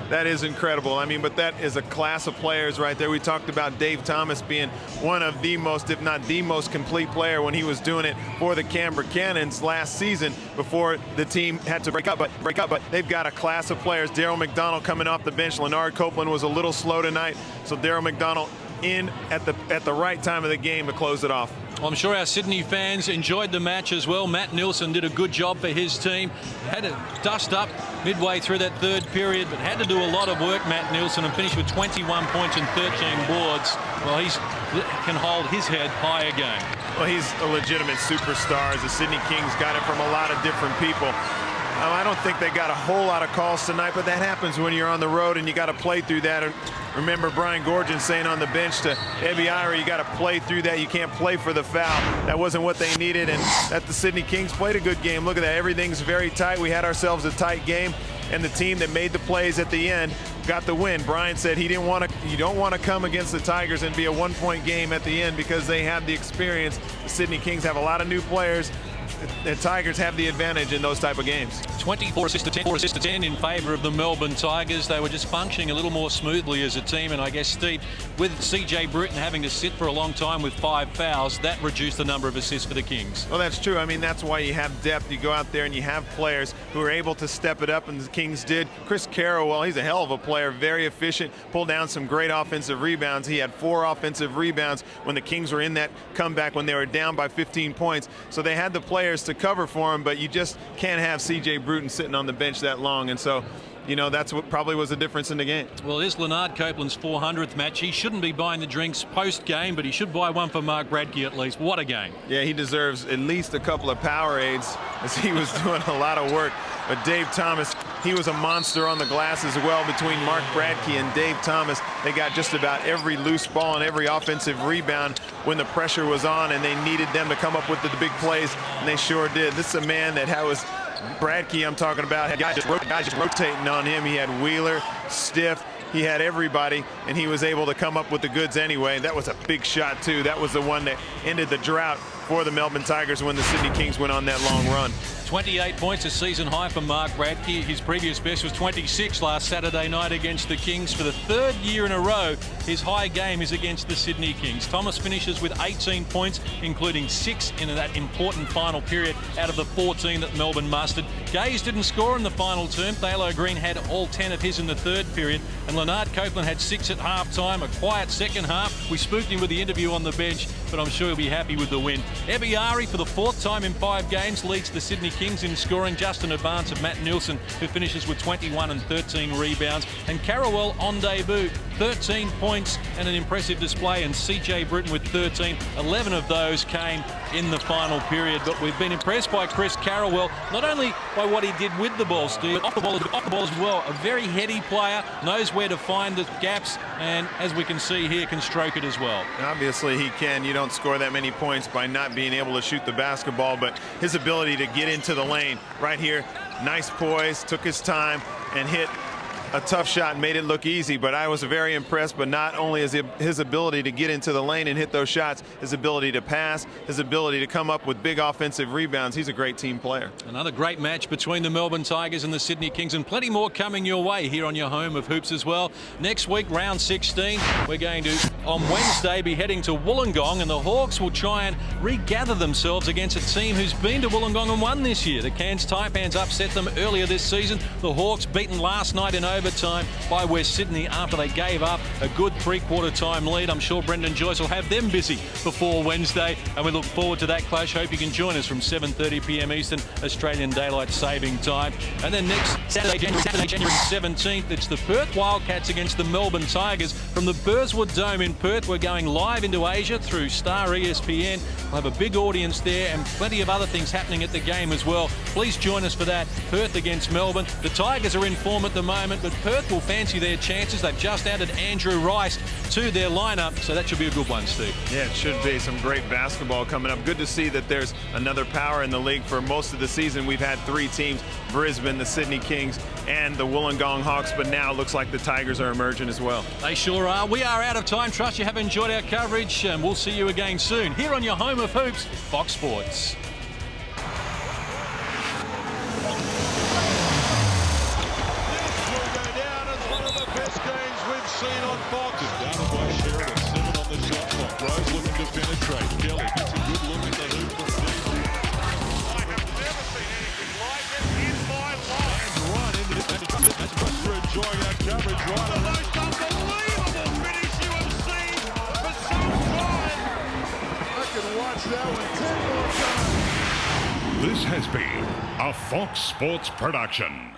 That is incredible. I mean, but that is a class of players right there. We talked about Dave Thomas being one of the most, if not the most complete player when he was doing it for the Canberra Cannons last season before the team had to break up. But they've got a class of players. Daryl McDonald coming off the bench. Lanard Copeland was a little slow tonight, so Daryl McDonald in at the right time of the game to close it off. I'm sure our Sydney fans enjoyed the match as well. Matt Nilsson did a good job for his team. Had to dust up midway through that third period, but had to do a lot of work, Matt Nilsson, and finished with 21 points and 13 boards. Well, he can hold his head high again. Well, he's a legitimate superstar. The Sydney Kings got it from a lot of different people. I don't think they got a whole lot of calls tonight, but that happens when you're on the road and you got to play through that. And remember Brian Gorgon saying on the bench to Ebiari, you got to play through that. You can't play for the foul. That wasn't what they needed, and that the Sydney Kings played a good game. Look at that. Everything's very tight. We had ourselves a tight game, and the team that made the plays at the end got the win. Brian said he didn't want to. You don't want to come against the Tigers and be a one-point game at the end because they have the experience. The Sydney Kings have a lot of new players. The Tigers have the advantage in those type of games. 24 assists to 10 in favour of the Melbourne Tigers. They were just functioning a little more smoothly as a team, and I guess, Steve, with CJ Bruton having to sit for a long time with 5 fouls, that reduced the number of assists for the Kings. Well, that's true. I mean, that's why you have depth. You go out there and you have players who are able to step it up, and the Kings did. Chris Carrawell, he's a hell of a player, very efficient, pulled down some great offensive rebounds. He had 4 offensive rebounds when the Kings were in that comeback when they were down by 15 points. So they had the players to cover for him, but you just can't have CJ Bruton sitting on the bench that long, and so that's what probably was the difference in the game. Well, this Lanard Copeland's 400th match. He shouldn't be buying the drinks post-game, but he should buy one for Mark Bradkey at least. What a game. Yeah, he deserves at least a couple of Powerades as he was doing a lot of work. But Dave Thomas, he was a monster on the glass as well. Between Mark Bradkey and Dave Thomas, they got just about every loose ball and every offensive rebound when the pressure was on, and they needed them to come up with the big plays, and they sure did. This is a man that was Bradkey, I'm talking about, had guys just rotating on him. He had Wheeler, Stiff, he had everybody, and he was able to come up with the goods anyway. That was a big shot too. That was the one that ended the drought for the Melbourne Tigers when the Sydney Kings went on that long run. 28 points, a season high for Mark Bradkey. His previous best was 26 last Saturday night against the Kings. For the 3rd year in a row, his high game is against the Sydney Kings. Thomas finishes with 18 points, including 6 in that important final period out of the 14 that Melbourne mustered. Gaze didn't score in the final term. Thalo Green had all 10 of his in the 3rd period, and Lanard Copeland had 6 at half-time. A quiet second half. We spooked him with the interview on the bench, but I'm sure he'll be happy with the win. Ebiari, for the 4th time in 5 games, leads the Sydney Kings in scoring, just in advance of Matt Nilsson, who finishes with 21 and 13 rebounds. And Carrawell on debut, 13 points and an impressive display, and CJ Bruton with 13. 11 of those came in the final period. But we've been impressed by Chris Carrawell, not only by what he did with the ball, Steve, off the ball as well. A very heady player, knows where to find the gaps, and as we can see here, can stroke it as well. Obviously he can. You don't score that many points by not being able to shoot the basketball, but his ability to get into the lane right here, nice poise, took his time and hit a tough shot and made it look easy. But I was very impressed, but not only is his ability to get into the lane and hit those shots, his ability to pass, his ability to come up with big offensive rebounds. He's a great team player. Another great match between the Melbourne Tigers and the Sydney Kings, and plenty more coming your way here on your home of hoops as well. Next week, round 16, we're going to, on Wednesday, be heading to Wollongong, and the Hawks will try and regather themselves against a team who's been to Wollongong and won this year. The Cairns Taipans upset them earlier this season. The Hawks beaten last night in overtime by West Sydney after they gave up a good 3/4 time lead. I'm sure Brendan Joyce will have them busy before Wednesday, and we look forward to that clash. Hope you can join us from 7:30 p.m. Eastern Australian Daylight Saving Time. And then next Saturday, January 17th, it's the Perth Wildcats against the Melbourne Tigers from the Burswood Dome in Perth. We're going live into Asia through Star ESPN. We'll have a big audience there and plenty of other things happening at the game as well. Please join us for that. Perth against Melbourne. The Tigers are in form at the moment, but Perth will fancy their chances. They've just added Andrew Rice to their lineup, so that should be a good one, Steve. Yeah, it should be. Some great basketball coming up. Good to see that there's another power in the league. For most of the season, we've had 3 teams: Brisbane, the Sydney Kings, and the Wollongong Hawks, but now it looks like the Tigers are emerging as well. They sure are. We are out of time. Trust you have enjoyed our coverage, and we'll see you again soon here on your home of hoops, Fox Sports. Seen on Fox. Down by Sheridan. 7 on the shot clock. Rose looking to penetrate. Kelly gets a good look at the hoop. I have never seen anything like it in my life. And run into this. That's we're enjoying our coverage right The most unbelievable finish you have seen for some time. I can watch that. This has been a Fox Sports production.